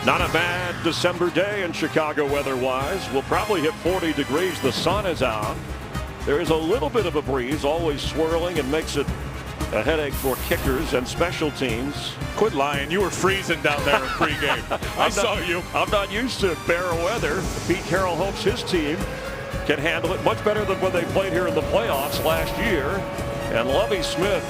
Not a bad December day in Chicago weather-wise. We'll probably hit 40 degrees. The sun is out. There is a little bit of a breeze, always swirling, and makes it a headache for kickers and special teams. Quit lying. You were freezing down there in pregame. I saw you. I'm not used to bare weather. Pete Carroll hopes his team can handle it much better than when they played here in the playoffs last year. And Lovie Smith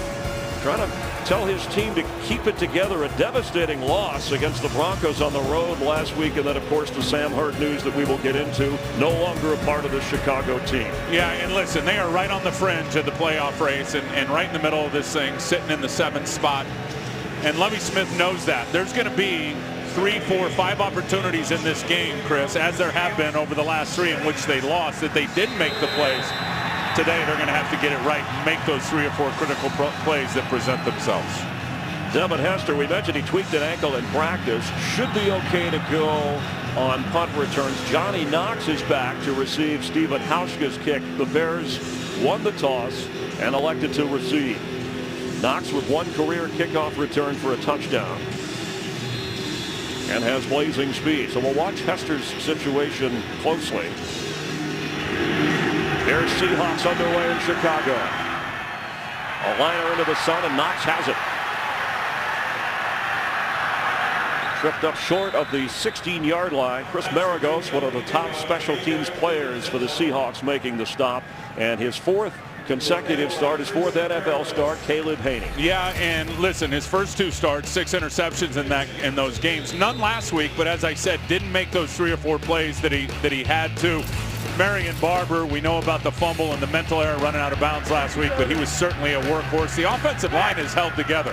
trying to tell his team to keep it together. A devastating loss against the Broncos on the road last week. And then, of course, the Sam Hurd news that we will get into. No longer a part of the Chicago team. Yeah, and listen, they are right on the fringe of the playoff race and right in the middle of this thing, sitting in the 7th spot. And Lovie Smith knows that. There's going to be 3, 4, 5 opportunities in this game, Chris, as there have been over the last 3 in which they lost, that they didn't make the plays. Today they're going to have to get it right and make those 3 or 4 critical plays that present themselves. Devin Hester, we mentioned he tweaked an ankle in practice. Should be okay to go on punt returns. Johnny Knox is back to receive Stephen Hauschka's kick. The Bears won the toss and elected to receive. Knox with 1 career kickoff return for a touchdown and has blazing speed. So we'll watch Hester's situation closely. There's Seahawks underway in Chicago. A liner into the sun, and Knox has it. Tripped up short of the 16-yard line. Chris Maragos, one of the top special teams players for the Seahawks, making the stop. And his 4th consecutive start, his 4th NFL start, Caleb Haney. Yeah, and listen, his first 2 starts, 6 interceptions in those games. None last week, but as I said, didn't make those 3 or 4 plays that he had to. Marion Barber, we know about the fumble and the mental error running out of bounds last week, but he was certainly a workhorse. The offensive line is held together.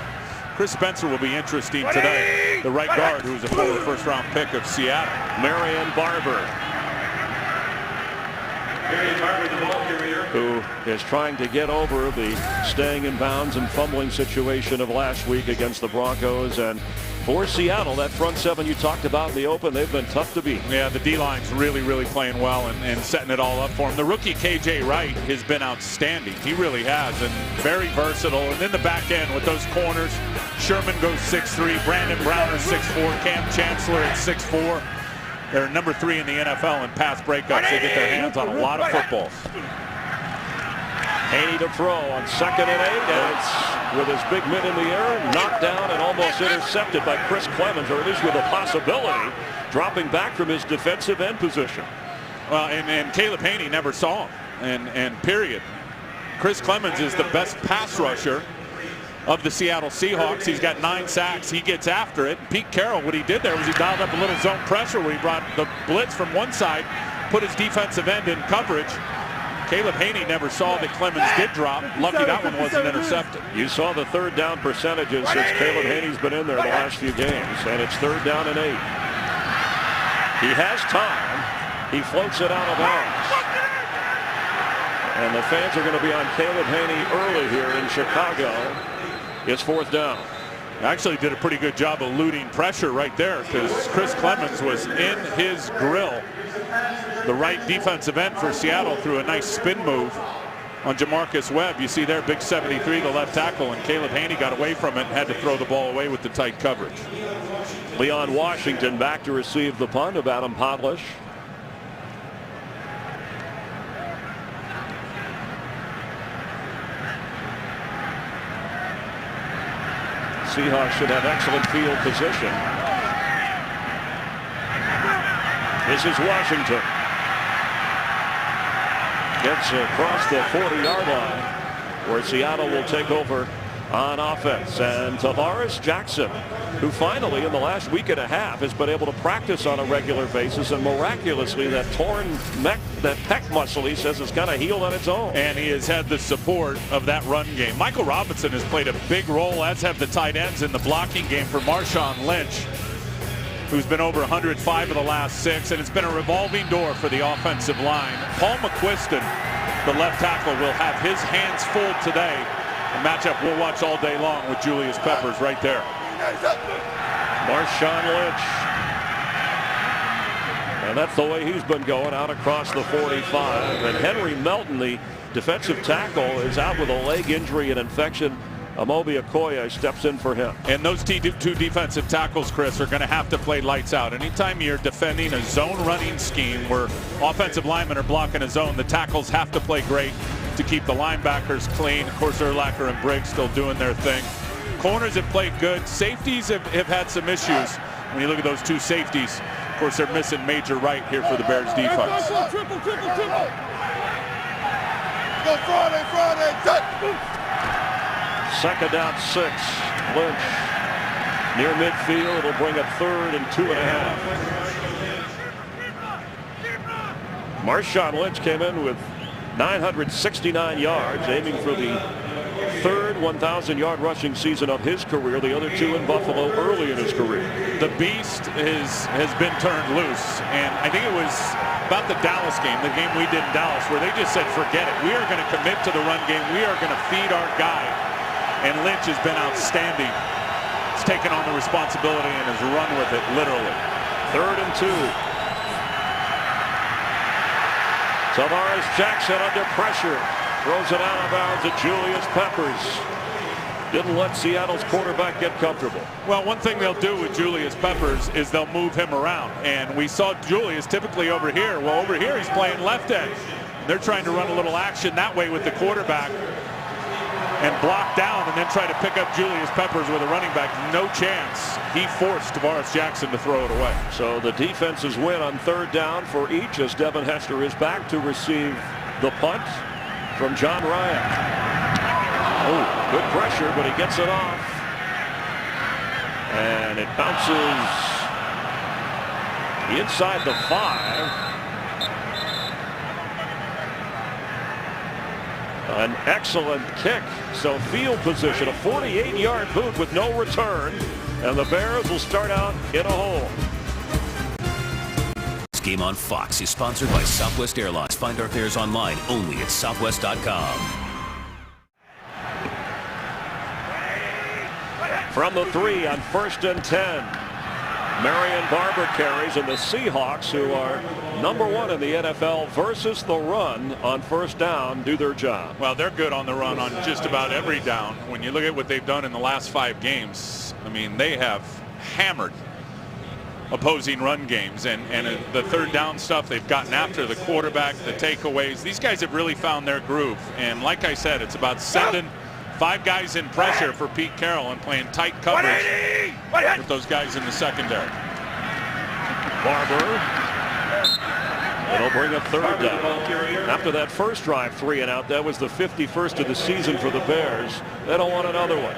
Chris Spencer will be interesting today. The right guard, who's a former first-round pick of Seattle. Marion Barber, who is trying to get over the staying in bounds and fumbling situation of last week against the Broncos. And for Seattle, that front 7 you talked about in the open, they've been tough to beat. Yeah, the D-line's really playing well and setting it all up for him. The rookie KJ Wright has been outstanding. He really has, and very versatile. And in the back end with those corners, Sherman goes 6'3", Brandon Browner 6'4", Cam Chancellor at 6'4". They're number 3 in the NFL in pass breakups. They get their hands on a lot of footballs. Haney to throw on 2nd and 8, and it's with his big mid in the air, knocked down and almost intercepted by Chris Clemens, or at least with a possibility, dropping back from his defensive end position. Well, and Caleb Haney never saw him, and period. Chris Clemens is the best pass rusher of the Seattle Seahawks. He's got 9 sacks. He gets after it. Pete Carroll, what he did there was he dialed up a little zone pressure where he brought the blitz from one side, put his defensive end in coverage. Caleb Haney never saw that Clemens did drop. Lucky that one wasn't intercepted. You saw the 3rd down percentages since Caleb Haney's been in there the last few games, and it's 3rd down and 8. He has time. He floats it out of bounds. And the fans are going to be on Caleb Haney early here in Chicago. It's 4th down. Actually did a pretty good job eluding pressure right there because Chris Clemens was in his grill. The right defensive end for Seattle threw a nice spin move on Jamarcus Webb. You see there, big 73, the left tackle, and Caleb Haney got away from it and had to throw the ball away with the tight coverage. Leon Washington back to receive the punt of Adam Podlish. Seahawks should have excellent field position. This is Washington. Gets across the 40-yard line where Seattle will take over on offense. And Tavares Jackson, who finally in the last week and a half has been able to practice on a regular basis, and miraculously that torn neck, that pec muscle, he says, has kind of healed on its own. And he has had the support of that run game. Michael Robinson has played a big role, as have the tight ends in the blocking game for Marshawn Lynch, who's been over 105 of the last 6, and it's been a revolving door for the offensive line. Paul McQuiston, the left tackle, will have his hands full today. A matchup we'll watch all day long with Julius Peppers right there. Marshawn Lynch. And that's the way he's been going, out across the 45. And Henry Melton, the defensive tackle, is out with a leg injury and infection Amobi Okoye steps in for him. And those two defensive tackles, Chris, are going to have to play lights out. Anytime you're defending a zone running scheme where offensive linemen are blocking a zone, the tackles have to play great to keep the linebackers clean. Of course, Urlacher and Briggs still doing their thing. Corners have played good. Safeties have had some issues. When you look at those two safeties, of course, they're missing Major Wright here for the Bears defense. Triple. Go Friday, touch. Second down 6. Lynch near midfield. It'll bring up 3rd and 2.5. Marshawn Lynch came in with 969 yards, aiming for the 3rd 1,000-yard rushing season of his career. The other 2 in Buffalo early in his career. The beast has been turned loose, and I think it was about the Dallas game, the game we did in Dallas, where they just said, forget it. We are going to commit to the run game. We are going to feed our guy. And Lynch has been outstanding. He's taken on the responsibility and has run with it, literally. 3rd and 2. Tavares Jackson under pressure. Throws it out of bounds at Julius Peppers. Didn't let Seattle's quarterback get comfortable. Well, one thing they'll do with Julius Peppers is they'll move him around. And we saw Julius typically over here. Well, over here he's playing left end. They're trying to run a little action that way with the quarterback and block down and then try to pick up Julius Peppers with a running back. No chance. He forced Tavares Jackson to throw it away. So the defenses win on 3rd down for each as Devin Hester is back to receive the punt from John Ryan. Oh, good pressure, but he gets it off. And it bounces inside the 5. An excellent kick. So field position, a 48-yard boot with no return. And the Bears will start out in a hole. This game on Fox is sponsored by Southwest Airlines. Find our fares online only at southwest.com. From the 3 on 1st and 10. Marion Barber carries, and the Seahawks, who are #1 in the NFL versus the run on 1st down, do their job. Well, they're good on the run on just about every down. When you look at what they've done in the last 5 games, I mean, they have hammered opposing run games, and the 3rd down stuff, they've gotten after the quarterback, the takeaways. These guys have really found their groove, and like I said, it's about sending 5 guys in pressure for Pete Carroll and playing tight coverage with those guys in the secondary. Barber. It'll bring up 3rd down. After that first drive, 3 and out, that was the 51st of the season for the Bears. They don't want another one.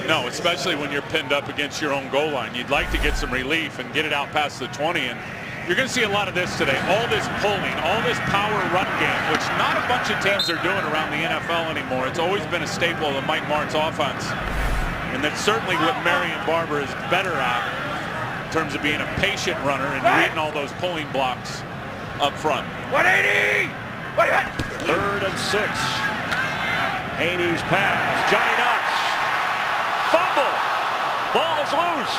No, especially when you're pinned up against your own goal line. You'd like to get some relief and get it out past the 20, and you're going to see a lot of this today. All this pulling, all this power run game, which not a bunch of teams are doing around the NFL anymore. It's always been a staple of Mike Mart's offense. And that's certainly what Marion Barber is better at in terms of being a patient runner and reading all those pulling blocks up front. 180! 3rd and 6. Haney's pass. Johnny Knox. Fumble. Ball is loose.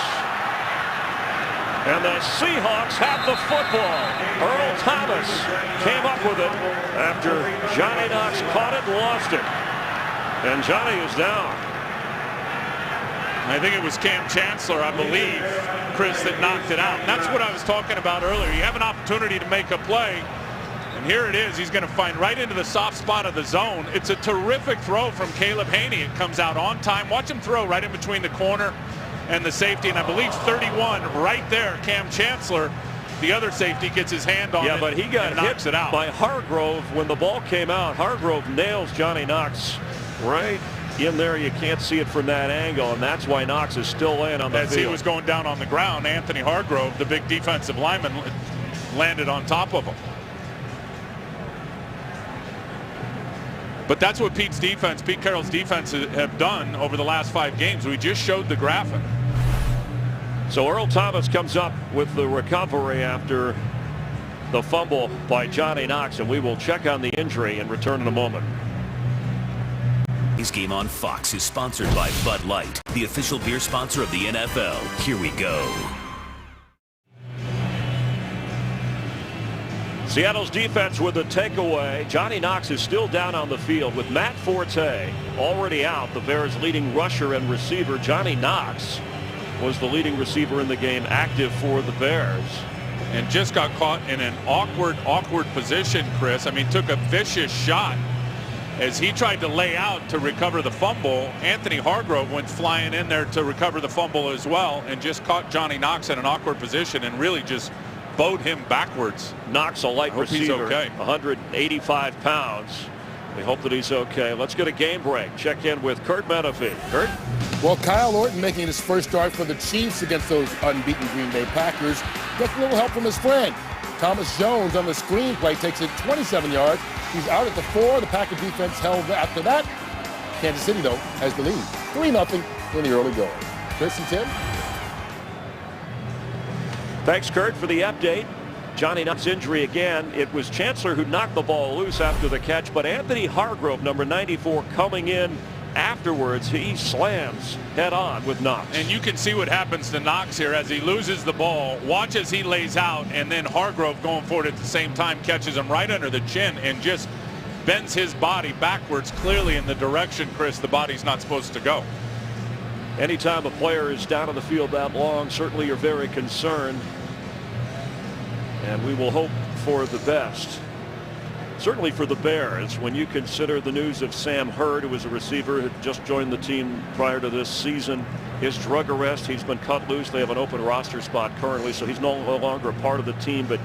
And the Seahawks have the football. Earl Thomas came up with it after Johnny Knox caught it and lost it. And Johnny is down. I think it was Cam Chancellor, I believe, Chris, that knocked it out. And that's what I was talking about earlier. You have an opportunity to make a play, and here it is. He's going to find right into the soft spot of the zone. It's a terrific throw from Caleb Haney. It comes out on time. Watch him throw right in between the corner and the safety, and I believe 31 right there. Cam Chancellor, the other safety, gets his hand on it. Yeah, but he got knocks hit it out by Hargrove when the ball came out. Hargrove nails Johnny Knox right in there. You can't see it from that angle, and that's why Knox is still laying on the field. As he was going down on the ground, Anthony Hargrove, the big defensive lineman, landed on top of him. But that's what Pete Carroll's defense have done over the last 5 games. We just showed the graphic. So Earl Thomas comes up with the recovery after the fumble by Johnny Knox, and we will check on the injury and return in a moment. This game on Fox is sponsored by Bud Light, the official beer sponsor of the NFL. Here we go. Seattle's defense with a takeaway. Johnny Knox is still down on the field with Matt Forte already out. The Bears' leading rusher and receiver, Johnny Knox, was the leading receiver in the game, active for the Bears. And just got caught in an awkward position, Chris. I mean, took a vicious shot as he tried to lay out to recover the fumble. Anthony Hargrove went flying in there to recover the fumble as well and just caught Johnny Knox in an awkward position and really just bowed him backwards. Knox, a light receiver, he's okay. 185 pounds. We hope that he's okay. Let's get a game break. Check in with Kurt Menefee. Kurt? Well, Kyle Orton making his first start for the Chiefs against those unbeaten Green Bay Packers. Gets a little help from his friend. Thomas Jones on the screen play takes it 27 yards. He's out at the 4. The Packer defense held after that. Kansas City, though, has the lead. 3-0 in the early going. Chris and Tim? Thanks, Kurt, for the update. Johnny Knox's injury again. It was Chancellor who knocked the ball loose after the catch, but Anthony Hargrove, number 94, coming in afterwards. He slams head on with Knox. And you can see what happens to Knox here as he loses the ball. Watch as he lays out, and then Hargrove going for it at the same time catches him right under the chin and just bends his body backwards, clearly in the direction, Chris, the body's not supposed to go. Anytime a player is down on the field that long, certainly you're very concerned. And we will hope for the best. Certainly for the Bears, when you consider the news of Sam Hurd, who was a receiver who just joined the team prior to this season, his drug arrest, he's been cut loose. They have an open roster spot currently, so he's no longer a part of the team. But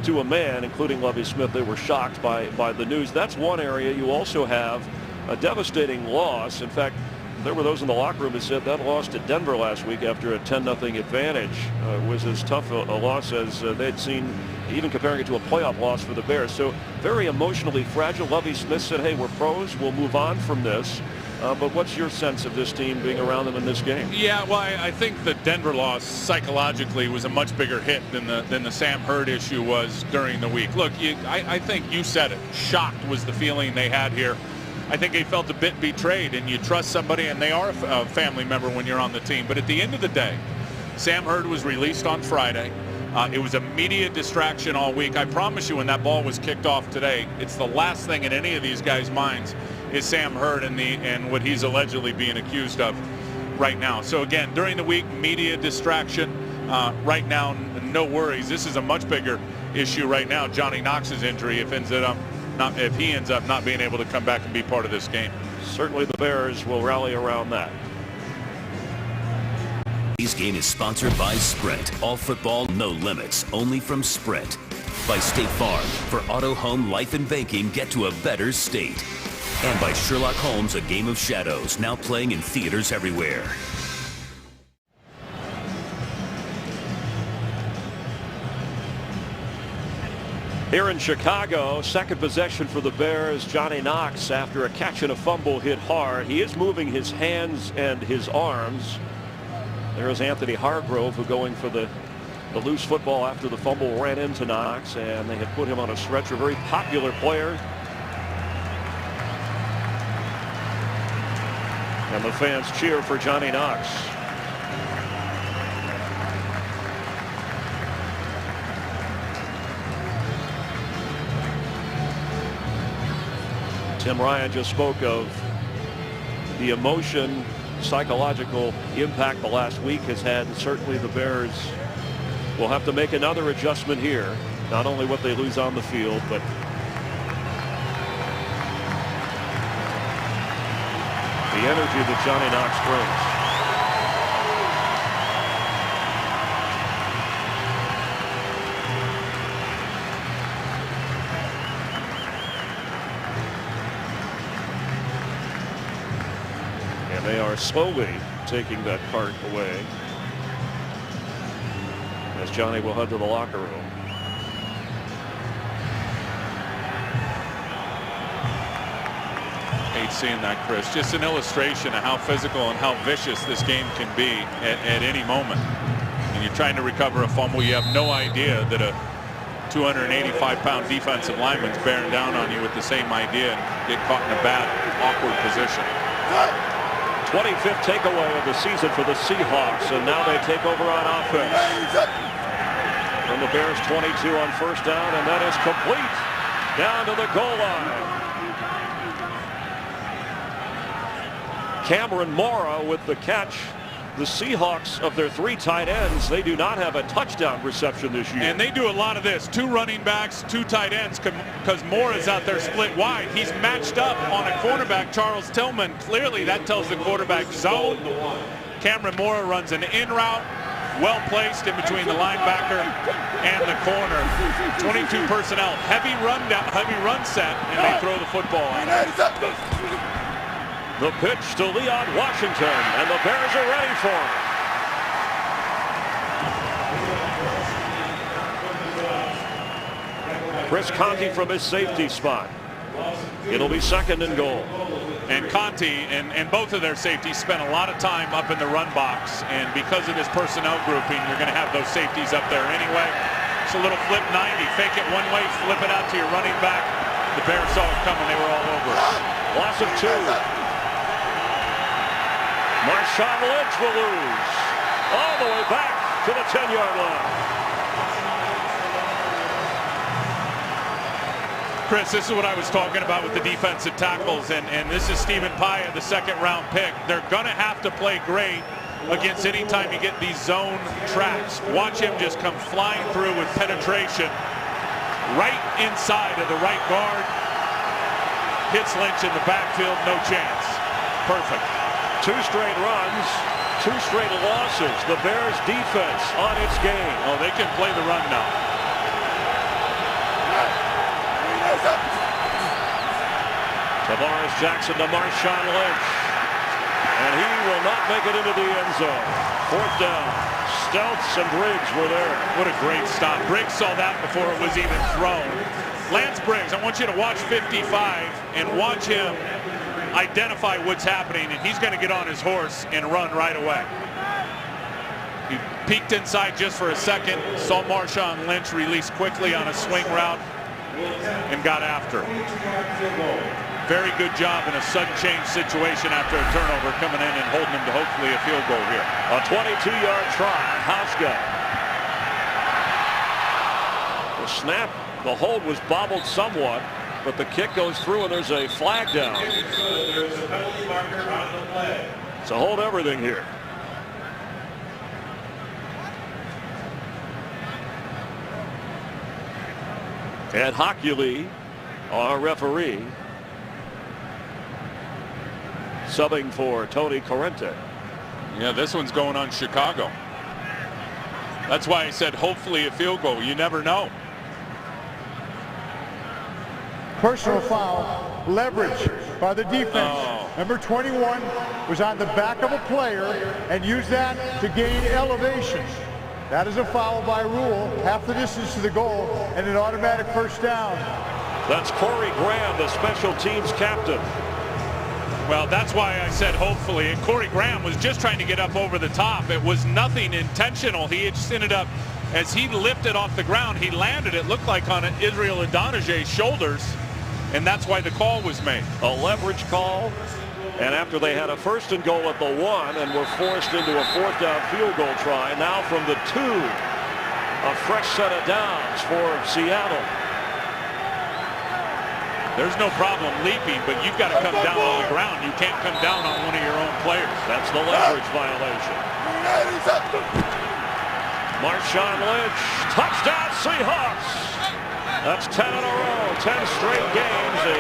to a man, including Lovie Smith, they were shocked by the news. That's one area. You also have a devastating loss. In fact, there were those in the locker room who said that loss to Denver last week after a 10-0 advantage was as tough a loss as they'd seen, even comparing it to a playoff loss for the Bears. So very emotionally fragile. Lovie Smith said, hey, we're pros. We'll move on from this. But what's your sense of this team being around them in this game? Yeah, well, I think the Denver loss psychologically was a much bigger hit than the Sam Hurd issue was during the week. Look, I think you said it. Shocked was the feeling they had here. I think they felt a bit betrayed, and you trust somebody, and they are a family member when you're on the team. But at the end of the day, Sam Hurd was released on Friday. It was a media distraction all week. I promise you, when that ball was kicked off today, it's the last thing in any of these guys' minds is Sam Hurd and what he's allegedly being accused of right now. So again, during the week, media distraction. Right now, no worries. This is a much bigger issue right now. Johnny Knox's injury, if he ends up not being able to come back and be part of this game. Certainly the Bears will rally around that. Today's game is sponsored by Sprint. All football, no limits, only from Sprint. By State Farm. For auto, home, life, and banking, get to a better state. And by Sherlock Holmes, A Game of Shadows, now playing in theaters everywhere. Here in Chicago, second possession for the Bears. Johnny Knox, after a catch and a fumble, hit hard. He is moving his hands and his arms. There's Anthony Hargrove, who going for the loose football after the fumble ran into Knox, and they had put him on a stretcher. Very popular player. And the fans cheer for Johnny Knox. Tim Ryan just spoke of the emotion, psychological impact the last week has had, and certainly the Bears will have to make another adjustment here. Not only what they lose on the field, but the energy that Johnny Knox brings. They are slowly taking that cart away as Johnny will head to the locker room. Hate seeing that, Chris. Just an illustration of how physical and how vicious this game can be at any moment. When you're trying to recover a fumble, you have no idea that a 285-pound defensive lineman's bearing down on you with the same idea and get caught in a bad, awkward position. 25th takeaway of the season for the Seahawks, and now they take over on offense. from the Bears 22 on first down, and that is complete down to the goal line. Cameron Mora with the catch. The Seahawks, of their 3 tight ends, they do not have a touchdown reception this year. And they do a lot of this. 2 running backs, 2 tight ends, because Mora's out there split wide. He's matched up on a cornerback, Charles Tillman. Clearly, that tells the quarterback zone. Cameron Mora runs an in route, well placed in between the linebacker and the corner. 22 personnel, heavy run set, and they throw the football out. The pitch to Leon Washington, and the Bears are ready for it. Chris Conti from his safety spot. It'll be 2nd and goal. And Conti and both of their safeties spent a lot of time up in the run box, and because of this personnel grouping, you're going to have those safeties up there anyway. It's a little flip 90, fake it one way, flip it out to your running back. The Bears saw it coming, they were all over it. Loss of 2. Marshawn Lynch will lose all the way back to the 10-yard line. Chris, this is what I was talking about with the defensive tackles, and this is Stephen Paya, the 2nd-round pick. They're going to have to play great against any time you get these zone tracks. Watch him just come flying through with penetration right inside of the right guard. Hits Lynch in the backfield, no chance. Perfect. 2 straight runs, 2 straight losses. The Bears defense on its game. Oh, they can play the run now. Tavares Jackson to Marshawn Lynch, and he will not make it into the end zone. 4th down. Stelz and Briggs were there. What a great stop. Briggs saw that before it was even thrown. Lance Briggs, I want you to watch 55 and watch him identify what's happening, and he's going to get on his horse and run right away. He peeked inside just for a second, saw Marshawn Lynch release quickly on a swing route, and got after him. Very good job in a sudden change situation after a turnover, coming in and holding him to hopefully a field goal here. A 22-yard try. Hauschka. The snap, the hold was bobbled somewhat, but the kick goes through, and there's a flag down. So hold everything here. Ed Hockley, our referee, subbing for Tony Corrente. Yeah, this one's going on Chicago. That's why I said hopefully a field goal. You never know. Personal foul, leverage by the defense. Oh. Number 21 was on the back of a player and used that to gain elevation. That is a foul by rule, half the distance to the goal, and an automatic first down. That's Corey Graham, the special teams captain. Well, that's why I said hopefully. And Corey Graham was just trying to get up over the top. It was nothing intentional. He just ended up, as he lifted off the ground, he landed, it looked like, on Israel Adonijah's shoulders, and that's why the call was made. A leverage call. And after they had a 1st and goal at the 1 and were forced into a 4th down field goal try, now from the 2, a fresh set of downs for Seattle. There's no problem leaping, but you've got to come down on the ground. You can't come down on one of your own players. That's the leverage violation. Marshawn Lynch, touchdown Seahawks. That's 10 in a row, 10 straight games, a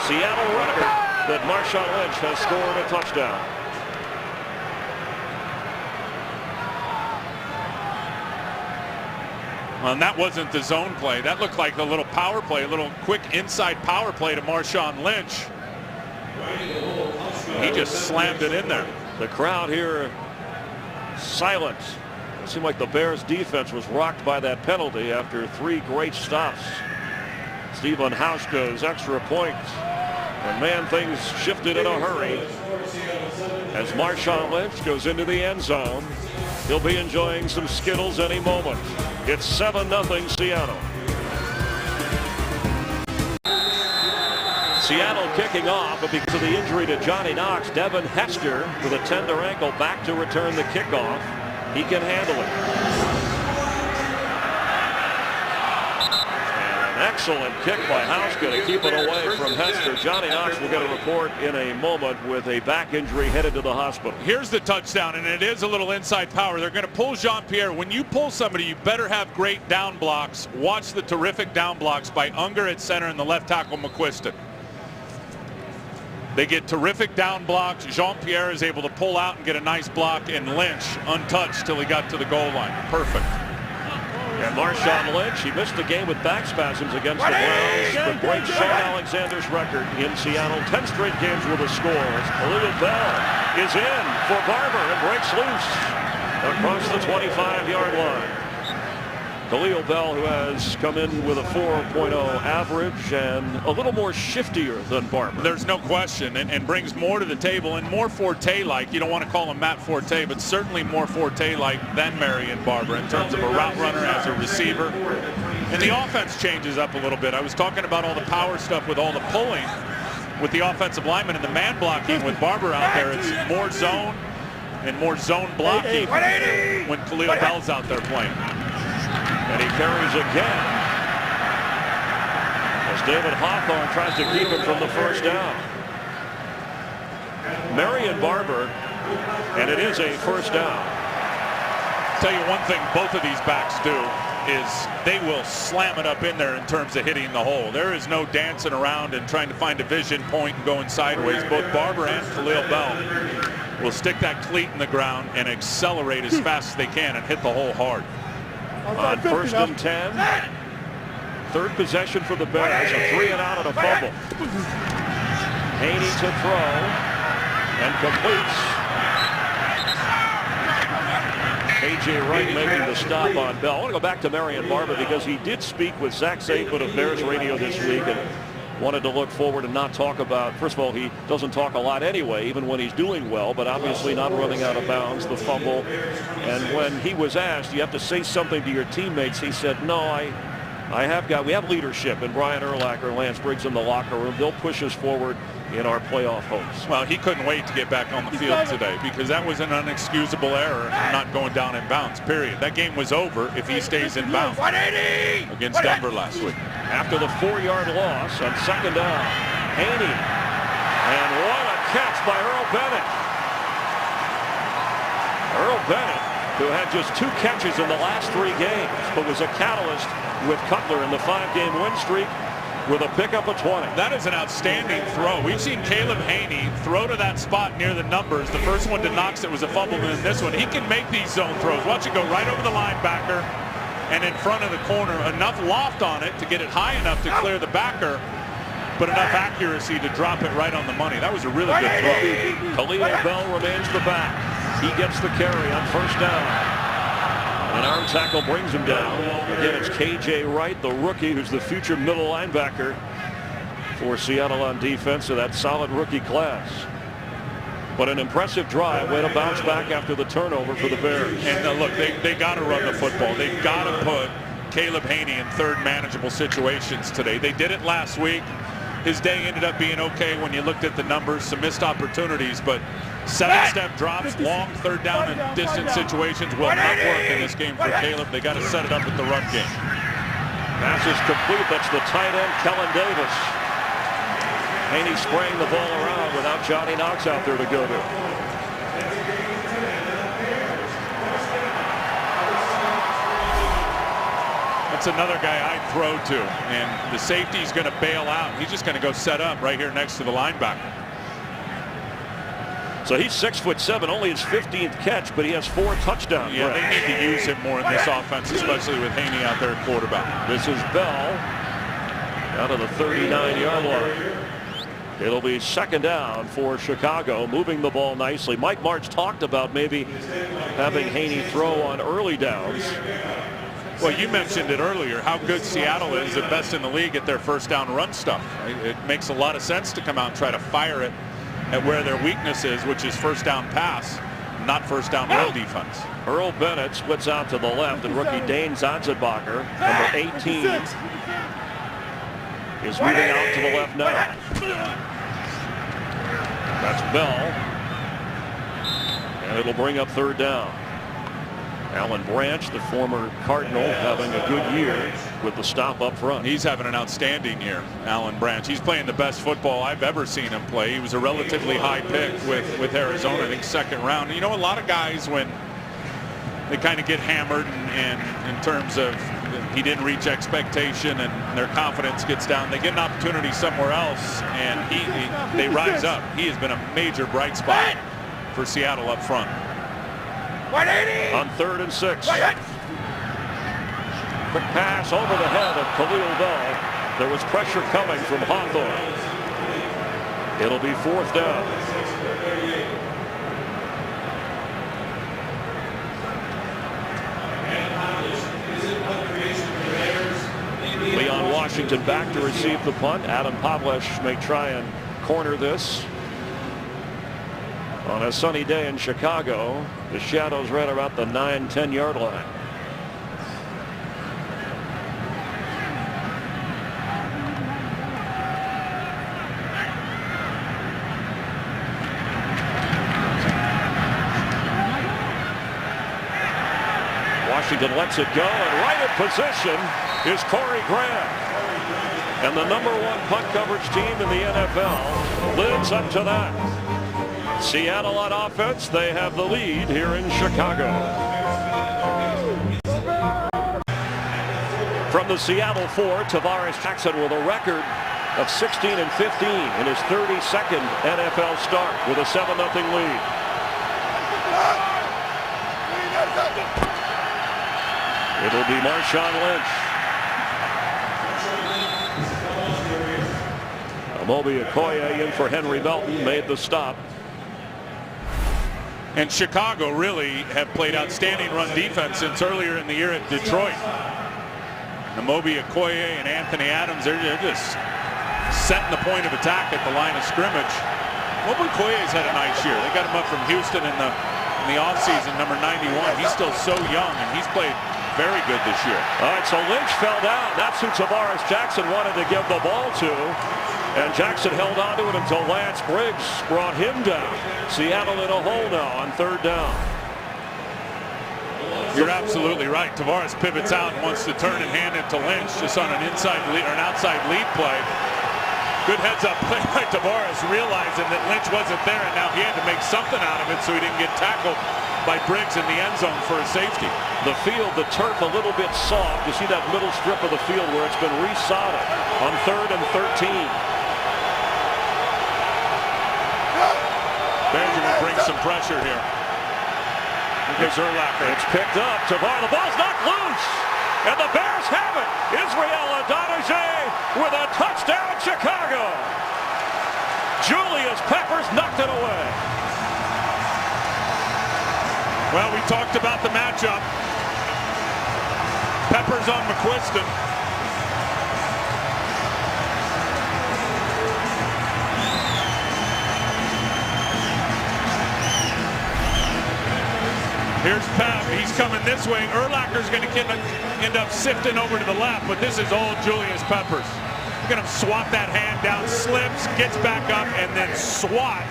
Seattle record that Marshawn Lynch has scored a touchdown. Well, and that wasn't the zone play. That looked like a little power play, a little quick inside power play to Marshawn Lynch. He just slammed it in there. The crowd here silent. It seemed like the Bears defense was rocked by that penalty after 3 great stops. Stephen Hauschka's extra point. And man, things shifted in a hurry as Marshawn Lynch goes into the end zone. He'll be enjoying some Skittles any moment. It's 7-0 Seattle. Seattle kicking off, but because of the injury to Johnny Knox, Devin Hester with a tender ankle back to return the kickoff. He can handle it. Excellent kick by Hauschka to keep it away from Hester. Johnny Knox will get a report in a moment with a back injury, headed to the hospital. Here's the touchdown, and it is a little inside power. They're going to pull Jean-Pierre. When you pull somebody, you better have great down blocks. Watch the terrific down blocks by Unger at center and the left tackle McQuiston. They get terrific down blocks. Jean-Pierre is able to pull out and get a nice block, and Lynch untouched till he got to the goal line. Perfect. And Marshawn Lynch, he missed the game with back spasms against the Browns, but breaks Shane Alexander's record in Seattle. 10 straight games with a score. Khalil Bell is in for Barber and breaks loose across the 25-yard line. Khalil Bell, who has come in with a 4.0 average and a little more shiftier than Barber. There's no question, and brings more to the table and more Forte-like. You don't want to call him Matt Forte, but certainly more Forte-like than Marion Barber in terms of a route runner as a receiver. And the offense changes up a little bit. I was talking about all the power stuff with all the pulling with the offensive lineman and the man blocking with Barber out there. It's more zone and more zone blocking when Khalil Bell's out there playing. And he carries again as David Hawthorne tries to keep him from the first down. Marion Barber, and it is a first down. Tell you one thing both of these backs do is they will slam it up in there in terms of hitting the hole. There is no dancing around and trying to find a vision point and going sideways. Both Barber and Khalil Bell will stick that cleat in the ground and accelerate as fast as they can and hit the hole hard. On first and 10, third possession for the Bears, a 3 and out and a fumble. Haney to throw and completes. A.J. Wright making the stop on Bell. I want to go back to Marion Barber because he did speak with Zach Zaidman of Bears Radio this week and wanted to look forward and not talk about, first of all, he doesn't talk a lot anyway, even when he's doing well, but obviously not running out of bounds, the fumble. And when he was asked, you have to say something to your teammates, he said, no, we have leadership in Brian Urlacher and Lance Briggs in the locker room. They'll push us forward in our playoff hopes. Well, he couldn't wait to get back on the field today because that was an unexcusable error, not going down in bounds, period. That game was over if he stays in bounds against Denver last week. After the 4-yard loss on second down, Haney, and what a catch by Earl Bennett. Earl Bennett, who had just 2 catches in the last 3 games, but was a catalyst with Cutler in the 5-game win streak with a pickup of 20. That is an outstanding throw. We've seen Caleb Haney throw to that spot near the numbers. The first one to Knox, it was a fumble, and then this one. He can make these zone throws. Watch it go right over the linebacker and in front of the corner. Enough loft on it to get it high enough to clear the backer, but enough accuracy to drop it right on the money. That was a really good throw. Khalil Bell remains the back. He gets the carry on first down. An arm tackle brings him down. Again, it's K.J. Wright, the rookie, who's the future middle linebacker for Seattle on defense, so that solid rookie class. But an impressive drive, way to bounce back after the turnover for the Bears. And look, they got to run the football. They've got to put Caleb Haney in third manageable situations today. They did it last week. His day ended up being okay when you looked at the numbers, some missed opportunities, but 7-step drops, long third down and distance situations will not work in this game for Caleb. They got to set it up with the run game. Pass is complete. That's the tight end, Kellen Davis. Haney spraying the ball around without Johnny Knox out there to go to. That's another guy I'd throw to, and the safety's going to bail out. He's just going to go set up right here next to the linebacker. So he's 6'7", only his 15th catch, but he has 4 touchdowns. Yeah, they need to use him more in this offense, especially with Haney out there at quarterback. This is Bell out of the 39-yard line. It'll be second down for Chicago, moving the ball nicely. Mike Martz talked about maybe having Haney throw on early downs. Well, you mentioned it earlier, how good Seattle is, the best in the league at their first down run stuff. It makes a lot of sense to come out and try to fire it at where their weakness is, which is first down pass, not first down run defense. Earl Bennett splits out to the left, and rookie Dane Zanzibacher, number 18, is moving out to the left now. That's Bell, and it'll bring up third down. Alan Branch, the former Cardinal, having a good year with the stop up front. He's having an outstanding year, Alan Branch. He's playing the best football I've ever seen him play. He was a relatively high pick with Arizona, I think second round. And you know, a lot of guys, when they kind of get hammered and in terms of he didn't reach expectation and their confidence gets down, they get an opportunity somewhere else and they rise up. He has been a major bright spot for Seattle up front. On 3rd and 6. Quick pass over the head of Khalil Bell. There was pressure coming from Hawthorne. It'll be 4th down. Leon Washington back to receive the punt. Adam Pavlesh may try and corner this. On a sunny day in Chicago, the Shadows right about the 9-10 yard line. Washington lets it go, and right in position is Corey Graham. And the #1 punt coverage team in the NFL lives up to that. Seattle on offense, they have the lead here in Chicago. From the Seattle 4, Tavares Jackson with a record of 16 and 15 in his 32nd NFL start with a 7-0 lead. It'll be Marshawn Lynch. Amobi Okoye in for Henry Melton made the stop. And Chicago really have played outstanding run defense since earlier in the year at Detroit. Amobi Okoye and Anthony Adams, they're just setting the point of attack at the line of scrimmage. Amobi Okoye's had a nice year. They got him up from Houston in the offseason, number 91. He's still so young, and he's played very good this year. All right, so Lynch fell down. That's who Tavares Jackson wanted to give the ball to. And Jackson held on to it until Lance Briggs brought him down. Seattle in a hole now on 3rd down. You're absolutely right. Tavares pivots out and wants to turn and hand it to Lynch just on an inside lead or an outside lead play. Good heads up play by Tavares, realizing that Lynch wasn't there, and now he had to make something out of it so he didn't get tackled by Briggs in the end zone for a safety. The field, the turf a little bit soft. You see that middle strip of the field where it's been resodded on 3rd and 13. Benjamin brings some pressure here. Here's Urlacher. It's picked up. Tavares, the ball's knocked loose. And the Bears have it. Israel Adonijah with a touchdown, Chicago. Julius Peppers knocked it away. Well, we talked about the matchup. Peppers on McQuiston. Here's Pep. He's coming this way. Urlacher's going to end up sifting over to the left, but this is old Julius Peppers. Going to swat that hand down, slips, gets back up, and then swat.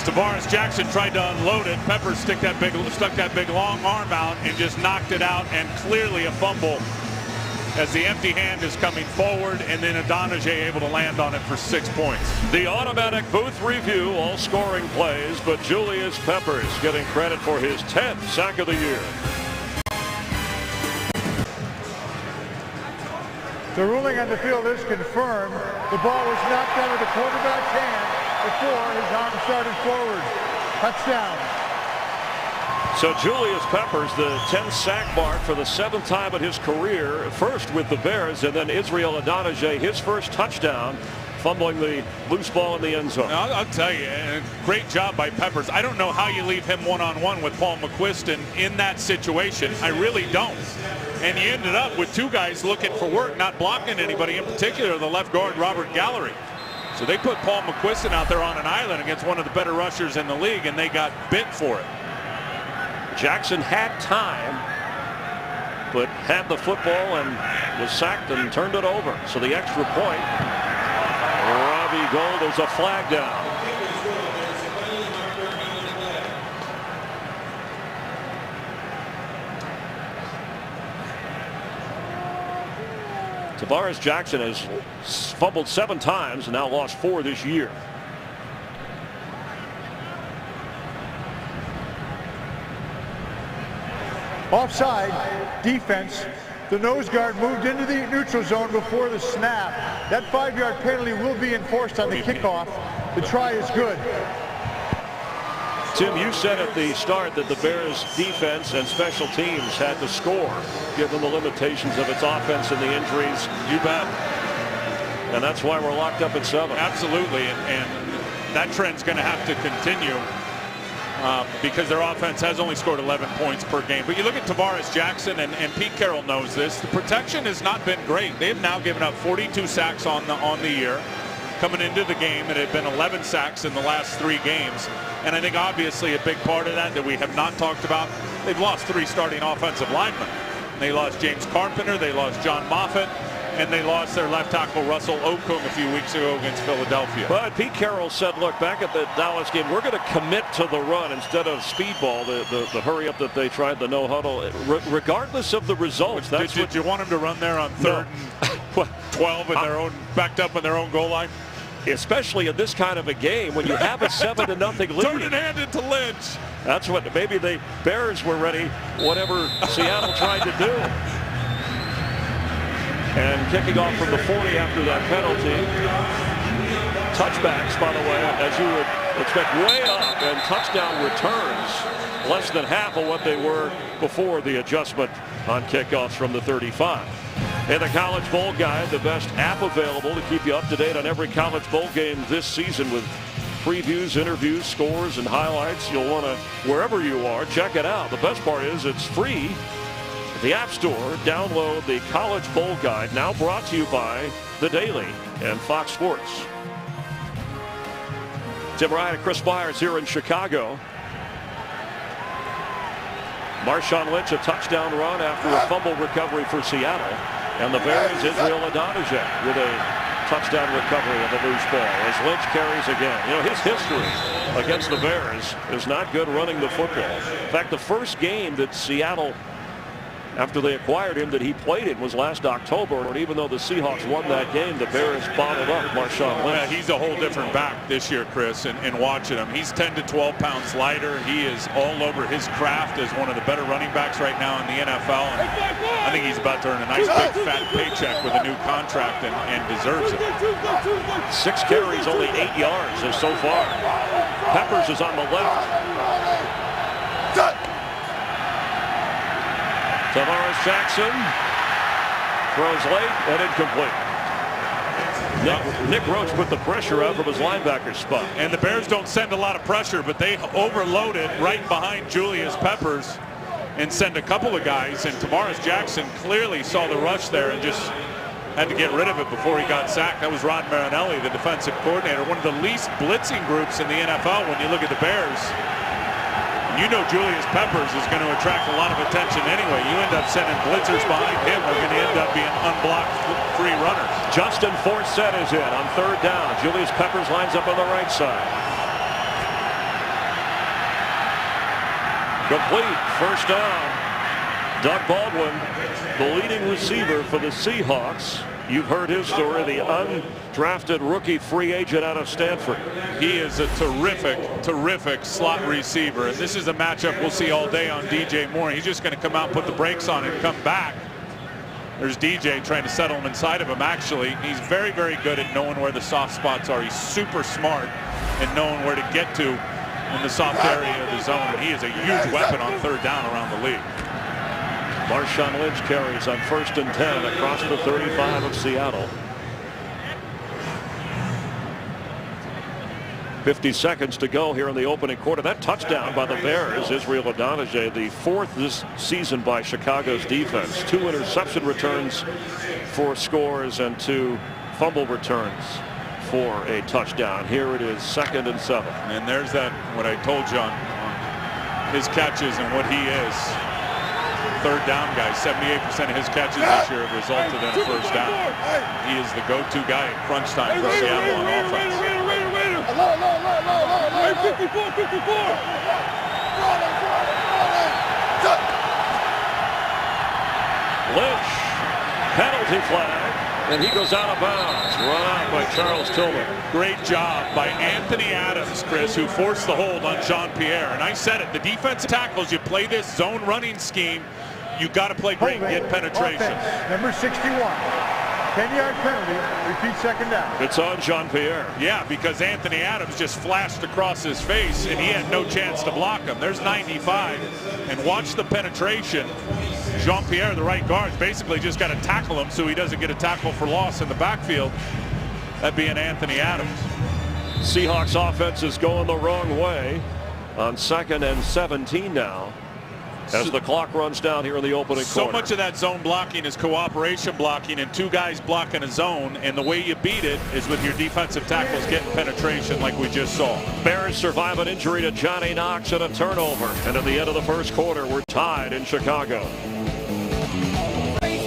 Tavares Jackson tried to unload it. Peppers stuck that big long arm out and just knocked it out, and clearly a fumble as the empty hand is coming forward, and then Adonijah able to land on it for 6 points. The automatic booth review, all scoring plays, but Julius Peppers getting credit for his 10th sack of the year. The ruling on the field is confirmed. The ball was knocked out of the quarterback's hand before his arm started forward. Touchdown. So Julius Peppers, the 10th sack mark for the 7th time in his career, first with the Bears, and then Israel Adonijah, his first touchdown, fumbling the loose ball in the end zone. I'll tell you, great job by Peppers. I don't know how you leave him one-on-one with Paul McQuiston in that situation. I really don't. And you ended up with two guys looking for work, not blocking anybody, in particular the left guard, Robert Gallery. So they put Paul McQuiston out there on an island against one of the better rushers in the league, and they got bit for it. Jackson had time, but had the football and was sacked and turned it over. So the extra point, Robbie Gould, there's a flag down. Tavares Jackson has fumbled 7 times and now lost 4 this year. Offside defense. The nose guard moved into the neutral zone before the snap. That 5-yard penalty will be enforced on the kickoff. The try is good. Tim, you said at the start that the Bears defense and special teams had to score given the limitations of its offense and the injuries. You bet. And that's why we're locked up at 7. Absolutely. And that trend's going to have to continue. Because their offense has only scored 11 points per game. But you look at Tavares Jackson, and Pete Carroll knows this. The protection has not been great. They've now given up 42 sacks on the year. Coming into the game, it had been 11 sacks in the last 3 games. And I think obviously a big part of that we have not talked about, they've lost 3 starting offensive linemen. They lost James Carpenter, they lost John Moffitt, and they lost their left tackle Russell Okung a few weeks ago against Philadelphia. But Pete Carroll said, look, back at the Dallas game, we're going to commit to the run instead of speedball, the hurry up that they tried, the no huddle, regardless of the results. Did you want him to run there on 3rd and 12 in their own, backed up in their own goal line? Especially in this kind of a game when you have a 7-0 lead. Turn it handed to Lynch. That's what maybe the Bears were ready, whatever Seattle tried to do. And kicking off from the 40 after that penalty. Touchbacks, by the way, as you would expect, way up, and touchdown returns less than half of what they were before the adjustment on kickoffs from the 35. In the College Bowl Guide, the best app available to keep you up to date on every college bowl game this season with previews, interviews, scores, and highlights. You'll want to, wherever you are, check it out. The best part is it's free. The App Store, download the College Bowl Guide, now brought to you by The Daily and Fox Sports. Tim Ryan and Chris Myers here in Chicago. Marshawn Lynch, a touchdown run after a fumble recovery for Seattle. And the Bears, Israel Adonijah with a touchdown recovery of a loose ball as Lynch carries again. You know, his history against the Bears is not good running the football. In fact, the first game that Seattle, after they acquired him, that he played in was last October. And even though the Seahawks won that game, the Bears bottled up Marshawn Lynch. Yeah, he's a whole different back this year, Chris, and watching him. He's 10 to 12 pounds lighter. He is all over his craft as one of the better running backs right now in the NFL. And I think he's about to earn a nice big fat paycheck with a new contract and deserves it. 6 carries, only 8 yards so far. Peppers is on the left. Tavares Jackson throws late and incomplete. Nick Roach put the pressure out from his linebacker spot. And the Bears don't send a lot of pressure, but they overloaded right behind Julius Peppers and send a couple of guys. And Tavares Jackson clearly saw the rush there and just had to get rid of it before he got sacked. That was Rod Marinelli, the defensive coordinator. One of the least blitzing groups in the NFL when you look at the Bears. You know Julius Peppers is going to attract a lot of attention anyway. You end up sending blitzers behind him. They're going to end up being unblocked free runners. Justin Forsett is in on 3rd down. Julius Peppers lines up on the right side. Complete. 1st down. Doug Baldwin, the leading receiver for the Seahawks. You've heard his story, the undrafted rookie free agent out of Stanford. He is a terrific slot receiver. And this is a matchup we'll see all day on DJ Moore. He's just going to come out, put the brakes on, and come back. There's DJ trying to settle him inside of him, actually. He's very, very good at knowing where the soft spots are. He's super smart at knowing where to get to in the soft area of the zone. And he is a huge weapon on 3rd down around the league. Marshawn Lynch carries on 1st and 10 across the 35 of Seattle. 50 seconds to go here in the opening quarter. That touchdown by the Bears, Israel Adonijah, the 4th this season by Chicago's defense. 2 interception returns for scores and 2 fumble returns for a touchdown. Here it is 2nd and 7. And there's that, what I told you on his catches and what he is. 3rd down guy. 78% of his catches this year have resulted in a 1st down. He is the go-to guy at crunch time for Seattle on offense. 54. Lynch, penalty flag. And he goes out of bounds. Run out by Charles Tillman. Great job by Anthony Adams, Chris, who forced the hold on Jean-Pierre. And I said it, the defensive tackles, you play this zone running scheme, you got to play great and get penetration. Offense, number 61. 10-yard penalty, repeat second down. It's on Jean-Pierre. Yeah, because Anthony Adams just flashed across his face and he had no chance to block him. There's 95. And watch the penetration. Jean-Pierre, the right guard, basically just got to tackle him so he doesn't get a tackle for loss in the backfield. That being Anthony Adams. Seahawks offense is going the wrong way on 2nd and 17 now, as the clock runs down here in the opening so quarter. Much of that zone blocking is cooperation blocking and two guys blocking a zone, and the way you beat it is with your defensive tackles getting penetration like we just saw. Bears survive an injury to Johnny Knox and a turnover, and at the end of the first quarter we're tied in Chicago.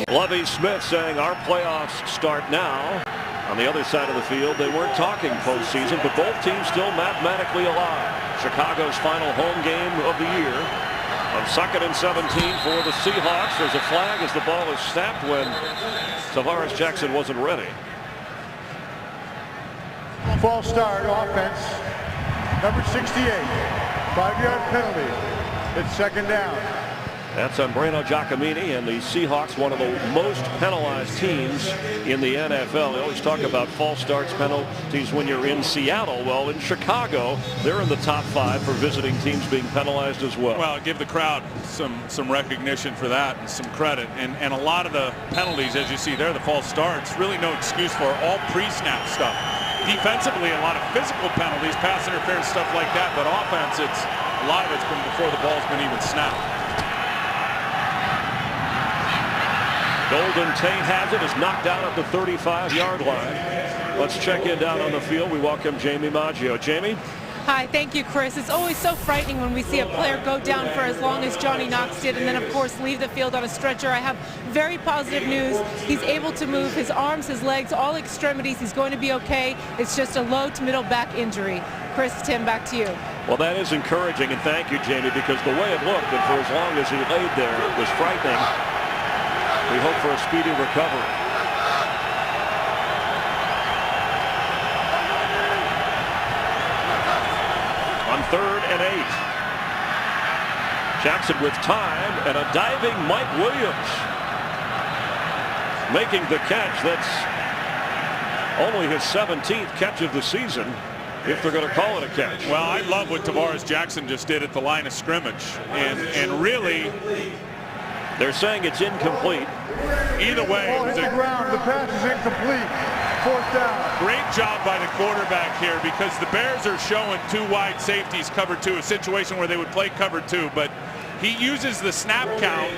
Lovie Smith saying our playoffs start now. On the other side of the field, they weren't talking postseason, but both teams still mathematically alive. Chicago's final home game of the year on 2nd and 17 for the Seahawks. There's a flag as the ball is snapped when Tavares Jackson wasn't ready. False start offense, number 68. 5-yard penalty. It's second down. That's on Breno Giacomini, and the Seahawks, one of the most penalized teams in the NFL. They always talk about false starts penalties when you're in Seattle. Well, in Chicago, they're in the top 5 for visiting teams being penalized as well. Well, give the crowd some recognition for that and some credit. And a lot of the penalties, as you see there, the false starts, really no excuse for all pre-snap stuff. Defensively, a lot of physical penalties, pass interference, stuff like that. But offense, a lot of it's been before the ball's been even snapped. Golden Tate has it, is knocked down at the 35-yard line. Let's check in down on the field. We welcome Jamie Maggio. Jamie? Hi, thank you, Chris. It's always so frightening when we see a player go down for as long as Johnny Knox did and then, of course, leave the field on a stretcher. I have very positive news. He's able to move his arms, his legs, all extremities. He's going to be okay. It's just a low to middle back injury. Chris, Tim, back to you. Well, that is encouraging, and thank you, Jamie, because the way it looked, and for as long as he laid there, it was frightening. We hope for a speedy recovery. On 3rd and 8. Jackson with time and a diving Mike Williams making the catch. That's only his 17th catch of the season, if they're going to call it a catch. Well, I love what Tavares Jackson just did at the line of scrimmage, and really, they're saying it's incomplete. Either way, it was the ground. The pass is incomplete. 4th down. Great job by the quarterback here, because the Bears are showing 2 wide safeties cover 2, a situation where they would play cover 2, but he uses the snap count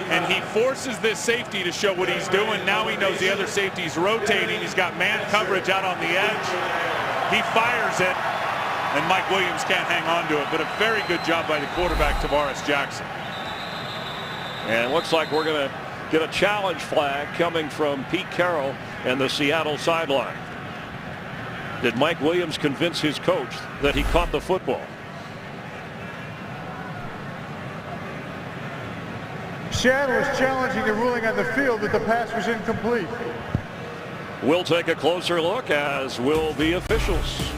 and he forces this safety to show what he's doing. Now he knows the other safety's rotating. He's got man coverage out on the edge. He fires it, and Mike Williams can't hang on to it, but a very good job by the quarterback, Tavares Jackson. And it looks like we're going to get a challenge flag coming from Pete Carroll and the Seattle sideline. Did Mike Williams convince his coach that he caught the football? Seattle is challenging the ruling on the field that the pass was incomplete. We'll take a closer look, as will the officials.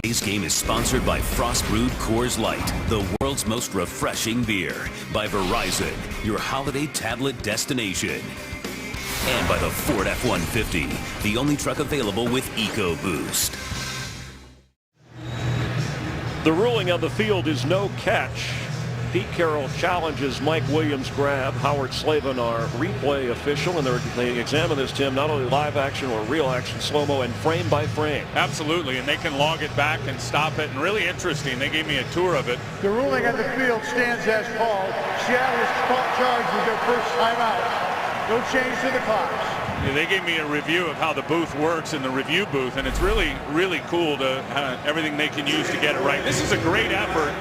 Today's game is sponsored by Frost Brewed Coors Light, the world's most refreshing beer. By Verizon, your holiday tablet destination. And by the Ford F-150, the only truck available with EcoBoost. The ruling on the field is no catch. Pete Carroll challenges Mike Williams' grab. Howard Slavin, our replay official, and they examine this, Tim, not only live action or real action, slow-mo, and frame by frame. Absolutely, and they can log it back and stop it, and really interesting, they gave me a tour of it. The ruling on the field stands as called. Seattle is charged with their first timeout. No change to the clocks. Yeah, they gave me a review of how the booth works in the review booth, and it's really, really cool to everything they can use to get it right. This is a great effort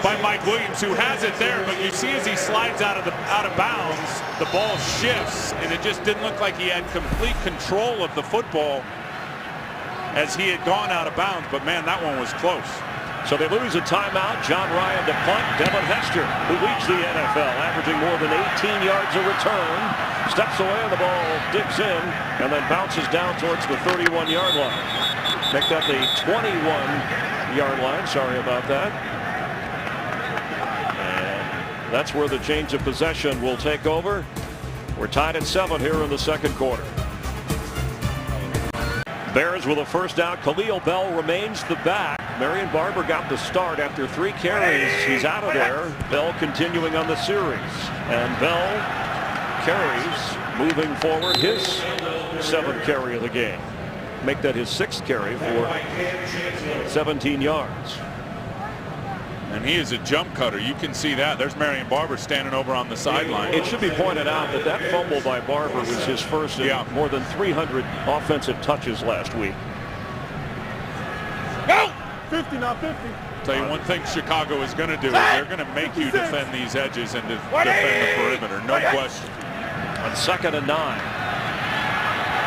by Mike Williams, who has it there, but you see as he slides out of bounds, the ball shifts, and it just didn't look like he had complete control of the football as he had gone out of bounds. But man, that one was close. So they lose a timeout. John Ryan to punt. Devin Hester, who leads the NFL, averaging more than 18 yards a return, steps away and the ball digs in and then bounces down towards the 31-yard line. Make that the 21-yard line. Sorry about that. And that's where the change of possession will take over. We're tied at 7 here in the second quarter. Bears with a first down. Khalil Bell remains the back. Marion Barber got the start after 3 carries. He's out of there. Bell continuing on the series. And Bell carries moving forward his 7th carry of the game. Make that his 6th carry for 17 yards. And he is a jump cutter. You can see that. There's Marion Barber standing over on the sideline. It should be pointed out that that fumble by Barber was his first in more than 300 offensive touches last week. Go! 50, not 50. Tell you one thing Chicago is going to do is they're going to make you defend these edges and defend the perimeter. No question. On 2nd and 9.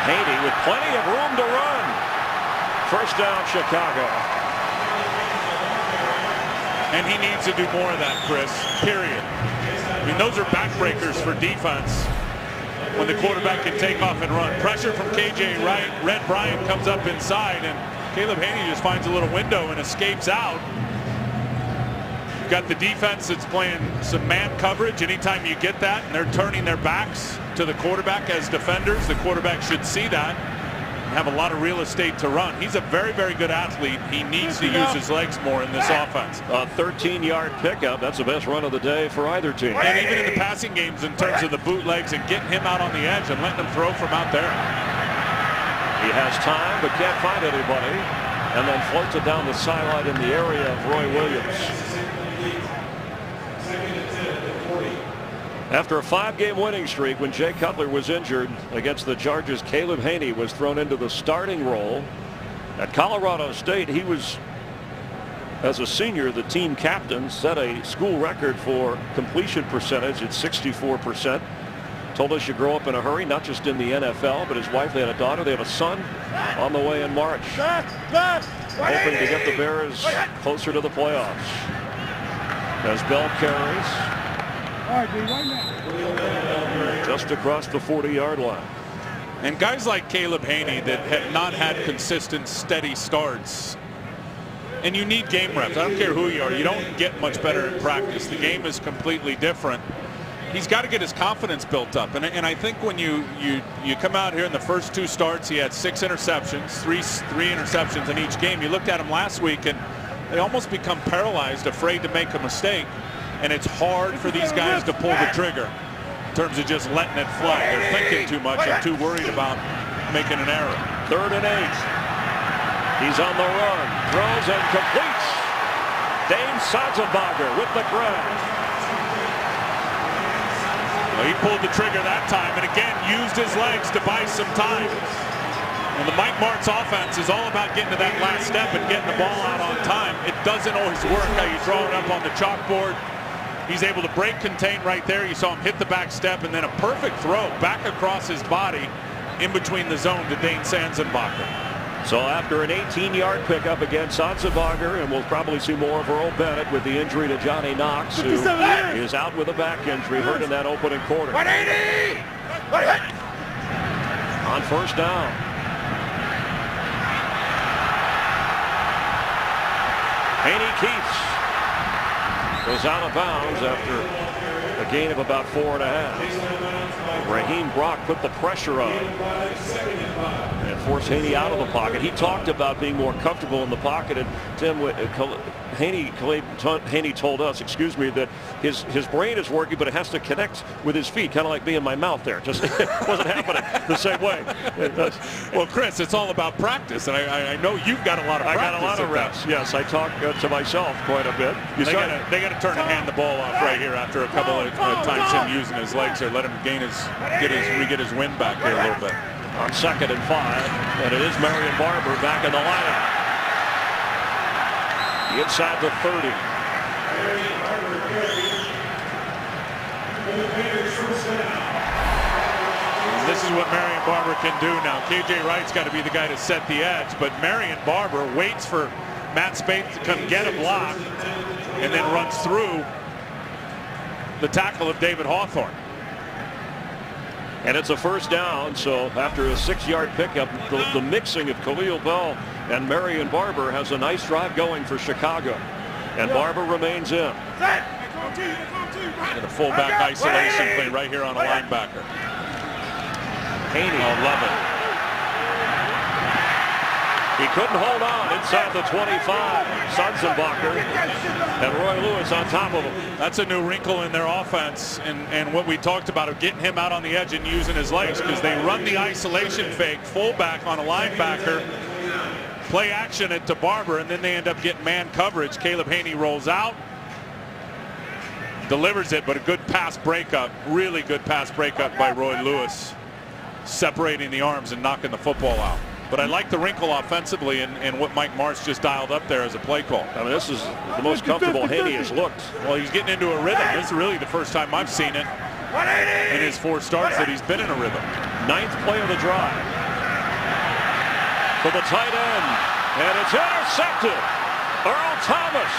Haney with plenty of room to run. First down, Chicago. And he needs to do more of that, Chris, period. I mean, those are backbreakers for defense when the quarterback can take off and run. Pressure from KJ Wright. Red Bryant comes up inside, and Caleb Haney just finds a little window and escapes out. You've got the defense that's playing some man coverage. Anytime you get that and they're turning their backs to the quarterback as defenders, the quarterback should see that. Have a lot of real estate to run. He's a very, very good athlete. He needs to use his legs more in this offense. A 13-yard pickup. That's the best run of the day for either team. And even in the passing games in terms of the bootlegs and getting him out on the edge and letting him throw from out there. He has time but can't find anybody. And then floats it down the sideline in the area of Roy Williams. After a 5-game winning streak, when Jay Cutler was injured against the Chargers, Caleb Haney was thrown into the starting role. At Colorado State, he was, as a senior, the team captain, set a school record for completion percentage at 64%. Told us you grow up in a hurry, not just in the NFL, but his wife, they had a daughter, they have a son on the way in March. Hoping to get the Bears closer to the playoffs. As Bell carries. Just across the 40-yard line. And guys like Caleb Haney that have not had consistent, steady starts. And you need game reps. I don't care who you are. You don't get much better in practice. The game is completely different. He's got to get his confidence built up. And I think when you come out here in the first 2 starts, he had 6 interceptions, three interceptions in each game. You looked at him last week, and they almost become paralyzed, afraid to make a mistake. And it's hard for these guys to pull the trigger in terms of just letting it fly. They're thinking too much and too worried about making an error. 3rd and 8. He's on the run. Throws and completes. Dane Sanzenbacher with the grab. Well, he pulled the trigger that time and again used his legs to buy some time. And the Mike Martz offense is all about getting to that last step and getting the ball out on time. It doesn't always work how you draw it up on the chalkboard. He's able to break contain right there. You saw him hit the back step and then a perfect throw back across his body in between the zone to Dane Sanzenbacher. So after an 18-yard pickup against Sanzenbacher, and we'll probably see more of Earl Bennett with the injury to Johnny Knox, who is out with a back injury, hurt in that opening quarter. 180! On first down. Haney keeps. Goes out of bounds after a gain of about 4.5. Raheem Brock put the pressure on and forced Haney out of the pocket. He talked about being more comfortable in the pocket, and Tim Haney told us, that his brain is working, but it has to connect with his feet, kind of like being my mouth there. Just it wasn't happening the same way. Well, Chris, it's all about practice, and I know you've got a lot of practice. I got a lot of reps. Yes, I talk to myself quite a bit. They got to turn and hand the ball off right here after a couple of times him using his legs there. Let him get his wind back there a little bit. On 2nd and 5, and it is Marion Barber back in the lineup. Inside the 30. And this is what Marion Barber can do now. KJ Wright's got to be the guy to set the edge, but Marion Barber waits for Matt Spaeth to come get a block and then runs through the tackle of David Hawthorne. And it's a first down, so after a 6-yard pickup, the mixing of Khalil Bell and Marion Barber has a nice drive going for Chicago. And Barber remains in. And a fullback isolation play right here on a linebacker. Haney. Oh, love it. He couldn't hold on inside the 25. Sundzenbacher and Roy Lewis on top of him. That's a new wrinkle in their offense, and what we talked about of getting him out on the edge and using his legs, because they run the isolation fake fullback on a linebacker, play action it to Barber, and then they end up getting man coverage. Caleb Haney rolls out, delivers it, but a good pass breakup, really good pass breakup by Roy Lewis, separating the arms and knocking the football out. But I like the wrinkle offensively and what Mike Marsh just dialed up there as a play call. I mean, this is the most comfortable Haney has looked. Well, he's getting into a rhythm. This is really the first time I've seen it in his 4 starts that he's been in a rhythm. 9th play of the drive. For the tight end. And it's intercepted. Earl Thomas.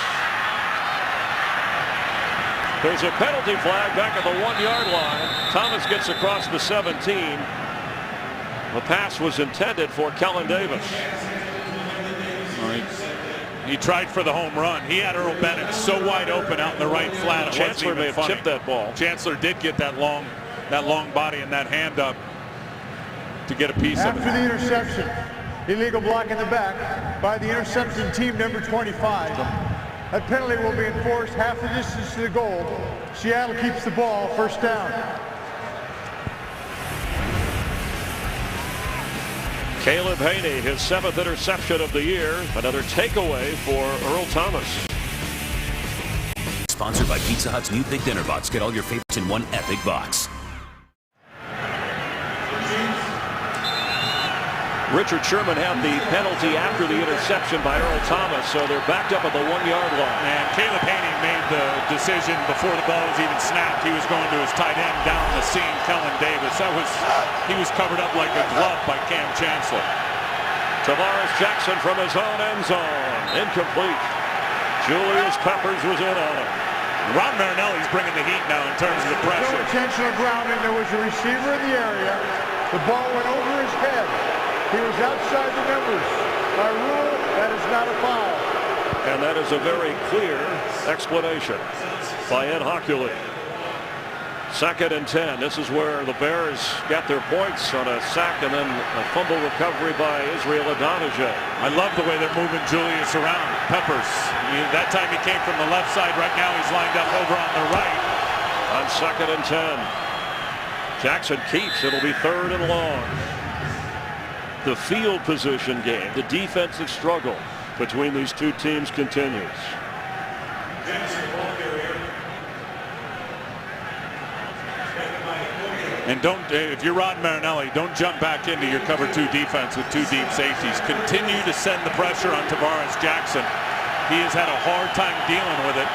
There's a penalty flag back at the 1-yard line. Thomas gets across the 17. The pass was intended for Kellen Davis. He tried for the home run. He had Earl Bennett so wide open out in the right flat. Chancellor may have tipped that ball. Chancellor did get that long body and that hand up to get a piece of it. After the interception, illegal block in the back by the interception team number 25. That penalty will be enforced half the distance to the goal. Seattle keeps the ball, first down. Caleb Haney, his 7th interception of the year. Another takeaway for Earl Thomas. Sponsored by Pizza Hut's new Big Dinner Box. Get all your favorites in one epic box. Richard Sherman had the penalty after the interception by Earl Thomas, so they're backed up at the 1-yard line. And Caleb Haney made the decision before the ball was even snapped. He was going to his tight end down the seam, Kellen Davis. He was covered up like a glove by Cam Chancellor. Tavares Jackson from his own end zone. Incomplete. Julius Peppers was in on it. Ron Marinelli's bringing the heat now in terms of the pressure. No intentional grounding. There was a receiver in the area. The ball went over his head. He was outside the numbers. By rule, that is not a foul. And that is a very clear explanation by Ed Hockley. 2nd and 10. This is where the Bears got their points on a sack and then a fumble recovery by Israel Adonijah. I love the way they're moving Julius around. Peppers. That time he came from the left side. Right now he's lined up over on the right. On 2nd and 10. Jackson keeps. It'll be 3rd and long. The field position game, the defensive struggle between these two teams continues. And if you're Rod Marinelli, don't jump back into your cover 2 defense with 2 deep safeties. Continue to send the pressure on Tavares Jackson. He has had a hard time dealing with it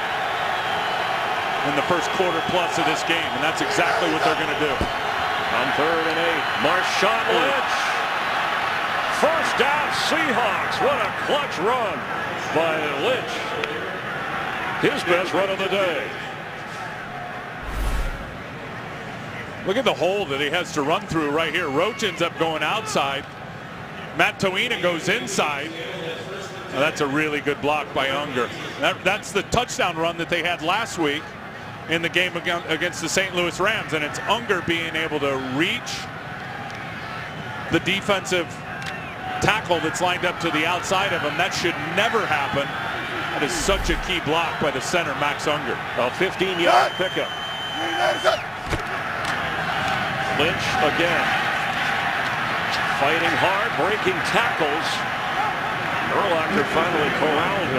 in the first quarter plus of this game, and that's exactly what they're going to do. On 3rd and 8, Marshawn Lynch. First down, Seahawks. What a clutch run by Lynch. His best run of the day. Look at the hole that he has to run through right here. Roach ends up going outside. Matt Toina goes inside. Now that's a really good block by Unger. That's the touchdown run that they had last week in the game against the St. Louis Rams. And it's Unger being able to reach the defensive tackle that's lined up to the outside of him. That should never happen. That is such a key block by the center, Max Unger. A 15-yard pickup. Lynch again. Fighting hard, breaking tackles. Urlacher finally corralled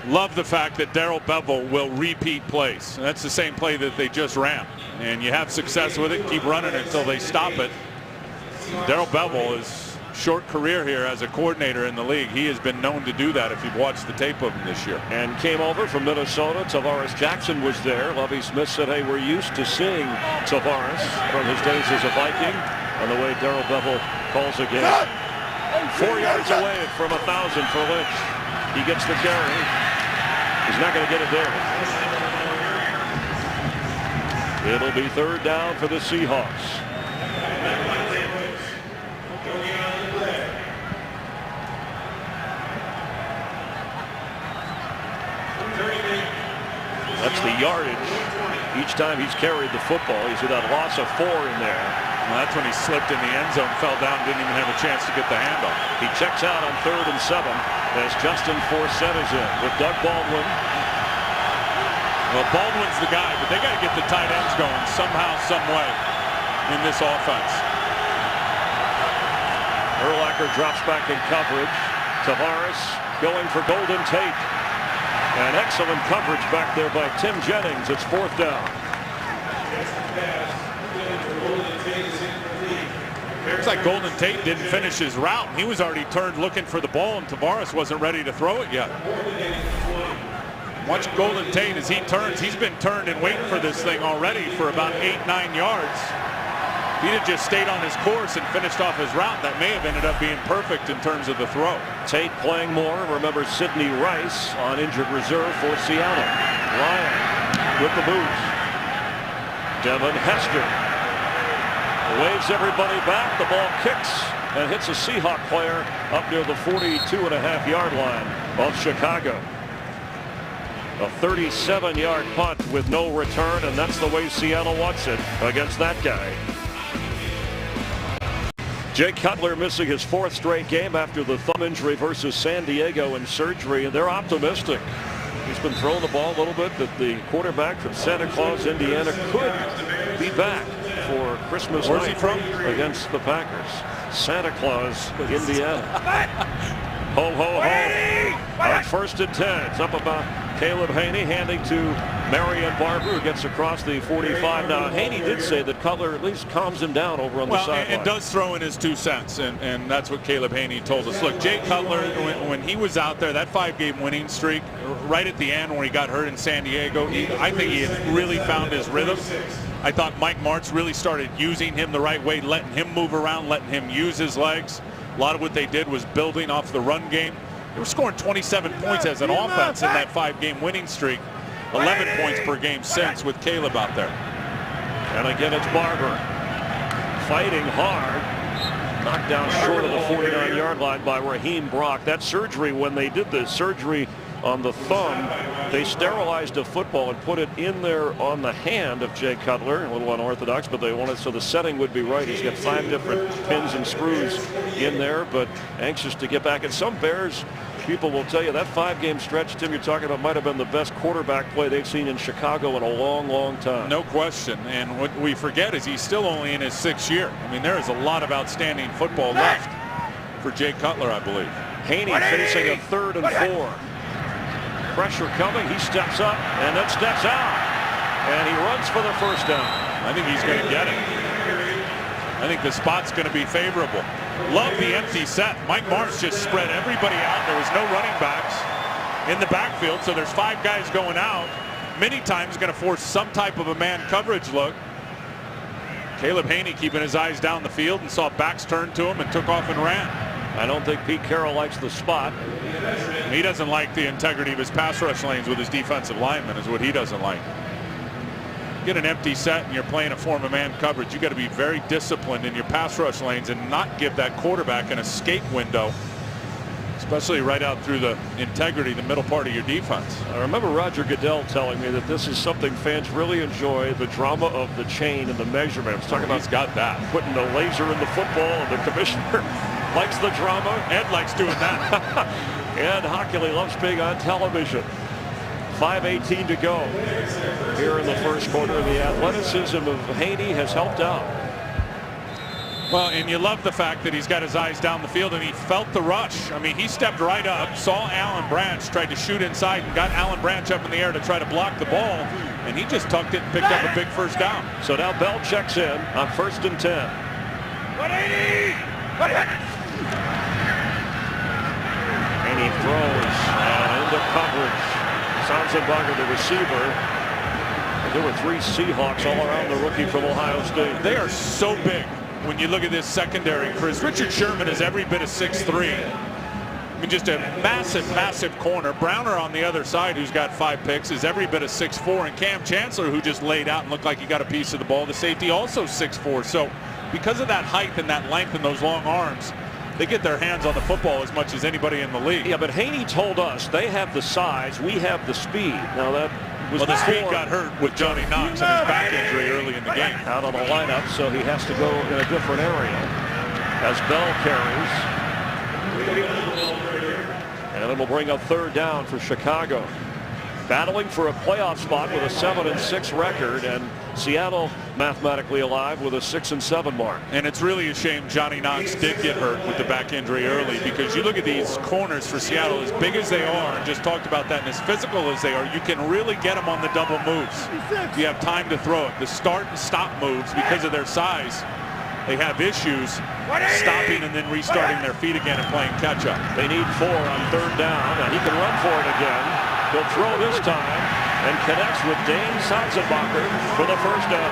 him. Love the fact that Darrell Bevel will repeat plays. That's the same play that they just ran. And you have success with it, keep running it until they stop it. Darrell Bevel is short career here as a coordinator in the league. He has been known to do that if you've watched the tape of him this year. And came over from Minnesota. Tavares Jackson was there. Lovie Smith said, hey, we're used to seeing Tavares from his days as a Viking. And the way Darrell Bevel calls a game. 4 yards away from 1,000 for Lynch. He gets the carry. He's not going to get it there. It'll be 3rd down for the Seahawks. That's the yardage each time he's carried the football. He's had that loss of 4 in there. Well, that's when he slipped in the end zone, fell down, didn't even have a chance to get the handoff. He checks out on 3rd and 7 as Justin Forsett is in with Doug Baldwin. Well, Baldwin's the guy, but they got to get the tight ends going somehow, some way in this offense. Urlacher drops back in coverage. Tavares going for Golden Tate. And excellent coverage back there by Tim Jennings. It's 4th down. Looks like Golden Tate didn't finish his route. He was already turned looking for the ball, and Tavares wasn't ready to throw it yet. Watch Golden Tate as he turns. He's been turned and waiting for this thing already for about 8-9 yards. If he'd have just stayed on his course and finished off his route, that may have ended up being perfect in terms of the throw. Tate playing more. Remember Sidney Rice on injured reserve for Seattle. Ryan with the boots. Devin Hester waves everybody back. The ball kicks and hits a Seahawk player up near the 42.5-yard line of Chicago. A 37-yard punt with no return, and that's the way Seattle wants it against that guy. Jay Cutler missing his 4th straight game after the thumb injury versus San Diego and surgery, and they're optimistic. He's been throwing the ball a little bit, that the quarterback from Santa Claus, Indiana, could be back for Christmas Where's night he from? against the Packers. Santa Claus, Indiana. Ho, ho, ho. On 1st and 10. It's up about Caleb Haney handing to Marion Barber, who gets across the 45. Now, Haney did say that Cutler at least calms him down over on the sideline. And does throw in his 2 cents, and that's what Caleb Haney told us. Look, Jay Cutler, when he was out there, that 5-game winning streak, right at the end when he got hurt in San Diego, I think he had really found his rhythm. I thought Mike Martz really started using him the right way, letting him move around, letting him use his legs. A lot of what they did was building off the run game. They were scoring 27 points as an offense in that 5-game winning streak. 11 points per game since with Caleb out there. And again, it's Barber fighting hard. Knocked down short of the 49-yard line by Raheem Brock. That surgery, when they did the surgery on the thumb, they sterilized a football and put it in there on the hand of Jay Cutler. A little unorthodox, but they wanted so the setting would be right. He's got 5 different pins and screws in there, but anxious to get back. And some Bears people will tell you that 5-game stretch, Tim, you're talking about, might have been the best quarterback play they've seen in Chicago in a long, long time. No question. And what we forget is he's still only in his 6th year. I mean, there is a lot of outstanding football left for Jay Cutler, I believe. Haney facing a 3rd and 4. Pressure coming. He steps up and then steps out. And he runs for the 1st down. I think he's going to get it. I think the spot's going to be favorable. Love the empty set. Mike Martz just spread everybody out. There was no running backs in the backfield, so there's 5 guys going out. Many times going to force some type of a man coverage look. Caleb Haney keeping his eyes down the field and saw backs turn to him and took off and ran. I don't think Pete Carroll likes the spot. He doesn't like the integrity of his pass rush lanes with his defensive linemen is what he doesn't like. Get an empty set and you're playing a form of man coverage. You got to be very disciplined in your pass rush lanes and not give that quarterback an escape window, especially right out through the integrity, the middle part of your defense. I remember Roger Goodell telling me that this is something fans really enjoy, the drama of the chain and the measurement. I was talking about he's got that. Putting the laser in the football, and the commissioner likes the drama. Ed likes doing that. Ed Hockley loves being on television. 5:18 to go here in the 1st quarter. The athleticism of Haney has helped out. Well, and you love the fact that he's got his eyes down the field and he felt the rush. I mean, he stepped right up, saw Alan Branch, tried to shoot inside and got Alan Branch up in the air to try to block the ball, and he just tucked it and picked up a big 1st down. So now Bell checks in on 1st and 10. 180! Haney throws into coverage. Sanzenbacher, the receiver. And there were 3 Seahawks all around the rookie from Ohio State. They are so big. when you look at this secondary, Chris, Richard Sherman is every bit of 6'3". I mean, just a massive, massive corner. Browner on the other side, who's got 5 picks, is every bit of 6'4". And Cam Chancellor, who just laid out and looked like he got a piece of the ball, the safety, also 6'4". So because of that height and that length and those long arms, they get their hands on the football as much as anybody in the league. Yeah, but Haney told us they have the size, we have the speed. Now that was the speed got hurt with Johnny Knox and his back injury early in the game. Out of the lineup, so he has to go in a different area as Bell carries. And it'll bring a 3rd down for Chicago. Battling for a playoff spot with a 7-6 record, and Seattle mathematically alive with a 6-7 mark. And it's really a shame Johnny Knox did get hurt with the back injury early, because you look at these corners for Seattle, as big as they are, and just talked about that, and as physical as they are, you can really get them on the double moves. You have time to throw it. The start and stop moves, because of their size, they have issues stopping and then restarting their feet again and playing catch up. They need 4 on 3rd down, and he can run for it again. He'll throw this time and connects with Dane Sanzenbacher for the 1st down.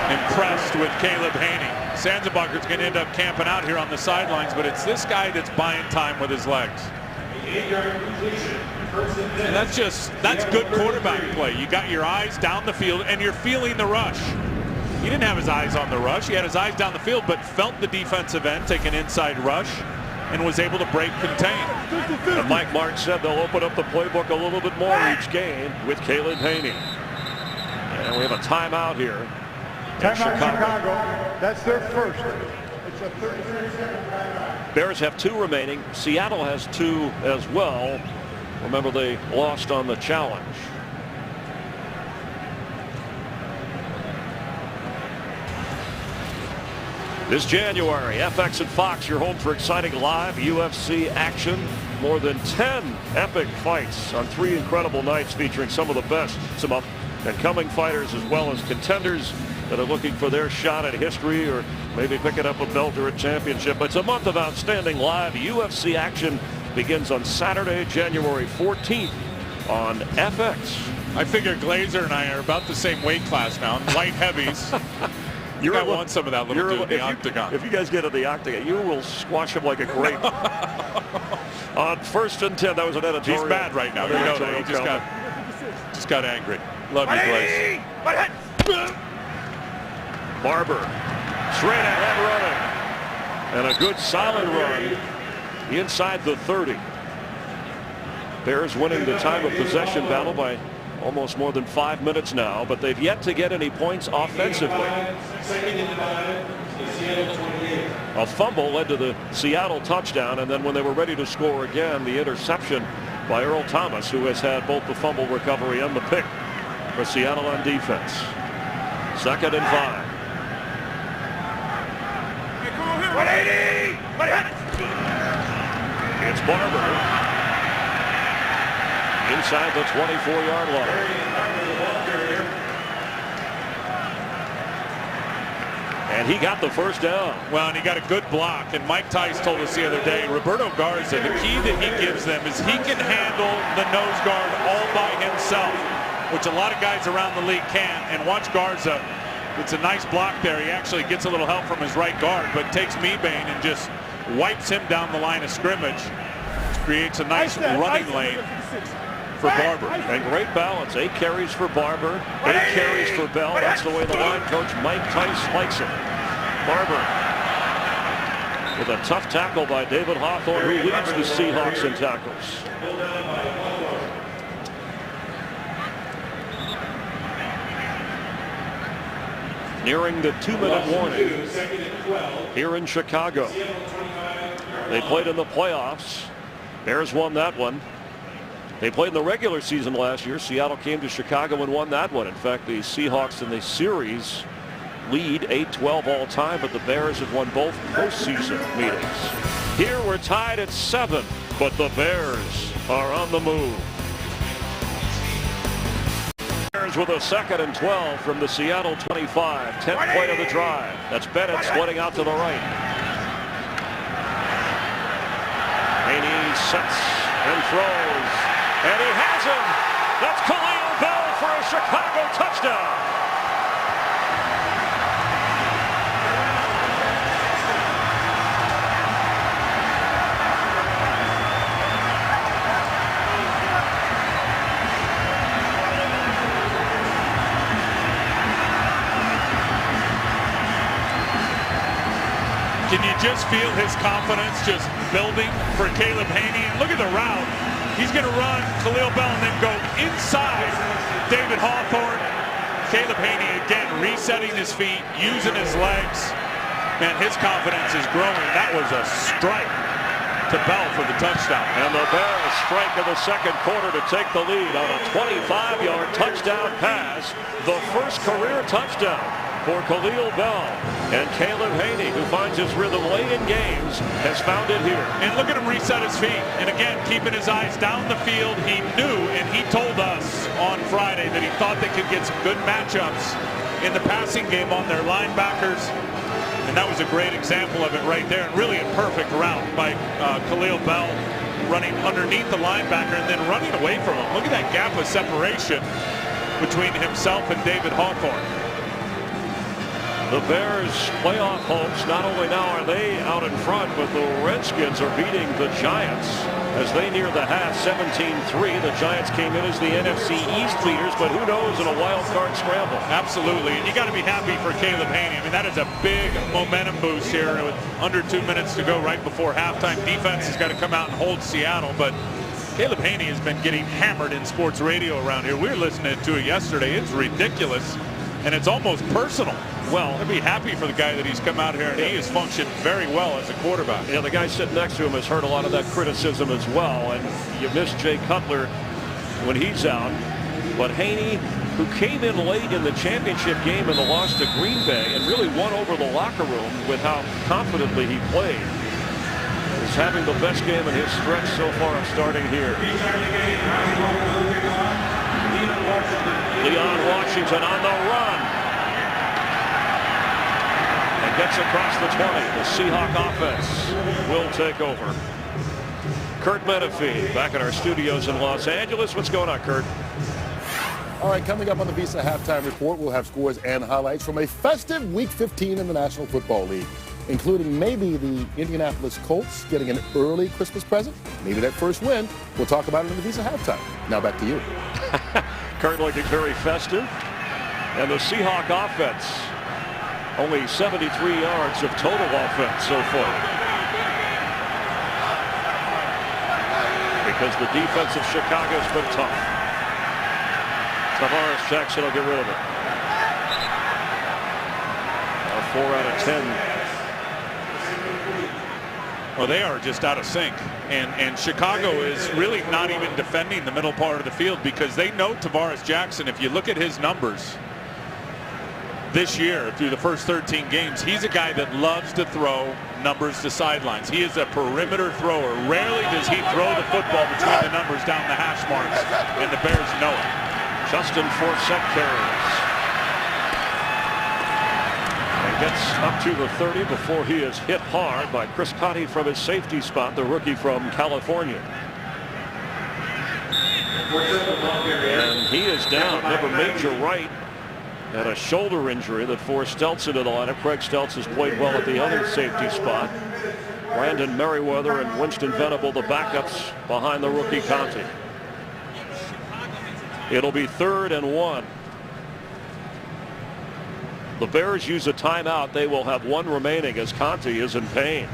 Impressed with Caleb Haney. Sanzenbacher's going to end up camping out here on the sidelines, but it's this guy that's buying time with his legs. And that's good quarterback play. You got your eyes down the field and you're feeling the rush. He didn't have his eyes on the rush. He had his eyes down the field, but felt the defensive end take an inside rush and was able to break contain. And Mike Martz said they'll open up the playbook a little bit more each game with Caleb Haney. And we have a timeout here. Timeout Chicago. That's their first. It's a 33-second. Bears have 2 remaining. Seattle has 2 as well. Remember, they lost on the challenge. This January, FX and Fox, your home for exciting live UFC action. More than 10 epic fights on 3 incredible nights featuring some of the best, some up and coming fighters, as well as contenders that are looking for their shot at history or maybe picking up a belt or a championship. It's a month of outstanding live UFC action. Begins on Saturday, January 14th on FX. I figure Glazer and I are about the same weight class now, light heavies. I want some of that little dude in the octagon. If you guys get in the octagon, you will squash him like a grape. On 1st and 10, that was an editorial. He's mad right now. You know that. He just got angry. Love you, Glaze. Barber, straight ahead running. And a good solid run inside the 30. Bears winning the time of possession battle by almost more than 5 minutes now, but they've yet to get any points offensively. A fumble led to the Seattle touchdown, and then when they were ready to score again, the interception by Earl Thomas, who has had both the fumble recovery and the pick for Seattle on defense. 2nd and 5. 180! It's Barber inside the 24-yard line. And he got the 1st down. Well, and he got a good block. And Mike Tice told us the other day, Roberto Garza, the key that he gives them is he can handle the nose guard all by himself, which a lot of guys around the league can't. And watch Garza. It's a nice block there. He actually gets a little help from his right guard, but takes Mebane and just wipes him down the line of scrimmage. Creates a nice running lane for Barber. And great balance. 8 carries for Barber, 8 carries for Bell. That's the way the line coach Mike Tice likes it. Barber with a tough tackle by David Hawthorne, who leads the Seahawks in tackles. Nearing the 2-minute warning here in Chicago. They played in the playoffs. Bears won that one. They played in the regular season last year. Seattle came to Chicago and won that one. In fact, the Seahawks in the series lead 8-12 all time, but the Bears have won both postseason meetings. Here we're tied at 7, but the Bears are on the move. Bears with a 2nd and 12 from the Seattle 25. 10th play of the drive. That's Bennett splitting out to the right. Haney sets and throws. And he has him. That's Khalil Bell for a Chicago touchdown. Can you just feel his confidence just building for Caleb Haney? And look at the route. He's going to run Khalil Bell and then go inside David Hawthorne. Caleb Haney again resetting his feet, using his legs. Man, his confidence is growing. That was a strike to Bell for the touchdown. And the Bears strike in the second quarter to take the lead on a 25-yard touchdown pass. The first career touchdown for Khalil Bell. And Caleb Haney, who finds his rhythm late in games, has found it here. And look at him reset his feet. And again, keeping his eyes down the field. He knew, and he told us on Friday that he thought they could get some good matchups in the passing game on their linebackers. And that was a great example of it right there. And really a perfect route by Khalil Bell, running underneath the linebacker and then running away from him. Look at that gap of separation between himself and David Hawthorne. The Bears' playoff hopes, not only now are they out in front, but the Redskins are beating the Giants as they near the half, 17-3. The Giants came in as the NFC East leaders, but who knows in a wild card scramble. Absolutely, and you got to be happy for Caleb Haney. I mean, that is a big momentum boost here with under 2 minutes to go right before halftime. Defense has got to come out and hold Seattle, but Caleb Haney has been getting hammered in sports radio around here. We were listening to it yesterday. It's ridiculous, and it's almost personal. Well, I'd be happy for the guy that he's come out here and he has functioned very well as a quarterback. Yeah, the guy sitting next to him has heard a lot of that criticism as well, and you miss Jay Cutler when he's out. But Haney, who came in late in the championship game in the loss to Green Bay and really won over the locker room with how confidently he played, is having the best game in his stretch so far starting here. Leon Washington on the run. Gets across the 20. The Seahawk offense will take over. Kurt Menefee back at our studios in Los Angeles. What's going on, Kurt? All right, coming up on the Visa Halftime Report, we'll have scores and highlights from a festive Week 15 in the National Football League, including maybe the Indianapolis Colts getting an early Christmas present, maybe that first win. We'll talk about it in the Visa Halftime. Now back to you. Kurt looking very festive. And the Seahawk offense, only 73 yards of total offense so far. Because the defense of Chicago's been tough. Tavares Jackson will get rid of it. Now 4 out of 10. Well, they are just out of sync. And Chicago is really not even defending the middle part of the field because they know Tavares Jackson. If you look at his numbers this year through the first 13 games, he's a guy that loves to throw numbers to sidelines. He is a perimeter thrower. Rarely does he throw the football between the numbers down the hash marks, and the Bears know it. Justin Forsett carries and gets up to the 30 before he is hit hard by Chris Conte from his safety spot, the rookie from California. And he is down. Never Major Wright had a shoulder injury that forced Steltz into the lineup. Craig Steltz has played well at the other safety spot. Brandon Merriweather and Winston Venable, the backups behind the rookie Conte. It'll be 3rd and 1. The Bears use a timeout. They will have 1 remaining as Conte is in pain.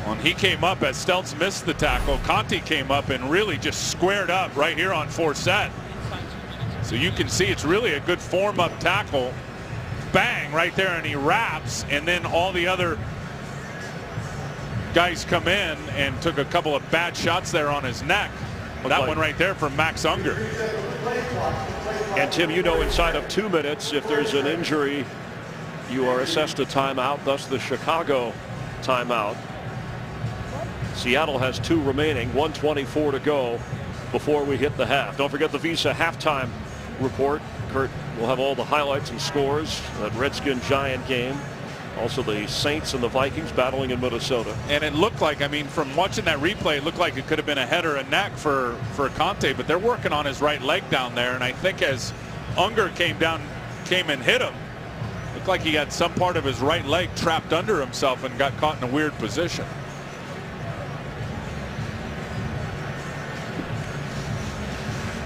When he came up as Steltz missed the tackle, Conte came up and really just squared up right here on Forsett. So you can see it's really a good form up tackle. Bang right there, and he wraps, and then all the other guys come in and took a couple of bad shots there on his neck. That one right there from Max Unger. And Tim, you know, inside of 2 minutes, if there's an injury, you are assessed a timeout, thus the Chicago timeout. Seattle has 2 remaining, 1:24 to go before we hit the half. Don't forget the Visa Halftime Report. Kurt will have all the highlights and scores of that Redskin Giant game. Also the Saints and the Vikings battling in Minnesota. And it looked like, I mean, from watching that replay, it looked like it could have been a head or a neck for Conte, but they're working on his right leg down there. And I think as Unger came and hit him, looked like he had some part of his right leg trapped under himself and got caught in a weird position.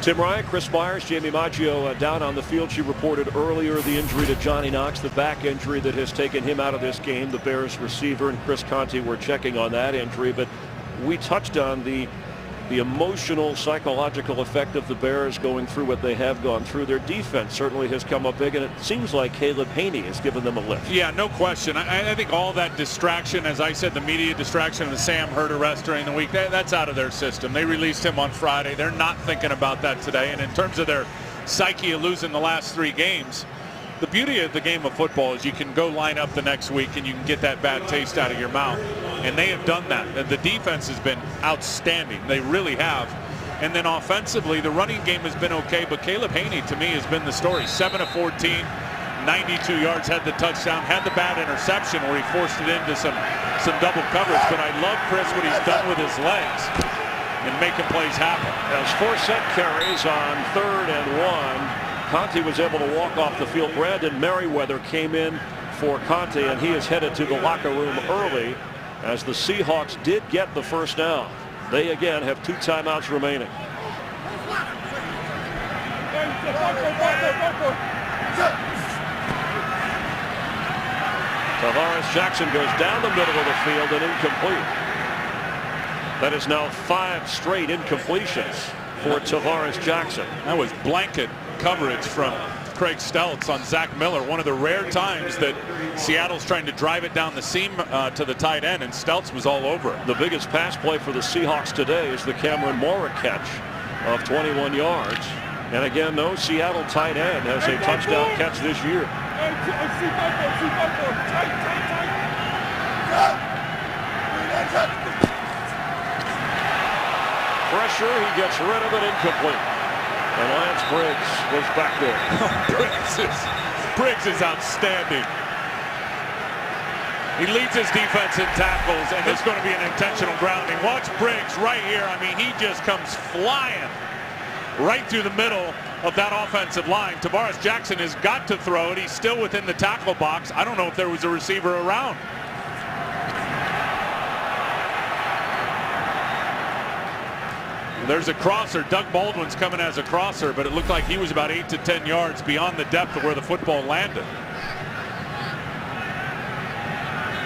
Tim Ryan, Chris Myers, Jamie Maggio down on the field. She reported earlier the injury to Johnny Knox, the back injury that has taken him out of this game. The Bears receiver and Chris Conte were checking on that injury, but we touched on the emotional, psychological effect of the Bears going through what they have gone through. Their defense certainly has come up big, and it seems like Caleb Haney has given them a lift. Yeah, no question. I think all that distraction, as I said, the media distraction of the Sam Hurd arrest during the week, that's out of their system. They released him on Friday. They're not thinking about that today. And in terms of their psyche of losing the last 3 games, the beauty of the game of football is you can go line up the next week and you can get that bad taste out of your mouth. And they have done that. And the defense has been outstanding. They really have. And then offensively, the running game has been okay. But Caleb Haney, to me, has been the story. 7 of 14, 92 yards, had the touchdown, had the bad interception where he forced it into some double coverage. But I love, Chris, what he's done with his legs and making plays happen. As 4 set carries on 3rd and 1. Conte was able to walk off the field. Brandon Merriweather came in for Conte, and he is headed to the locker room early as the Seahawks did get the first down. They again have 2 timeouts remaining. Tavares Jackson goes down the middle of the field and incomplete. That is now 5 straight incompletions for Tavares Jackson. That was blanket coverage from Craig Steltz on Zach Miller. One of the rare times that Seattle's trying to drive it down the seam to the tight end, and Steltz was all over it. The biggest pass play for the Seahawks today is the Cameron Mora catch of 21 yards. And again, no Seattle tight end has a touchdown catch this year. Pressure, he gets rid of it, incomplete. And Lance Briggs was back there. Briggs is outstanding. He leads his defense in tackles, and this is going to be an intentional grounding. Watch Briggs right here. I mean, he just comes flying right through the middle of that offensive line. Tavares Jackson has got to throw it. He's still within the tackle box. I don't know if there was a receiver around. There's a crosser. Doug Baldwin's coming as a crosser, but it looked like he was about 8 to 10 yards beyond the depth of where the football landed.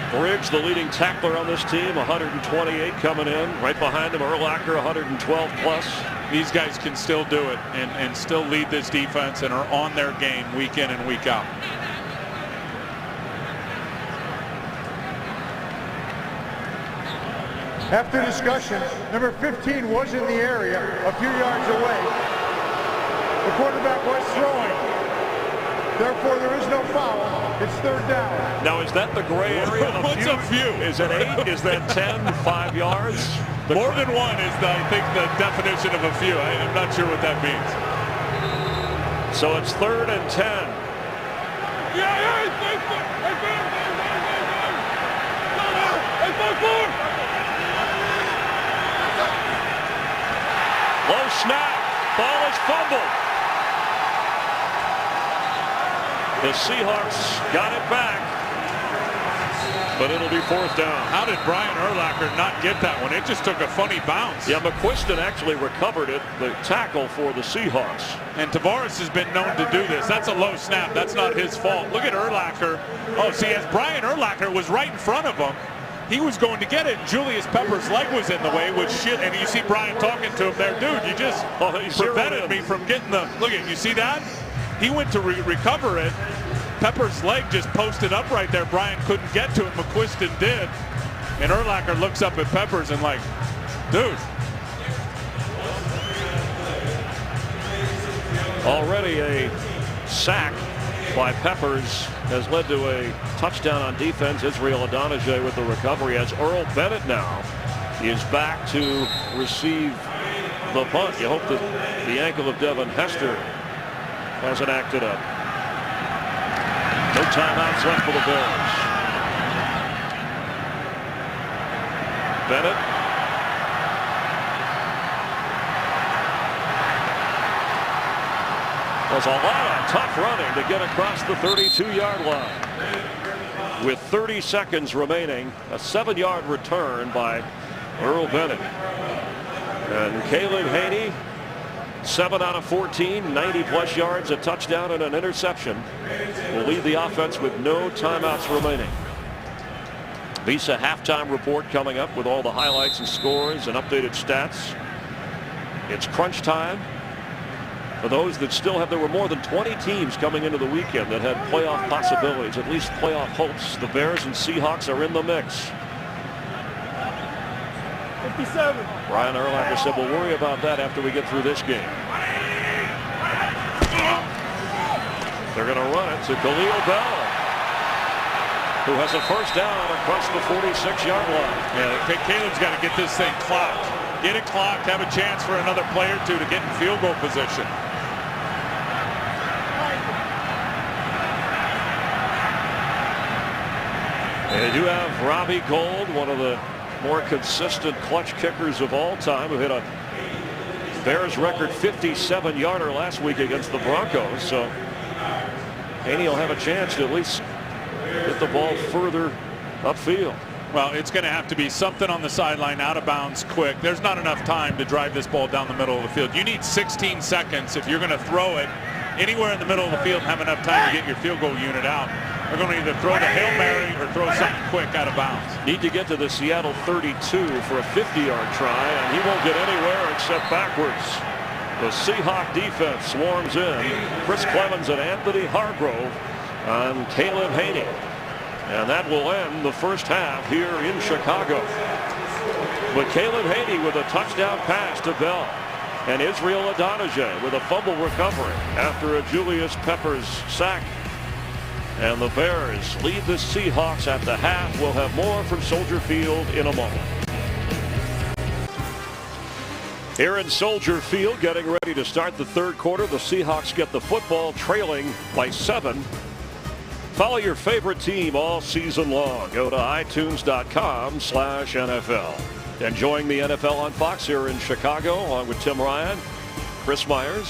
Briggs, the leading tackler on this team, 128 coming in. Right behind him, Urlacher, 112 plus. These guys can still do it and still lead this defense and are on their game week in and week out. After discussion, number 15 was in the area a few yards away. The quarterback was throwing. Therefore, there is no foul. It's 3rd down. Now, is that the gray area? What's a few? Is it 8? Is that 10? 5 yards? More than one is, I think, the definition of a few. I'm not sure what that means. So it's 3rd and 10. Low snap. Ball is fumbled. The Seahawks got it back, but it'll be 4th down. How did Brian Urlacher not get that one? It just took a funny bounce. Yeah, McQuiston actually recovered it, the tackle for the Seahawks. And Tavares has been known to do this. That's a low snap. That's not his fault. Look at Urlacher. Oh, see, as Brian Urlacher was right in front of him, he was going to get it. Julius Pepper's leg was in the way, which shit. And you see Brian talking to him there, dude. You just prevented me from getting the. Look at you see that? He went to recover it. Pepper's leg just posted up right there. Brian couldn't get to it. McQuiston did. And Urlacher looks up at Peppers and like, dude. Already a sack by Peppers has led to a touchdown on defense. Israel Adonijah with the recovery as Earl Bennett now is back to receive the punt. You hope that the ankle of Devin Hester hasn't acted up. No timeouts left for the Bears. Bennett. Was a lot of tough running to get across the 32-yard line. With 30 seconds remaining, a 7-yard return by Earl Bennett. And Caleb Haney, 7 out of 14, 90-plus yards, a touchdown, and an interception, will lead the offense with no timeouts remaining. Visa halftime report coming up with all the highlights and scores and updated stats. It's crunch time. For those that still have, there were more than 20 teams coming into the weekend that had playoff possibilities, at least playoff hopes. The Bears and Seahawks are in the mix. 57. Brian Urlacher said we'll worry about that after we get through this game. They're going to run it to Khalil Bell, who has a first down across the 46-yard line. Yeah, Caleb's got to get this thing clocked. Get it clocked, have a chance for another play or two to get in field goal position. They do have Robbie Gould, one of the more consistent clutch kickers of all time, who hit a Bears record 57-yarder last week against the Broncos. So Haney will have a chance to at least get the ball further upfield. Well, it's going to have to be something on the sideline, out of bounds, quick. There's not enough time to drive this ball down the middle of the field. You need 16 seconds if you're going to throw it anywhere in the middle of the field and have enough time to get your field goal unit out. They're going to either throw the Hail Mary or throw something quick out of bounds. Need to get to the Seattle 32 for a 50-yard try, and he won't get anywhere except backwards. The Seahawk defense swarms in. Chris Clemens and Anthony Hargrove on Caleb Haney. And that will end the first half here in Chicago. But Caleb Haney with a touchdown pass to Bell. And Israel Adonijah with a fumble recovery after a Julius Peppers sack. And the Bears lead the Seahawks at the half. We'll have more from Soldier Field in a moment. Here in Soldier Field, getting ready to start the third quarter. The Seahawks get the football, trailing by 7. Follow your favorite team all season long. Go to itunes.com/NFL. Enjoying the NFL on Fox here in Chicago, along with Tim Ryan, Chris Myers.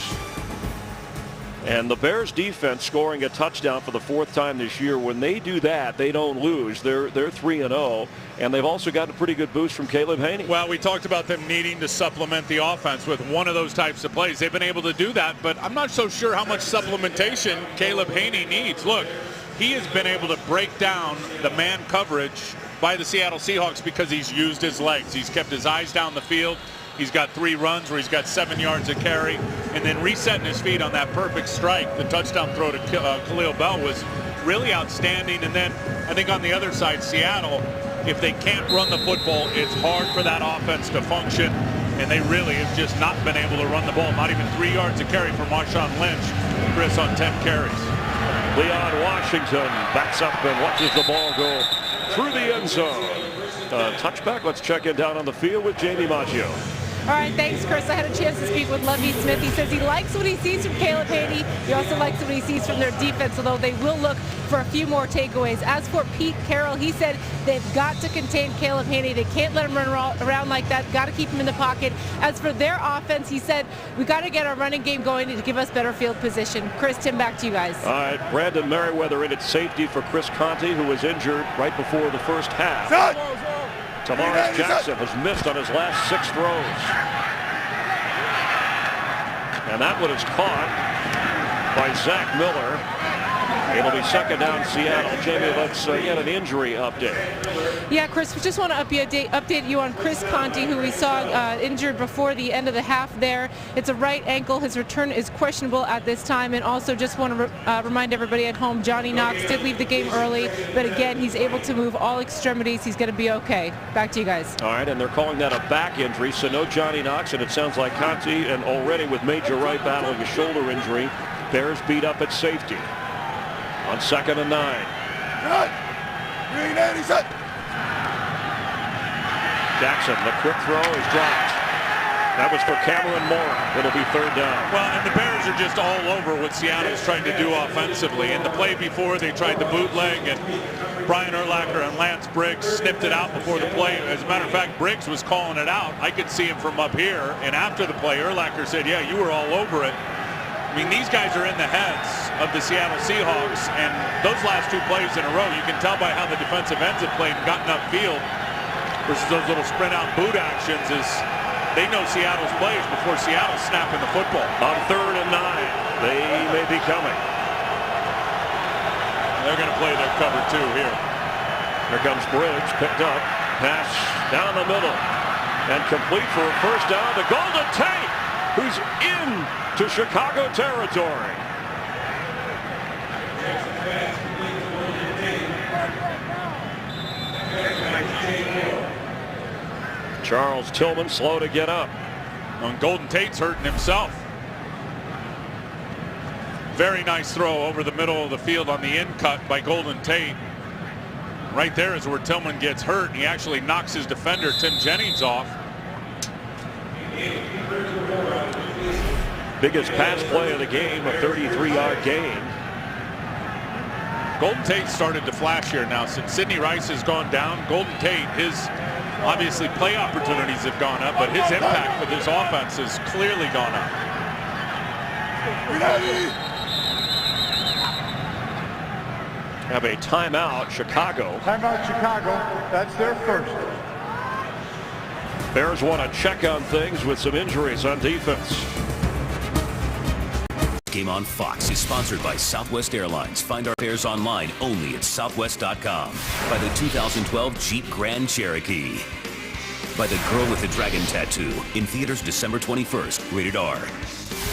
And the Bears defense scoring a touchdown for the 4th time this year. When they do that, they don't lose. They're 3-0, and they've also got a pretty good boost from Caleb Haney. Well, we talked about them needing to supplement the offense with one of those types of plays. They've been able to do that, but I'm not so sure how much supplementation Caleb Haney needs. Look, he has been able to break down the man coverage by the Seattle Seahawks because he's used his legs. He's kept his eyes down the field. He's got 3 runs where he's got 7 yards of carry, and then resetting his feet on that perfect strike. The touchdown throw to Khalil Bell was really outstanding. And then I think on the other side, Seattle, if they can't run the football, it's hard for that offense to function. And they really have just not been able to run the ball. Not even 3 yards of carry for Marshawn Lynch. Chris on 10 carries. Leon Washington backs up and watches the ball go through the end zone. Touchback. Let's check in down on the field with Jamie Maggio. All right, thanks, Chris. I had a chance to speak with Lovie Smith. He says he likes what he sees from Caleb Haney. He also likes what he sees from their defense, although they will look for a few more takeaways. As for Pete Carroll, he said they've got to contain Caleb Haney. They can't let him run around like that. Got to keep him in the pocket. As for their offense, he said we got to get our running game going to give us better field position. Chris, Tim, back to you guys. All right, Brandon Merriweather in at safety for Chris Conte, who was injured right before the first half. Tavares Jackson has missed on his last 6 throws. And that one is caught by Zach Miller. It'll be 2nd down Seattle. Jamie, let's get an injury update. Yeah, Chris, we just want to update you on Chris Conte, who we saw injured before the end of the half there. It's a right ankle. His return is questionable at this time. And also just want to remind everybody at home, Johnny Knox did leave the game early. But again, he's able to move all extremities. He's going to be okay. Back to you guys. All right, and they're calling that a back injury, so no Johnny Knox. And it sounds like Conte, and already with Major Wright battling a shoulder injury, Bears beat up at safety. On 2nd and 9. Jackson, the quick throw is dropped. That was for Cameron Moore. It'll be third down. Well, and the Bears are just all over what Seattle's trying to do offensively. In the play before, they tried the bootleg, and Brian Urlacher and Lance Briggs snipped it out before the play. As a matter of fact, Briggs was calling it out. I could see him from up here, and after the play, Urlacher said, yeah, you were all over it. I mean, these guys are in the heads of the Seattle Seahawks, and those last two plays in a row, you can tell by how the defensive ends have played and gotten upfield versus those little sprint out boot actions is they know Seattle's plays before Seattle's snapping the football. On 3rd and 9, they may be coming. They're going to play their cover 2 here. Here comes Briggs, picked up, pass down the middle, and complete for a first down to Golden Tate, who's in to Chicago territory. Charles Tillman slow to get up. And Golden Tate's hurting himself. Very nice throw over the middle of the field on the in cut by Golden Tate. Right there is where Tillman gets hurt. He actually knocks his defender, Tim Jennings, off. Biggest pass play of the game, a 33-yard gain. Golden Tate started to flash here now. Since Sidney Rice has gone down, Golden Tate, his obviously play opportunities have gone up, but his impact with his offense has clearly gone up. Have a timeout, Chicago. Timeout, Chicago. That's their first. Bears want to check on things with some injuries on defense. Game on Fox is sponsored by Southwest Airlines. Find our fares online only at southwest.com. By the 2012 Jeep Grand Cherokee. By the Girl with the Dragon Tattoo in theaters December 21st, rated R.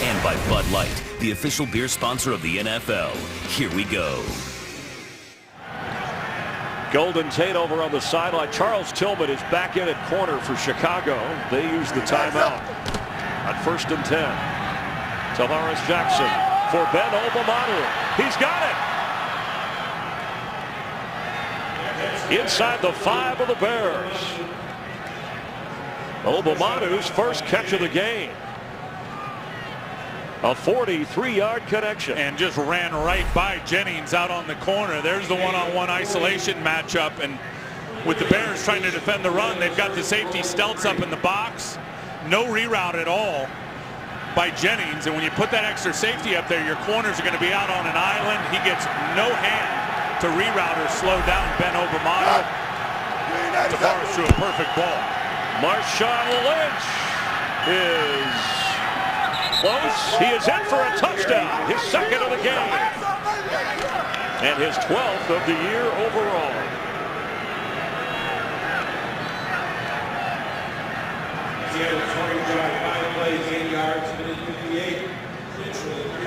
And by Bud Light, the official beer sponsor of the NFL. Here we go. Golden Tate over on the sideline. Charles Tillman is back in at corner for Chicago. They use the timeout on 1st and 10. Tavares Jackson for Ben Obamanu. He's got it. Inside the 5 of the Bears. Obamanu's first catch of the game. A 43-yard connection. And just ran right by Jennings out on the corner. There's the one-on-one isolation matchup. And with the Bears trying to defend the run, they've got the safety Stelz up in the box. No reroute at all by Jennings. And when you put that extra safety up there, your corners are going to be out on an island. He gets no hand to reroute or slow down Ben Obamanu. Tavares threw a perfect ball. Marshawn Lynch is close. He is in for a touchdown, his second of the game, and his 12th of the year overall.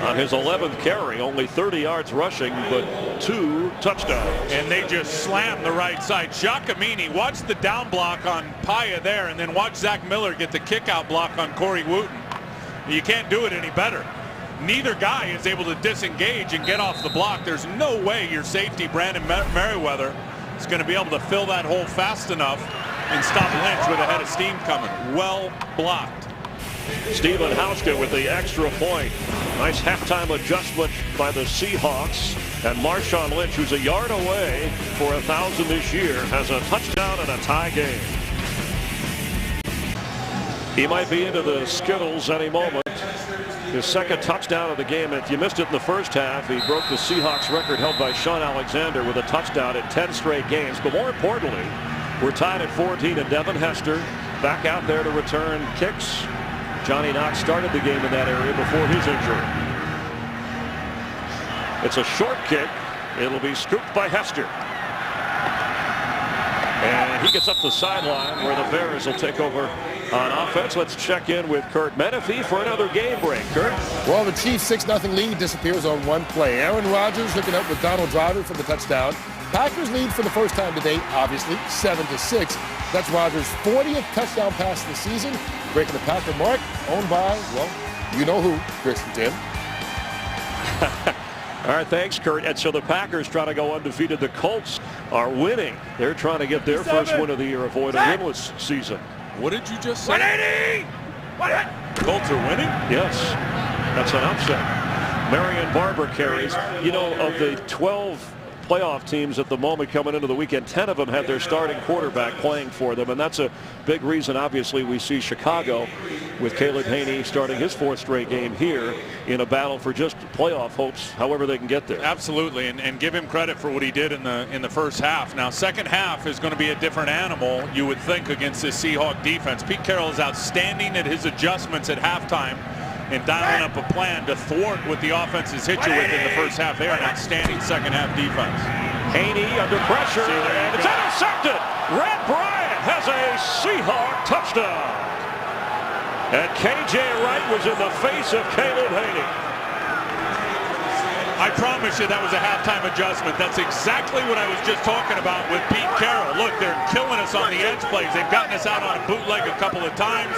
On his 11th carry, only 30 yards rushing, but 2 touchdowns. And they just slammed the right side. Giacomini, watch the down block on Paya there, and then watch Zach Miller get the kick out block on Corey Wooten. You can't do it any better. Neither guy is able to disengage and get off the block. There's no way your safety, Brandon Merriweather, is going to be able to fill that hole fast enough and stop Lynch with a head of steam coming. Well blocked. Stephen Hauschka with the extra point. Nice halftime adjustment by the Seahawks. And Marshawn Lynch, who's a yard away for 1,000 this year, has a touchdown and a tie game. He might be into the Skittles any moment. His second touchdown of the game. If you missed it in the first half, he broke the Seahawks record held by Sean Alexander with a touchdown in 10 straight games. But more importantly, we're tied at 14, and Devin Hester back out there to return kicks. Johnny Knox started the game in that area before his injury. It's a short kick. It'll be scooped by Hester. And he gets up the sideline where the Bears will take over on offense. Let's check in with Kurt Menefee for another game break. Kurt? Well, the Chiefs' 6-0 lead disappears on one play. Aaron Rodgers hooking up with Donald Driver for the touchdown. Packers lead for the first time today, obviously, 7-6. That's Rodgers' 40th touchdown pass of the season, breaking the Packer mark, owned by, well, you know who, Chris and Tim. All right, thanks, Kurt. And so the Packers trying to go undefeated. The Colts are winning. They're trying to get their first win of the year, avoid a winless season. What did you just say? 180! Colts are winning? Yes, that's an upset. Marion Barber carries. You know, of the 12 playoff teams at the moment coming into the weekend, 10 of them had their starting quarterback playing for them, and that's a big reason. Obviously, we see Chicago with Caleb Haney starting his 4th straight game here in a battle for just playoff hopes, however they can get there. Absolutely, and give him credit for what he did in the first half. Now, second half is going to be a different animal, you would think, against this Seahawk defense. Pete Carroll is outstanding at his adjustments at halftime and dialing up a plan to thwart what the offense has hit you with in the first half. They are an outstanding second half defense. Haney under pressure, and it's intercepted. Red Bryant has a Seahawk touchdown. And K.J. Wright was in the face of Caleb Haney. I promise you that was a halftime adjustment. That's exactly what I was just talking about with Pete Carroll. Look, they're killing us on the edge plays. They've gotten us out on a bootleg a couple of times.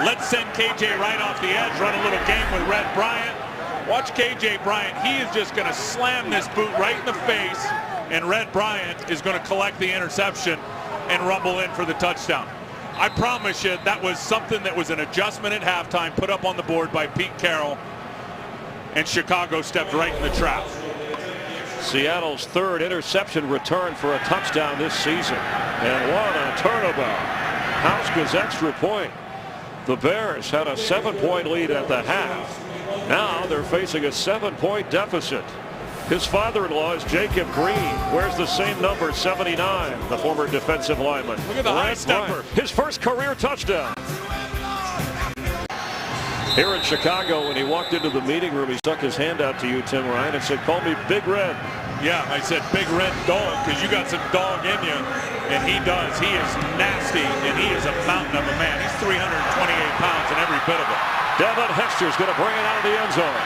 Let's send K.J. Wright off the edge, run a little game with Red Bryant. Watch K.J. Bryant. He is just going to slam this boot right in the face, and Red Bryant is going to collect the interception and rumble in for the touchdown. I promise you that was something that was an adjustment at halftime put up on the board by Pete Carroll, and Chicago stepped right in the trap. Seattle's 3rd interception return for a touchdown this season. And what a turnabout. Hauschka's extra point. The Bears had a 7-point lead at the half. Now they're facing a 7-point deficit. His father-in-law is Jacob Green. Wears the same number, 79, the former defensive lineman. Look at the high stepper. His first career touchdown. Here in Chicago, when he walked into the meeting room, he stuck his hand out to you, Tim Ryan, and said, "Call me Big Red." Yeah, I said Big Red Dog because you got some dog in you, and he does. He is nasty, and he is a mountain of a man. He's 328 pounds and every bit of it. Devin Hester's going to bring it out of the end zone.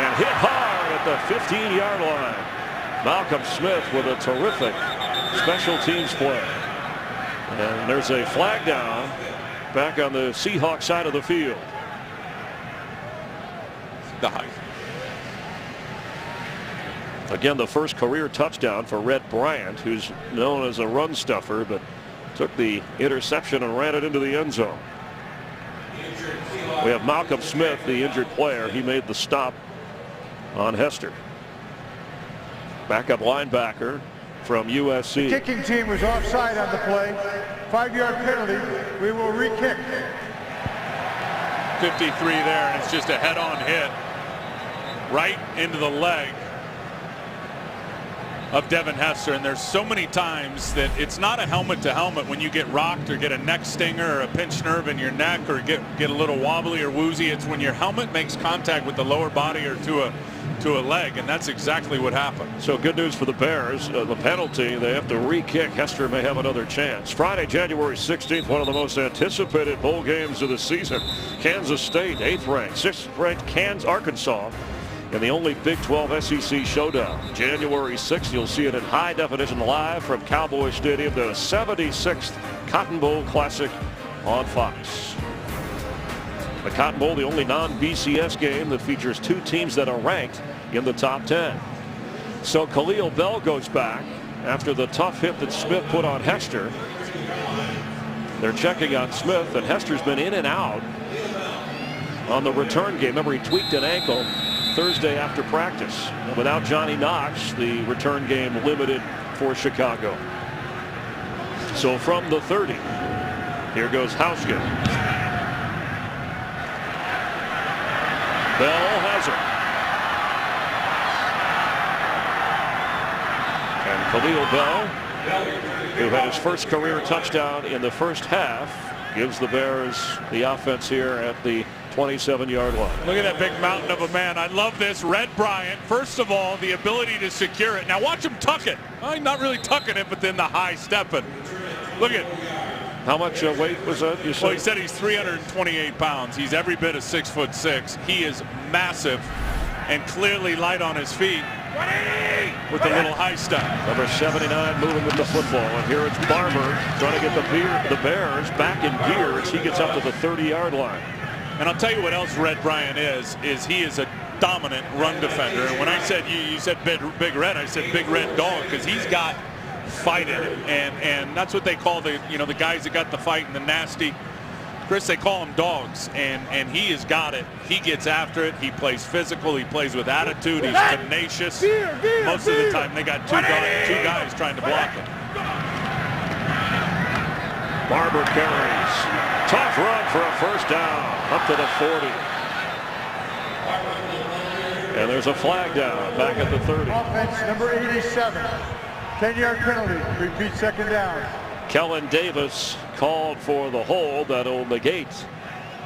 And hit hard at the 15-yard line. Malcolm Smith with a terrific special teams play. And there's a flag down back on the Seahawks side of the field. Again, the first career touchdown for Red Bryant, who's known as a run stuffer, but took the interception and ran it into the end zone. We have Malcolm Smith, the injured player. He made the stop on Hester. Backup linebacker from USC. The kicking team was offside on the play. 5-yard penalty. We will re-kick. 53 there, and it's just a head-on hit right into the leg of Devin Hester. And there's so many times that it's not a helmet to helmet when you get rocked or get a neck stinger or a pinched nerve in your neck or get a little wobbly or woozy. It's when your helmet makes contact with the lower body or to a leg, and that's exactly what happened. So good news for the Bears. The penalty, they have to re-kick. Hester may have another chance. Friday, January 16th, one of the most anticipated bowl games of the season. Kansas State, 8th ranked, 6th ranked Arkansas, and the only Big 12 SEC showdown. January 6th, you'll see it in high definition live from Cowboy Stadium, the 76th Cotton Bowl Classic on Fox. The Cotton Bowl, the only non-BCS game that features 2 teams that are ranked in the top 10. So Khalil Bell goes back after the tough hit that Smith put on Hester. They're checking on Smith, and Hester's been in and out on the return game. Remember, he tweaked an ankle Thursday after practice. And without Johnny Knox, the return game limited for Chicago. So from the 30, here goes Hauschka. Bell has it. And Khalil Bell, who had his first career touchdown in the first half, gives the Bears the offense here at the 27-yard line. Look at that big mountain of a man. I love this. Red Bryant, first of all, the ability to secure it. Now watch him tuck it. Well, not really tucking it, but then the high stepping. Look at How much weight was that, you said? Well, he said he's 328 pounds. He's every bit of 6'6". He is massive and clearly light on his feet with a little high step. Number 79 moving with the football. And here it's Barber trying to get the Bears back in gear as he gets up to the 30-yard line. And I'll tell you what else Red Bryant is he is a dominant run defender. And when I said you said Big Red, I said Big Red Dog, because he's got fight in it, and that's what they call the guys that got the fight and the nasty Chris, they call him dogs, and he has got it. He gets after it. He plays physical. He plays with attitude. He's tenacious. Most of the time, they got two guys trying to block him. Barber carries. Tough run for a first down up to the 40. And there's a flag down back at the 30. Offense number 87. 10-yard penalty. Repeat second down. Kellen Davis called for the hold that'll negate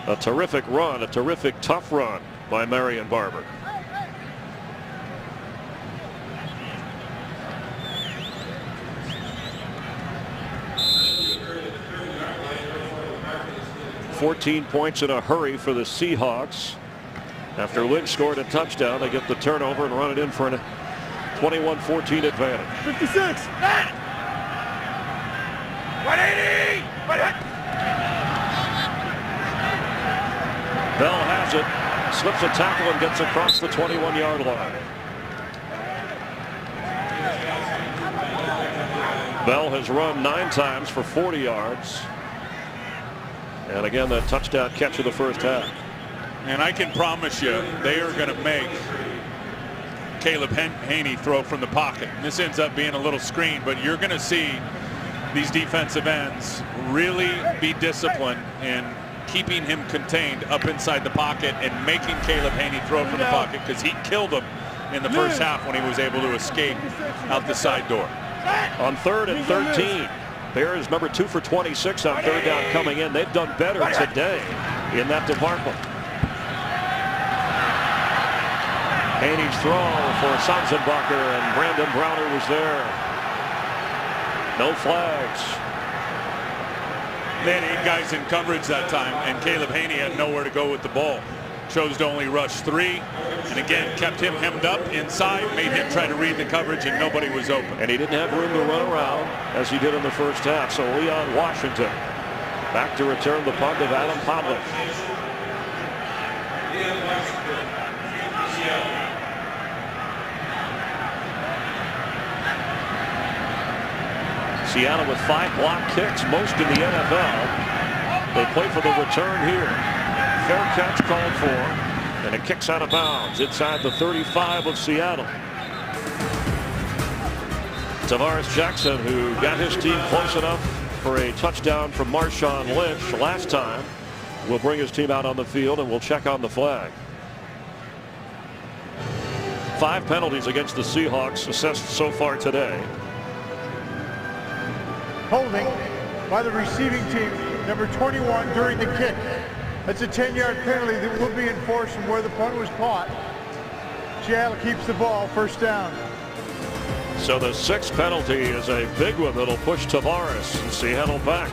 a terrific run, a terrific tough run by Marion Barber. $14 points in a hurry for the Seahawks. After Lynch scored a touchdown, they get the turnover and run it in for a 21-14 advantage. 56. 180. Bell has it, slips a tackle and gets across the 21-yard line. Bell has run 9 times for 40 yards. And again, that touchdown catch of the first half. And I can promise you, they are going to make Caleb Haney throw from the pocket. And this ends up being a little screen, but you're going to see these defensive ends really be disciplined in keeping him contained up inside the pocket and making Caleb Haney throw from the pocket, because he killed him in the first half when he was able to escape out the side door. On 3rd and 13. Bears number 2 for 26 on 3rd down coming in. They've done better today in that department. Haney's throw for Sanzenbacher, and Brandon Browner was there. No flags. They had 8 guys in coverage that time, and Caleb Haney had nowhere to go with the ball. Chose to only rush 3, and again kept him hemmed up inside, made him try to read the coverage, and nobody was open. And he didn't have room to run around as he did in the first half. So Leon Washington back to return the punt of Adam Podlick. Seattle with 5 block kicks, most in the NFL. They play for the return here. Fair catch called for, and it kicks out of bounds inside the 35 of Seattle. Tavares Jackson, who got his team close enough for a touchdown from Marshawn Lynch last time, will bring his team out on the field, and we'll check on the flag. 5 penalties against the Seahawks assessed so far today. Holding by the receiving team, number 21, during the kick. That's a 10-yard penalty that will be enforced from where the punt was caught. Seattle keeps the ball, first down. So the 6th penalty is a big one that'll push Tavares and Seattle back.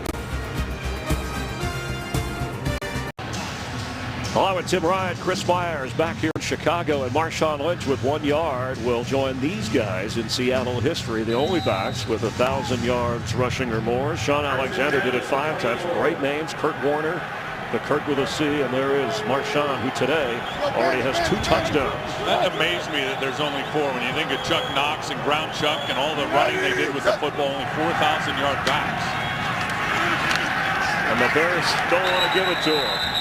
Hello, it's Tim Ryan. Chris Myers back here in Chicago, and Marshawn Lynch with 1 yard will join these guys in Seattle history, the only backs with 1,000 yards rushing or more. Sean Alexander did it 5 times. Great names: Kurt Warner, the Kurt with a C, and there is Marshawn, who today already has 2 touchdowns. That amazed me that there's only 4. When you think of Chuck Knox and Ground Chuck and all the running they did with the football, only 4,000-yard backs. And the Bears don't want to give it to him.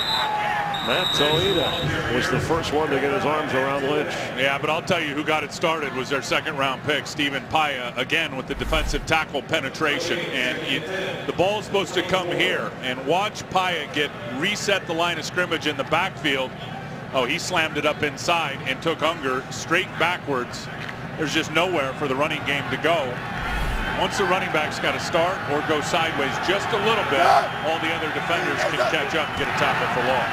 Matt Toida was the first one to get his arms around Lynch. Yeah, but I'll tell you who got it started was their 2nd-round pick, Stephen Paya, again with the defensive tackle penetration. And the ball's supposed to come here. And watch Paya reset the line of scrimmage in the backfield. Oh, he slammed it up inside and took Unger straight backwards. There's just nowhere for the running game to go. Once the running back's got to start or go sideways just a little bit, all the other defenders can catch up and get a tackle for loss.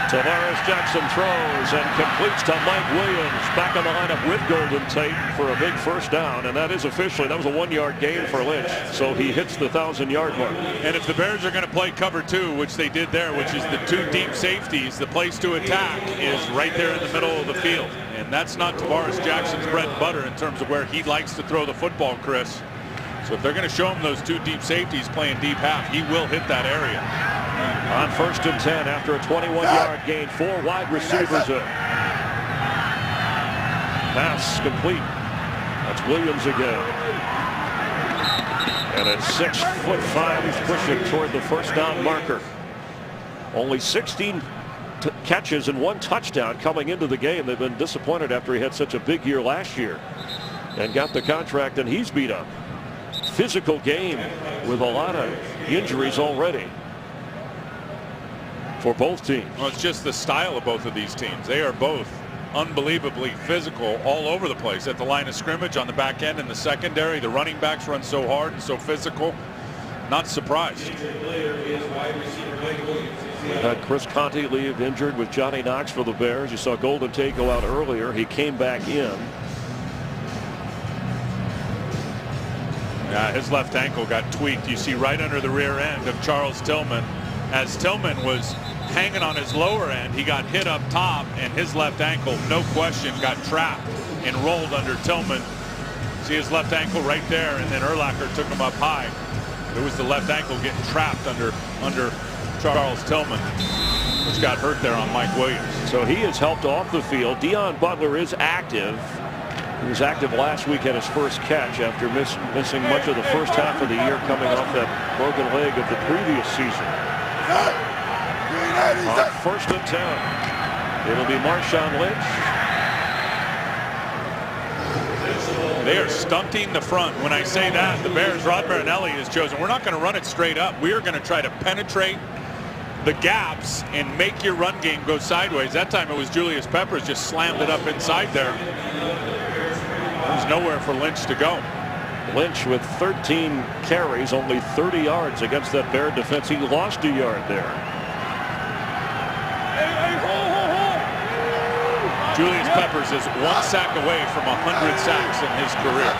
Tavares Jackson throws and completes to Mike Williams, back on the lineup with Golden Tate for a big first down, and that is officially, that was a 1-yard gain for Lynch, so he hits the 1,000-yard mark. And if the Bears are going to play cover 2, which they did there, which is the 2 deep safeties, the place to attack is right there in the middle of the field, and that's not Tavares Jackson's bread and butter in terms of where he likes to throw the football, Chris. So if they're going to show him those 2 deep safeties playing deep half, he will hit that area. On 1st and 10 after a 21-yard gain, 4 wide receivers in. Pass complete. That's Williams again. And at 6'5", he's pushing toward the first down marker. Only 16 catches and 1 touchdown coming into the game. They've been disappointed after he had such a big year last year and got the contract, and he's beat up. Physical game with a lot of injuries already for both teams. Well, it's just the style of both of these teams. They are both unbelievably physical all over the place at the line of scrimmage, on the back end, in the secondary. The running backs run so hard and so physical. Not surprised. Had Chris Conte leave injured with Johnny Knox for the Bears. You saw Golden Tate go out earlier. He came back in. Yeah, his left ankle got tweaked. You see right under the rear end of Charles Tillman. As Tillman was hanging on his lower end, he got hit up top, and his left ankle, no question, got trapped and rolled under Tillman. See his left ankle right there, and then Urlacher took him up high. It was the left ankle getting trapped under Charles Tillman, which got hurt there on Mike Williams. So he is helped off the field. Deion Butler is active. He was active last week at his first catch after missing much of the first half of the year, coming off that broken leg of the previous season. On 1st and 10, it'll be Marshawn Lynch. They are stunting the front. When I say that, the Bears, Rod Marinelli has chosen, we're not going to run it straight up. We are going to try to penetrate the gaps and make your run game go sideways. That time it was Julius Peppers just slammed it up inside there. There's nowhere for Lynch to go. Lynch with 13 carries, only 30 yards against that Bear defense. He lost a yard there. Julius Peppers is 1 sack away from 100 sacks in his career.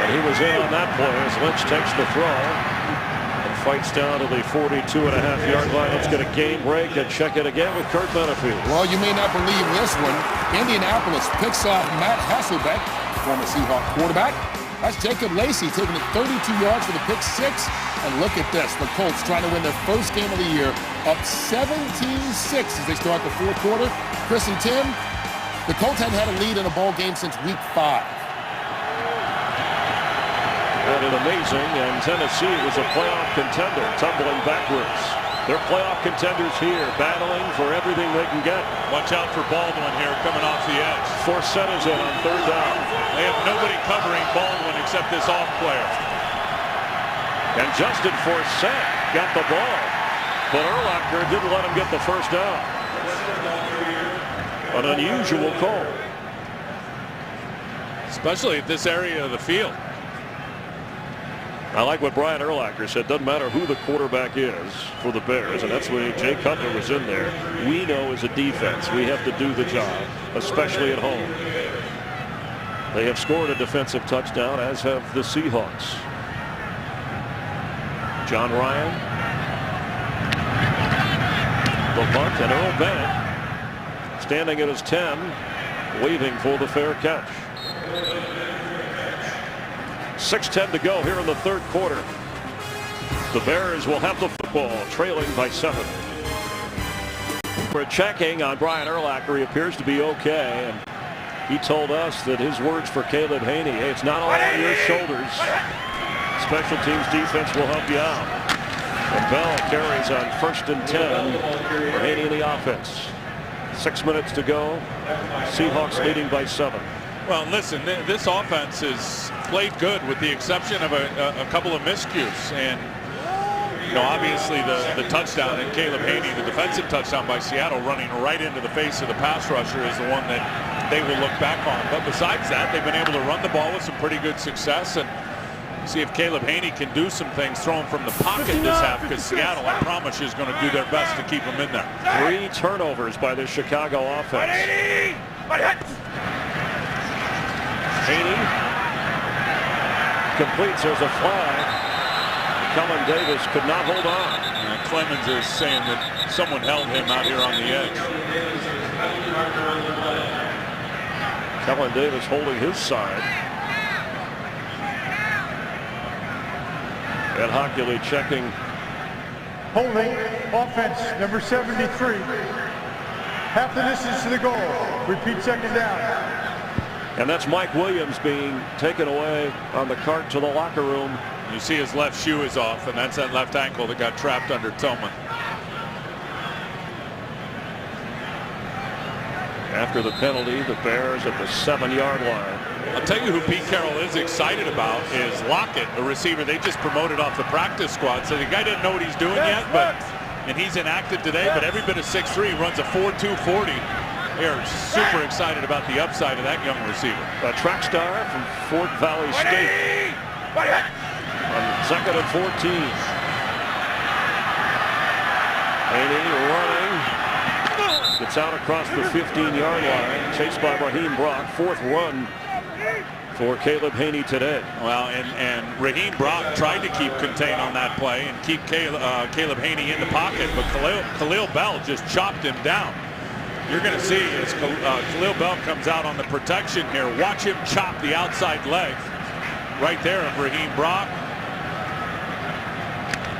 And he was in on that play as Lynch takes the throw and fights down to the 42.5-yard line. Let's get a game break and check it again with Kurt Benefield. Well, you may not believe this one. Indianapolis picks off Matt Hasselbeck, former Seahawks quarterback. That's Jacob Lacey taking it 32 yards for the pick 6. And look at this. The Colts trying to win their first game of the year, up 17-6 as they start the 4th quarter. Chris and Tim, the Colts hadn't had a lead in a ball game since week 5. That is amazing, and Tennessee was a playoff contender, tumbling backwards. They're playoff contenders here, battling for everything they can get. Watch out for Baldwin here coming off the edge. Forsett is in on 3rd down. They have nobody covering Baldwin except this off player. And Justin Forsett got the ball, but Urlacher didn't let him get the first down. An unusual call. Especially at this area of the field. I like what Brian Urlacher said. Doesn't matter who the quarterback is for the Bears, and that's when Jay Cutler was in there. We know as a defense we have to do the job, especially at home. They have scored a defensive touchdown, as have the Seahawks. John Ryan, the bunt, and Earl Bennett standing at his 10, waving for the fair catch. 6:10 to go here in the 3rd quarter. The Bears will have the football, trailing by 7. We're checking on Brian Urlacher. He appears to be okay, and he told us that his words for Caleb Haney, hey, it's not all on your shoulders. Special teams defense will help you out. And Bell carries on 1st and 10 for Haney in the offense. 6 minutes to go. Seahawks leading by 7. Well, listen, this offense is played good with the exception of a couple of miscues. And, you know, obviously the touchdown and Caleb Haney, the defensive touchdown by Seattle running right into the face of the pass rusher, is the one that they will look back on. But besides that, they've been able to run the ball with some pretty good success. And see if Caleb Haney can do some things, throw him from the pocket this half, because Seattle, I promise you, is going to do their best to keep him in there. 3 turnovers by the Chicago offense. Haney completes. There's a flag. Kellen Davis could not hold on. Clemens is saying that someone held him out here on the edge. Kellen Davis holding his side. Ed Hockley checking. Holding, offense, number 73. Half the distance to the goal. Repeat 2nd down. And that's Mike Williams being taken away on the cart to the locker room You see his left shoe is off, and that's that left ankle that got trapped under Tillman. After the penalty, the Bears at the 7-yard line. I'll tell you who Pete Carroll is excited about is Lockett, a receiver they just promoted off the practice squad. So the guy doesn't know what he's doing yet, and he's inactive today, but every bit of 6'3", runs a 4.2 40. They're super excited about the upside of that young receiver. A track star from Fort Valley State. On 2nd and 14. Haney running. Gets out across the 15-yard line. Chased by Raheem Brock. 4th run for Caleb Haney today. Well, and Raheem Brock tried to keep contained on that play and keep Caleb Haney in the pocket, but Khalil Bell just chopped him down. You're going to see as Khalil Bell comes out on the protection here. Watch him chop the outside leg right there of Raheem Brock.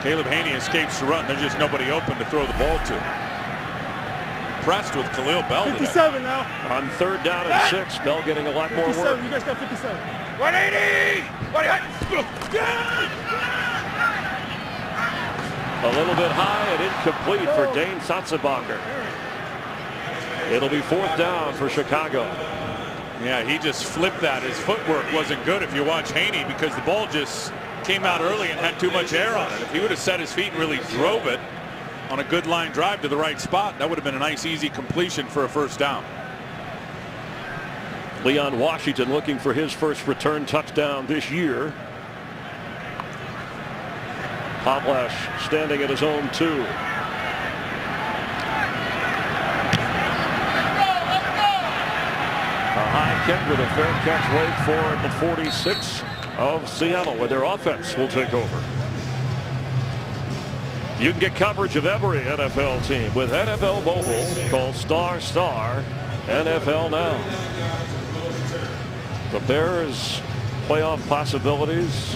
Caleb Haney escapes to run. There's just nobody open to throw the ball to. Impressed with Khalil Bell 57 today. now. On 3rd down and 6, Bell getting a lot more work. You guys got 57. 180! A little bit high and incomplete for Dane Satzebacher. It'll be 4th down for Chicago. Yeah, he just flipped that. His footwork wasn't good if you watch Haney, because the ball just came out early and had too much air on it. If he would have set his feet and really drove it on a good line drive to the right spot, that would have been a nice easy completion for a 1st down. Leon Washington looking for his first return touchdown this year. Poplash standing at his own 2. A high kick with a fair catch wait for the 46 of Seattle, where their offense will take over. You can get coverage of every NFL team with NFL Mobile. Call ** NFL Now. The Bears playoff possibilities.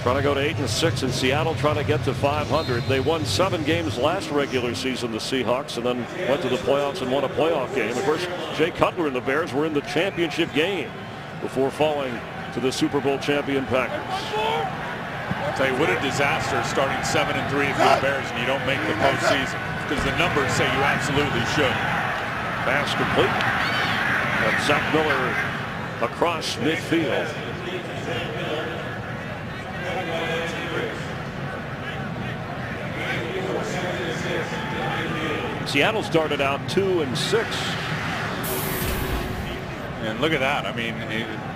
Trying to go to 8-6, and Seattle trying to get to 500. They won 7 games last regular season, the Seahawks, and then went to the playoffs and won a playoff game. Of course, Jay Cutler and the Bears were in the championship game before falling to the Super Bowl champion Packers. I'll tell you what a disaster starting 7-3 if you're the Bears and you don't make the postseason, because the numbers say you absolutely should. Pass complete. And Zach Miller across midfield. Seattle started out 2-6. And look at that. I mean,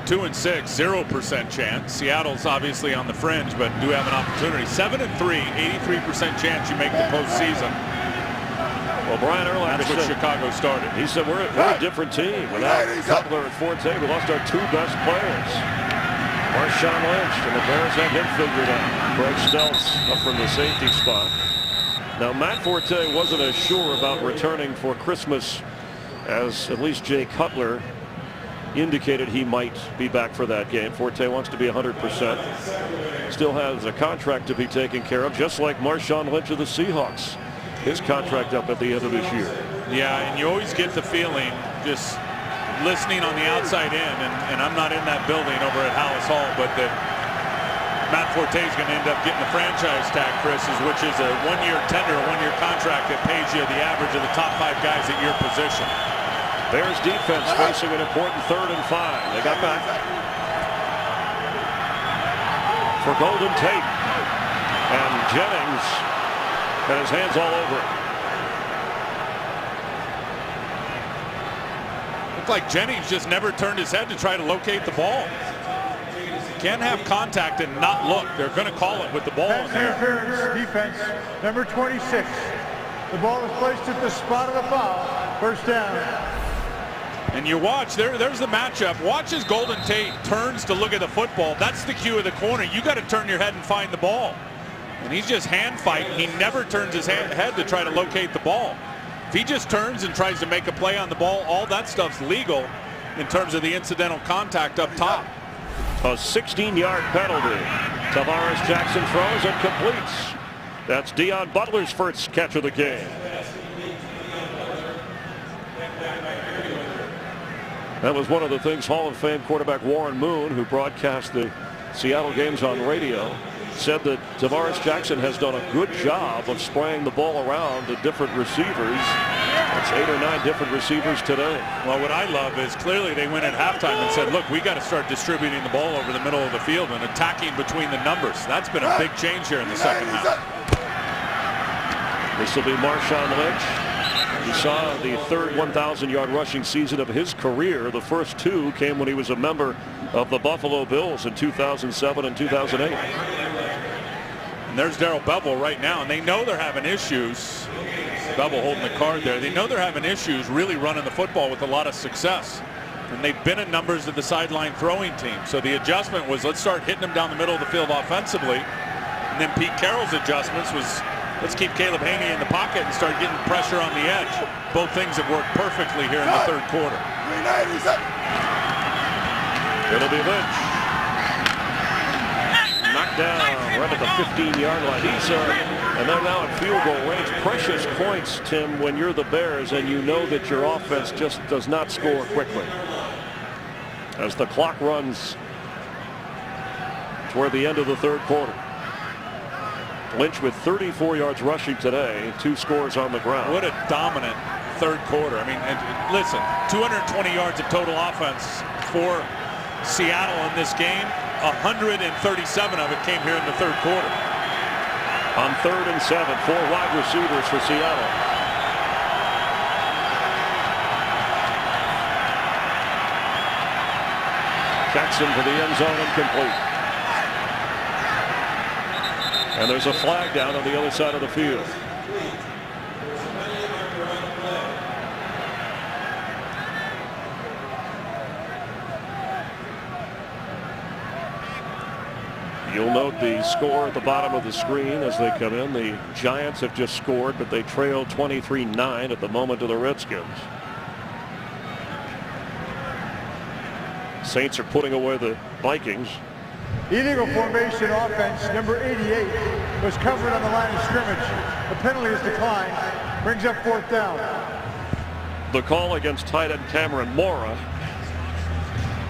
2-6, 0% chance. Seattle's obviously on the fringe, but do have an opportunity. 7-3, 83% chance you make the postseason. Well, Brian Urlacher That's what Chicago started. He said we're a different team. Without Cutler and Forte, we lost our 2 best players. Marshawn Lynch, and the Bears have him figured out. Greg Stelz up from the safety spot. Now, Matt Forte wasn't as sure about returning for Christmas as at least Jay Cutler indicated he might be back for that game. Forte wants to be 100%. Still has a contract to be taken care of, just like Marshawn Lynch of the Seahawks. His contract up at the end of this year. Yeah, and you always get the feeling, just listening on the outside in, and I'm not in that building over at Hallis Hall, but that Matt Forte is going to end up getting the franchise tag, Chris, which is a 1-year tender, a 1-year contract that pays you the average of the top 5 guys at your position. Bears defense facing an important 3rd and 5. They got back for Golden Tate, and Jennings had his hands all over it. Looked like Jennings just never turned his head to try to locate the ball. Can't have contact and not look. They're going to call it with the ball in there. Interference, defense, number 26. The ball is placed at the spot of the foul. 1st down. And you watch, there's the matchup. Watch as Golden Tate turns to look at the football. That's the cue of the corner. You got to turn your head and find the ball. And he's just hand fighting. He never turns his head to try to locate the ball. If he just turns and tries to make a play on the ball, all that stuff's legal in terms of the incidental contact up top. A 16-yard penalty. Tavares Jackson throws and completes. That's Deon Butler's first catch of the game. That was one of the things Hall of Fame quarterback Warren Moon, who broadcast the Seattle games on radio, said that Tavares Jackson has done a good job of spraying the ball around to different receivers. That's 8 or 9 different receivers today. Well, what I love is clearly they went at halftime and said, look, we got to start distributing the ball over the middle of the field and attacking between the numbers. That's been a big change here in the second half. This will be Marshawn Lynch. He saw the third 1,000-yard rushing season of his career. The first 2 came when he was a member of the Buffalo Bills in 2007 and 2008. And there's Darrell Bevell right now, and they know they're having issues. Bevell holding the card there. They know they're having issues really running the football with a lot of success. And they've been in numbers of the sideline throwing team. So the adjustment was, let's start hitting them down the middle of the field offensively. And then Pete Carroll's adjustments was, let's keep Caleb Haney in the pocket and start getting pressure on the edge. Both things have worked perfectly here in the third quarter. It'll be Lynch. Knocked down right at the 15-yard line. And they're now at field goal range. Precious points, Tim, when you're the Bears and you know that your offense just does not score quickly. As the clock runs toward the end of the third quarter. Lynch with 34 yards rushing today, 2 scores on the ground. What a dominant third quarter. I mean, listen, 220 yards of total offense for Seattle in this game. 137 of it came here in the third quarter. On 3rd and 7, 4 wide receivers for Seattle. Jackson for the end zone, incomplete. And there's a flag down on the other side of the field. You'll note the score at the bottom of the screen as they come in. The Giants have just scored, but they trail 23-9 at the moment to the Redskins. Saints are putting away the Vikings. Illegal formation offense, number 88, was covered on the line of scrimmage. The penalty is declined. Brings up 4th down. The call against tight end Cameron Mora.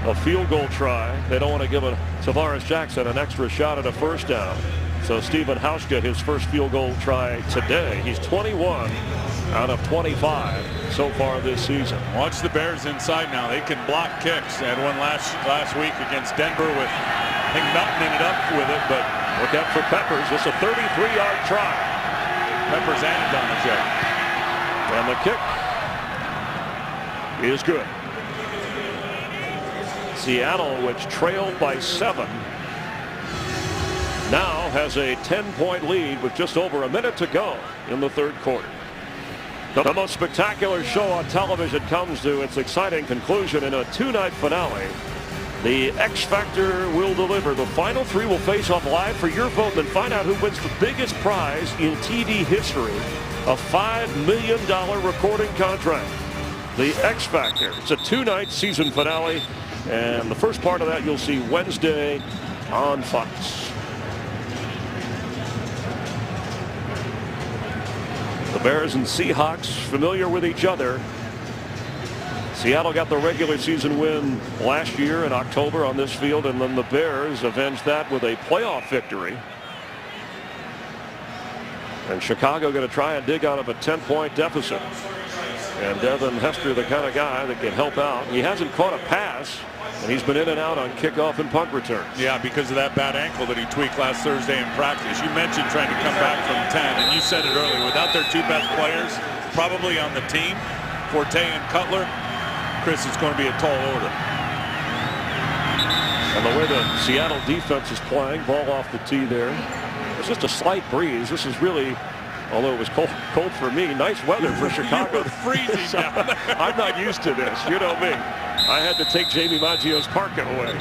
A field goal try. They don't want to give Tavares Jackson an extra shot at a first down. So Stephen Hauschka, his first field goal try today. He's 21 out of 25 so far this season. Watch the Bears inside now. They can block kicks. They had one last week against Denver with, I think Melton ended up with it, but look out for Peppers. It's a 33-yard try. Peppers and Donachek. And the kick is good. Seattle, which trailed by 7, now has a 10-point lead with just over a minute to go in the third quarter. The most spectacular show on television comes to its exciting conclusion in a 2-night finale. The X Factor will deliver. The final 3 will face off live for your vote and find out who wins the biggest prize in TV history, a $5 million recording contract. The X Factor. It's a 2-night season finale, and the first part of that you'll see Wednesday on Fox. The Bears and Seahawks familiar with each other. Seattle got the regular season win last year in October on this field, and then the Bears avenged that with a playoff victory. And Chicago going to try and dig out of a 10-point deficit. And Devin Hester, the kind of guy that can help out. He hasn't caught a pass, and he's been in and out on kickoff and punt returns. Yeah, because of that bad ankle that he tweaked last Thursday in practice. You mentioned trying to come back from 10, and you said it earlier. Without their 2 best players, probably on the team, Forte and Cutler, Chris, it's going to be a tall order. And the way the Seattle defense is playing, ball off the tee there. It's just a slight breeze. This is really, although it was cold for me, nice weather for Chicago. You were freezing down there. I'm not used to this. You know me. I had to take Jamie Maggio's parka away.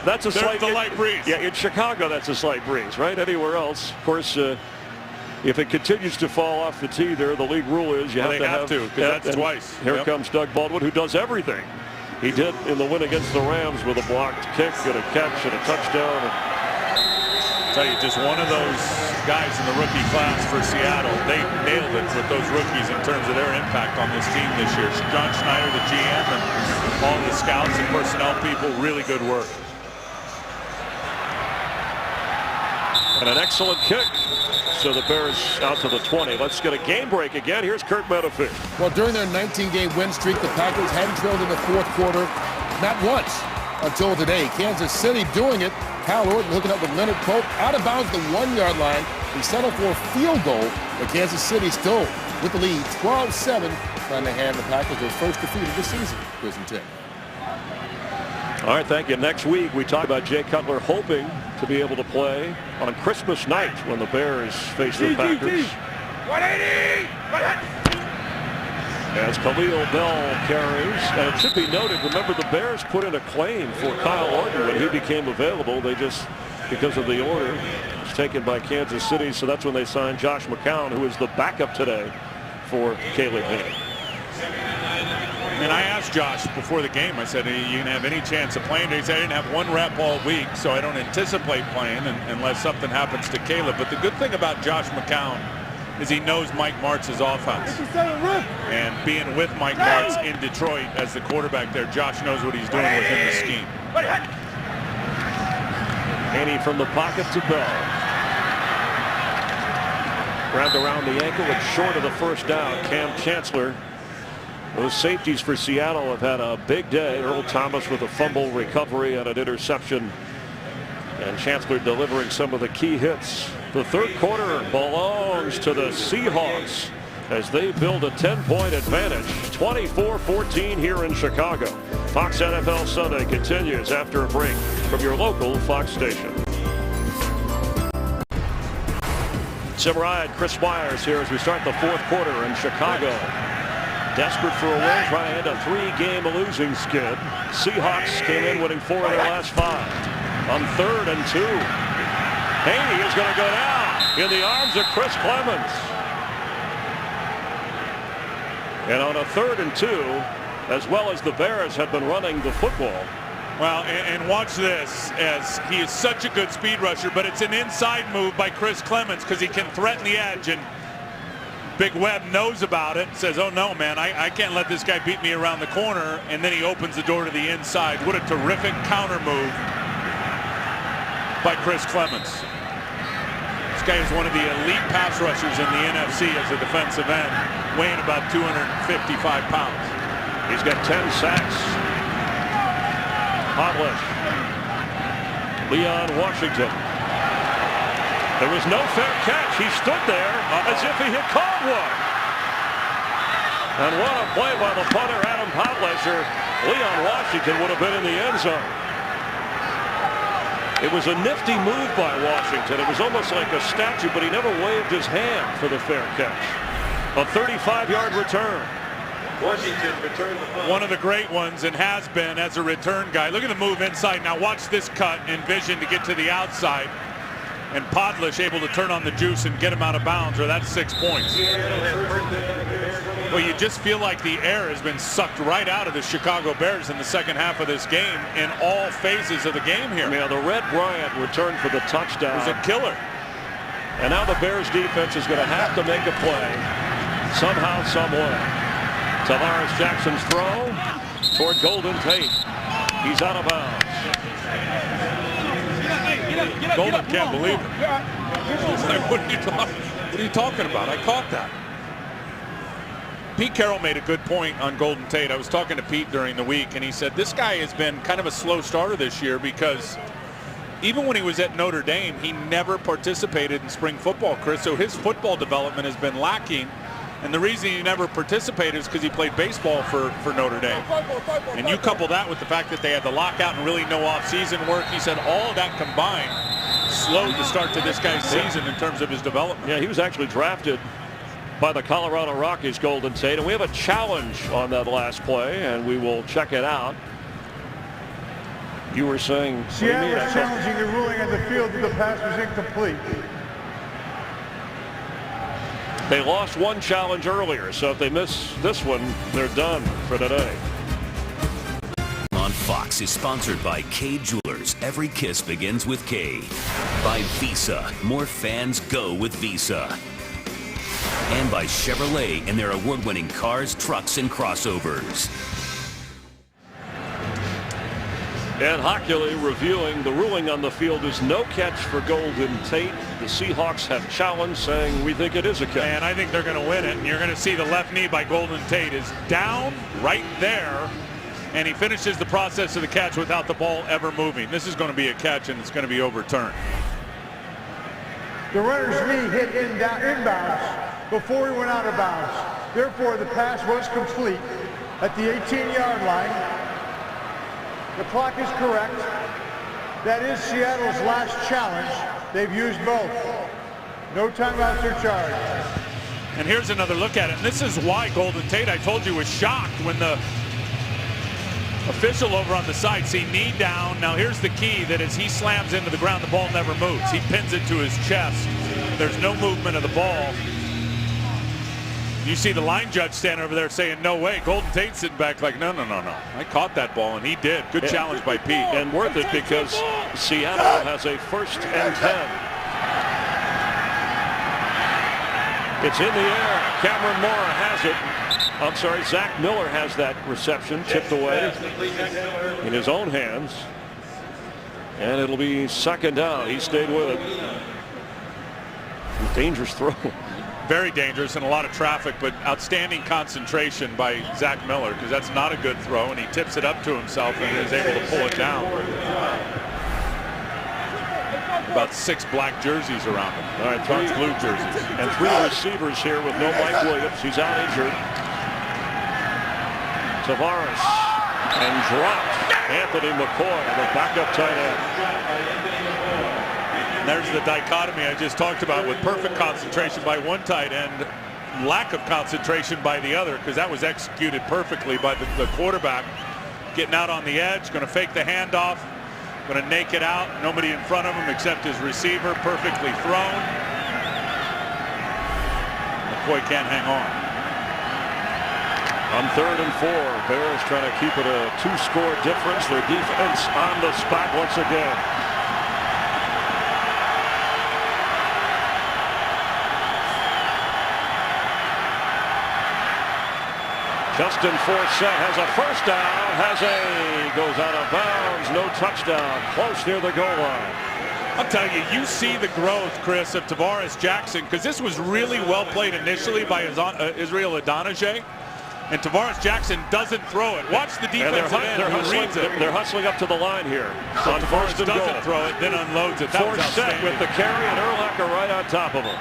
That's a slight light breeze. Yeah, in Chicago, that's a slight breeze, right? Anywhere else, of course, if it continues to fall off the tee there, the league rule is you have to because that's twice. Here comes Doug Baldwin, who does everything. He did in the win against the Rams with a blocked kick and a catch and a touchdown. I'll tell you, just one of those guys in the rookie class for Seattle. They nailed it with those rookies in terms of their impact on this team this year. John Schneider, the GM, and all the scouts and personnel people, really good work. And an excellent kick. So the Bears out to the 20. Let's get a game break again. Here's Kurt Menefee. Well, during their 19-game win streak, the Packers hadn't trailed in the fourth quarter, not once, until today. Kansas City doing it. Kyle Orton hooking up with Leonard Pope out of bounds the 1-yard line. He settled for a field goal, but Kansas City still with the lead, 12-7, trying to hand the Packers their first defeat of the season. Chris and Tim. All right, thank you. Next week, we talk about Jay Cutler hoping to be able to play on Christmas night when the Bears face the Packers. 180! As Khalil Bell carries, and it should be noted, remember the Bears put in a claim for Kyle Orton when he became available. They just, because of the order, was taken by Kansas City, so that's when they signed Josh McCown, who is the backup today for Caleb Haney. And I asked Josh before the game, I said, are you going to have any chance of playing? He said, I didn't have one rep all week, so I don't anticipate playing unless something happens to Caleb. But the good thing about Josh McCown is he knows Mike Martz's offense. And being with Mike Martz in Detroit as the quarterback there, Josh knows what he's doing within the scheme. Haney from the pocket to Bell. Grabbed around the ankle and short of the first down. Cam Chancellor. Those safeties for Seattle have had a big day. Earl Thomas with a fumble recovery and an interception. And Chancellor delivering some of the key hits. The third quarter belongs to the Seahawks as they build a 10-point advantage. 24-14 here in Chicago. Fox NFL Sunday continues after a break from your local Fox station. Tim Ryan, Chris Myers here as we start the fourth quarter in Chicago. Desperate for a win, trying to end a 3-game losing skid. Seahawks came in winning 4 of their last 5. On 3rd and 2. Haney is going to go down in the arms of Chris Clemens. And on a 3rd and 2, as well as the Bears had been running the football. Well, and watch this, as he is such a good speed rusher, but it's an inside move by Chris Clemens because he can threaten the edge, and Big Webb knows about it, says, oh no, man, I can't let this guy beat me around the corner, and then he opens the door to the inside. What a terrific counter move by Chris Clemens. This guy is one of the elite pass rushers in the NFC as a defensive end, weighing about 255 pounds. He's got 10 sacks. Potlish. Leon Washington. There was no fair catch. He stood there as if he had caught one. And what a play by the punter, Adam Potlisher. Leon Washington would have been in the end zone. It was a nifty move by Washington. It was almost like a statue, but he never waved his hand for the fair catch. A 35-yard return. Washington returned the ball. One of the great ones, and has been as a return guy. Look at the move inside. Now watch this cut and vision to get to the outside. And Podlish able to turn on the juice and get him out of bounds, or that's 6 points. Well, you just feel like the air has been sucked right out of the Chicago Bears in the second half of this game in all phases of the game here. Yeah, the Red Bryant returned for the touchdown. It was a killer. And now the Bears defense is going to have to make a play somehow, some way. Tavares Jackson's throw toward Golden Tate. He's out of bounds. Golden can't believe it. He's like, what are you talking about? I caught that. Pete Carroll made a good point on Golden Tate. I was talking to Pete during the week, and he said this guy has been kind of a slow starter this year because even when he was at Notre Dame, he never participated in spring football, Chris. So his football development has been lacking. And the reason he never participated is because he played baseball for Notre Dame. And you couple that with the fact that they had the lockout and really no off-season work. He said all of that combined slowed the start to this guy's season in terms of his development. Yeah, he was actually drafted by the Colorado Rockies, Golden Tate. And we have a challenge on that last play, and we will check it out. You were saying... Seattle is challenging the ruling on the field that the pass was incomplete. They lost one challenge earlier, so if they miss this one, they're done for today. On Fox. Seahawks is sponsored by K Jewelers. Every kiss begins with K. By Visa. More fans go with Visa. And by Chevrolet and their award-winning cars, trucks, and crossovers. And Hockley reviewing the ruling on the field is no catch for Golden Tate. The Seahawks have challenged, saying we think it is a catch. And I think they're going to win it. And you're going to see the left knee by Golden Tate is down right there. And he finishes the process of the catch without the ball ever moving. This is going to be a catch, and it's going to be overturned. The runner's knee hit inbounds before he went out of bounds. Therefore, the pass was complete at the 18-yard line. The clock is correct. That is Seattle's last challenge. They've used both. No timeouts are charged. And here's another look at it. And this is why Golden Tate, I told you, was shocked when the official over on the side see knee down. Now here's the key, that as he slams into the ground, the ball never moves. He pins it to his chest. There's no movement of the ball. You see the line judge standing over there saying, no way. Golden Tate sitting back like, no. I caught that ball, and he did. Good challenge by Pete. And worth it, because Seattle has a 1st and 10. It's in the air. Cameron Moore has it. I'm sorry, Zach Miller has that reception tipped away in his own hands. And it'll be 2nd down. He stayed with it. Dangerous throw. Very dangerous and a lot of traffic, but outstanding concentration by Zach Miller, because that's not a good throw, and he tips it up to himself and is able to pull it down. About 6 black jerseys around him. All right, 3 blue jerseys. And 3 receivers here with no Mike Williams. He's out injured. Tavares, and dropped Anthony McCoy, the backup tight end. And there's the dichotomy I just talked about, with perfect concentration by one tight end, lack of concentration by the other, because that was executed perfectly by the quarterback. Getting out on the edge, going to fake the handoff, going to nake it out. Nobody in front of him except his receiver, perfectly thrown. McCoy can't hang on. On 3rd and 4, Bears trying to keep it a 2-score difference. Their defense on the spot once again. Justin Forsett has a 1st down, goes out of bounds, no touchdown, close near the goal line. I'll tell you, you see the growth, Chris, of Tavares Jackson, because this was really well played initially by Israel Adonijah, and Tavares Jackson doesn't throw it. Watch the defensive end who reads it. They're hustling up to the line here. So Tavares doesn't throw it, then unloads it. That was outstanding. With the carry, and Urlacher right on top of him.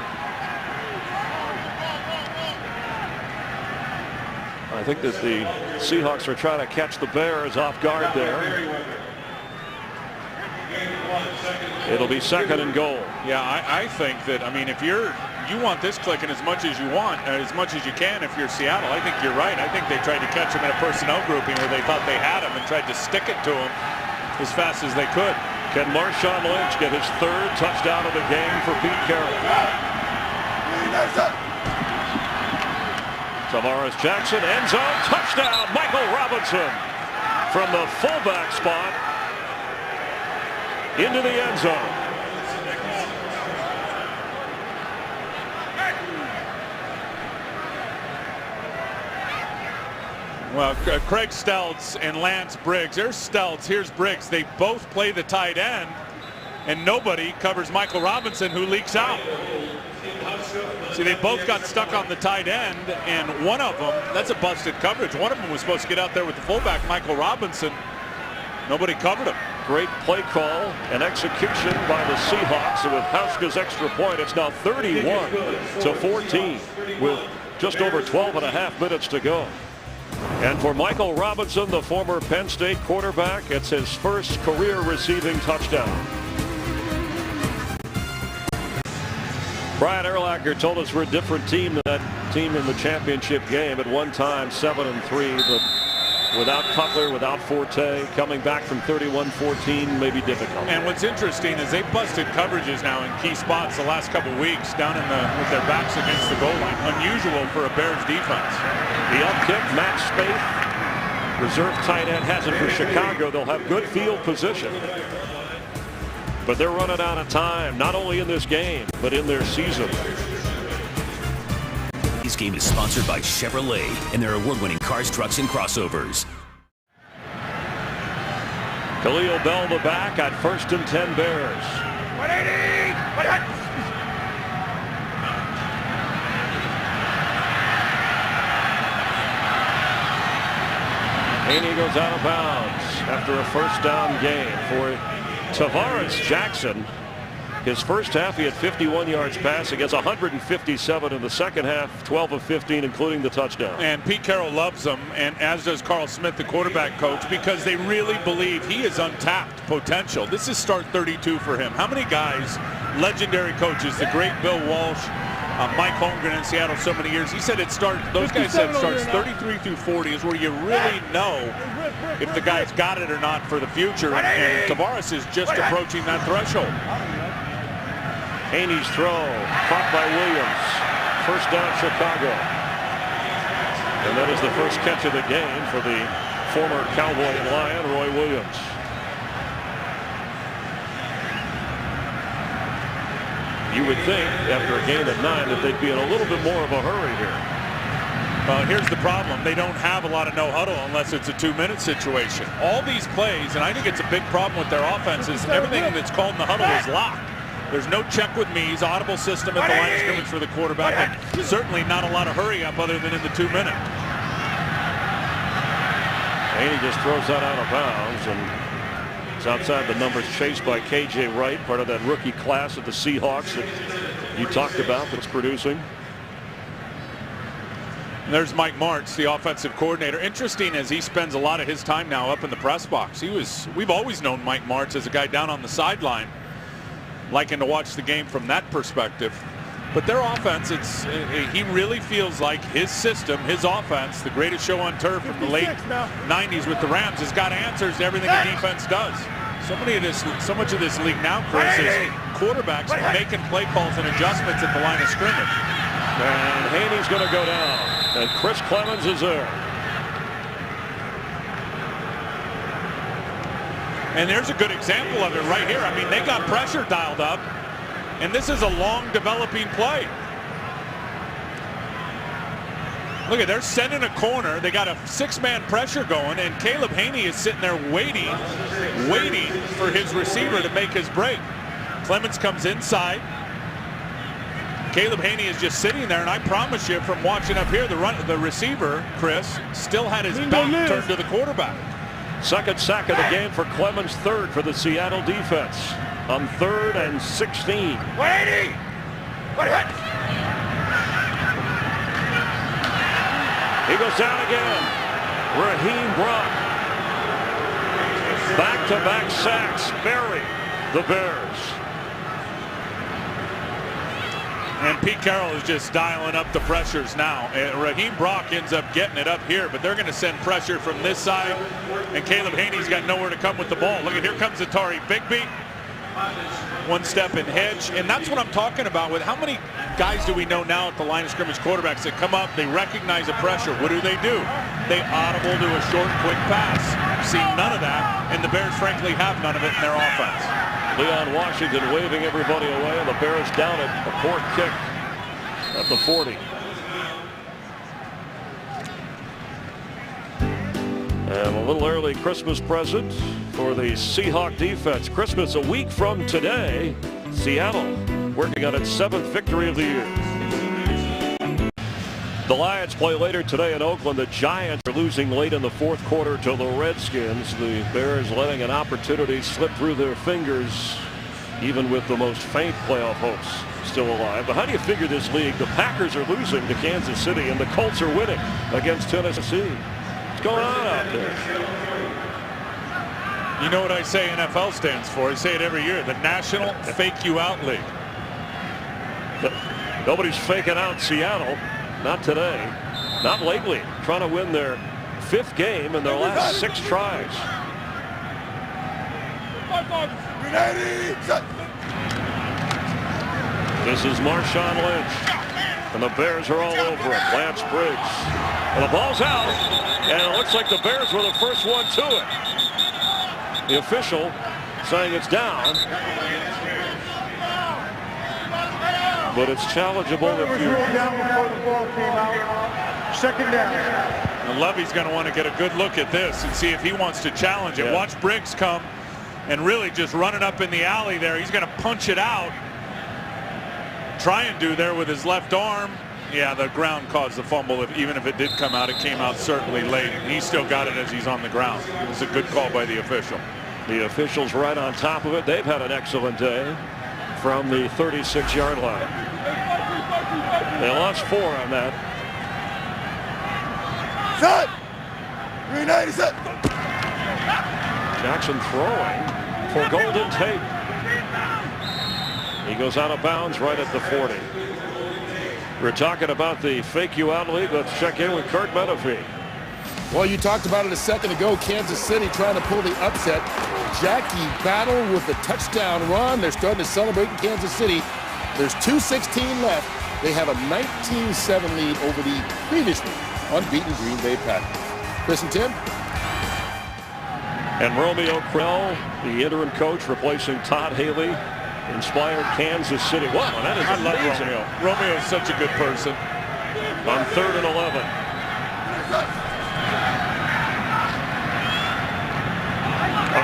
I think that the Seahawks are trying to catch the Bears off guard there. It'll be 2nd and goal. Yeah, I think that, I mean, if you want this clicking as much as you want, as much as you can if you're Seattle, I think you're right. I think they tried to catch him in a personnel grouping where they thought they had him and tried to stick it to him as fast as they could. Can Marshawn Lynch get his 3rd touchdown of the game for Pete Carroll? Tavares Jackson, end zone, touchdown, Michael Robinson from the fullback spot into the end zone. Well, Craig Stelz and Lance Briggs. There's Stelz, here's Briggs. They both play the tight end, and nobody covers Michael Robinson, who leaks out. See, they both got stuck on the tight end, and one of them, that's a busted coverage. One of them was supposed to get out there with the fullback, Michael Robinson. Nobody covered him. Great play call and execution by the Seahawks. And with Hauschka's extra point, it's now 31-14 with just over 12.5 minutes to go. And for Michael Robinson, the former Penn State quarterback, it's his 1st career receiving touchdown. Brian Urlacher told us we're a different team than that team in the championship game. At one time, 7-3, but without Cutler, without Forte, coming back from 31-14 may be difficult. And what's interesting is they busted coverages now in key spots the last couple weeks down in with their backs against the goal line. Unusual for a Bears defense. The up kick, Matt Spaeth Reserve tight end has it for Chicago. They'll have good field position. But they're running out of time, not only in this game, but in their season. This game is sponsored by Chevrolet and their award-winning cars, trucks, and crossovers. Khalil Bell the back at 1st and 10 Bears. 180! 100! Haney goes out of bounds after a first down gain for Tavares Jackson. His first half, he had 51 yards passing. Gets 157 in the second half, 12 of 15, including the touchdown. And Pete Carroll loves him, and as does Carl Smith, the quarterback coach, because they really believe he is untapped potential. This is start 32 for him. How many guys, legendary coaches, the great Bill Walsh, Mike Holmgren in Seattle so many years, he said those guys said starts 33 through 40 is where you really know if the guy's got it or not for the future, and Tavares is just approaching that threshold. Haney's throw caught by Williams. First down, Chicago. And that is the first catch of the game for the former Cowboy and Lion, Roy Williams. You would think after a gain of 9 that they'd be in a little bit more of a hurry here. Here's the problem. They don't have a lot of no huddle unless it's a 2-minute situation. All these plays, and I think it's a big problem with their offense, is everything that's called in the huddle is locked. There's no check with me's, audible system at the line of scrimmage for the quarterback, and certainly not a lot of hurry up other than in the 2-minute. Haney just throws that out of bounds, and it's outside the numbers, chased by K.J. Wright, part of that rookie class of the Seahawks that you talked about that's producing. And there's Mike Martz, the offensive coordinator. Interesting as he spends a lot of his time now up in the press box. We've always known Mike Martz as a guy down on the sideline, liking to watch the game from that perspective. But their offense, he really feels like his system, his offense, the greatest show on turf from the late 90s with the Rams, has got answers to everything the defense does. So much of this league now, Chris, is quarterbacks making play calls and adjustments at the line of scrimmage. And Haney's going to go down, and Chris Clemens is there. And there's a good example of it right here. I mean, they got pressure dialed up, and this is a long developing play. Look at, they're sending a corner. They got a 6-man pressure going, and Caleb Haney is sitting there waiting for his receiver to make his break. Clemens comes inside. Caleb Haney is just sitting there, and I promise you from watching up here, the receiver, Chris, still had his back turned to the quarterback. Second sack of the game for Clemens, third for the Seattle defense on 3rd and 16. 180! 100! He goes down again. Raheem Brock. Back-to-back sacks bury the Bears. And Pete Carroll is just dialing up the pressures now. Raheem Brock ends up getting it up here, but they're going to send pressure from this side, and Caleb Haney's got nowhere to come with the ball. Look at, here comes Atari Bigby. One step in hedge, and that's what I'm talking about with how many guys do we know now at the line of scrimmage, quarterbacks that come up, they recognize the pressure. What do? They audible to a short, quick pass. Seen none of that, and the Bears frankly have none of it in their offense. Leon Washington waving everybody away, and the Bears down it. A poor kick at the 40. And a little early Christmas present for the Seahawk defense. Christmas a week from today. Seattle working on its 7th victory of the year. The Lions play later today in Oakland. The Giants are losing late in the 4th quarter to the Redskins. The Bears letting an opportunity slip through their fingers, even with the most faint playoff hopes still alive. But how do you figure this league? The Packers are losing to Kansas City, and the Colts are winning against Tennessee. What's going on out there? You know what I say NFL stands for? I say it every year. The National Fake You Out League. Nobody's faking out Seattle. Not today. Not lately. Trying to win their 5th game in their last 6 tries. This is Marshawn Lynch. And the Bears are all over it. Lance Briggs The ball's out, and it looks like the Bears were the first one to it. The official saying it's down. But it's challengeable It was if you... ruled down before the ball came out. Second down. And Lovey's going to want to get a good look at this and see if he wants to challenge it. Yeah. Watch Briggs come and really just run it up in the alley there. He's going to punch it out. Try and do there with his left arm. Yeah, the ground caused the fumble. Even if it did come out, it came out certainly late. He still got it as he's on the ground. It was a good call by the official. The officials right on top of it. They've had an excellent day from the 36-yard line. They lost 4 on that. Set. 390 set. Jackson throwing for Golden Tate. He goes out of bounds right at the 40. We're talking about the fake you out league. Let's check in with Kurt Menefee. Well, you talked about it a second ago. Kansas City trying to pull the upset. Jackie battled with the touchdown run. They're starting to celebrate in Kansas City. There's 2:16 left. They have a 19-7 lead over the previously unbeaten Green Bay Packers. Chris and Tim. And Romeo Crennel, the interim coach replacing Todd Haley, inspired Kansas City. Wow, that is I love amazing. Romeo. Romeo is such a good person. On 3rd and 11.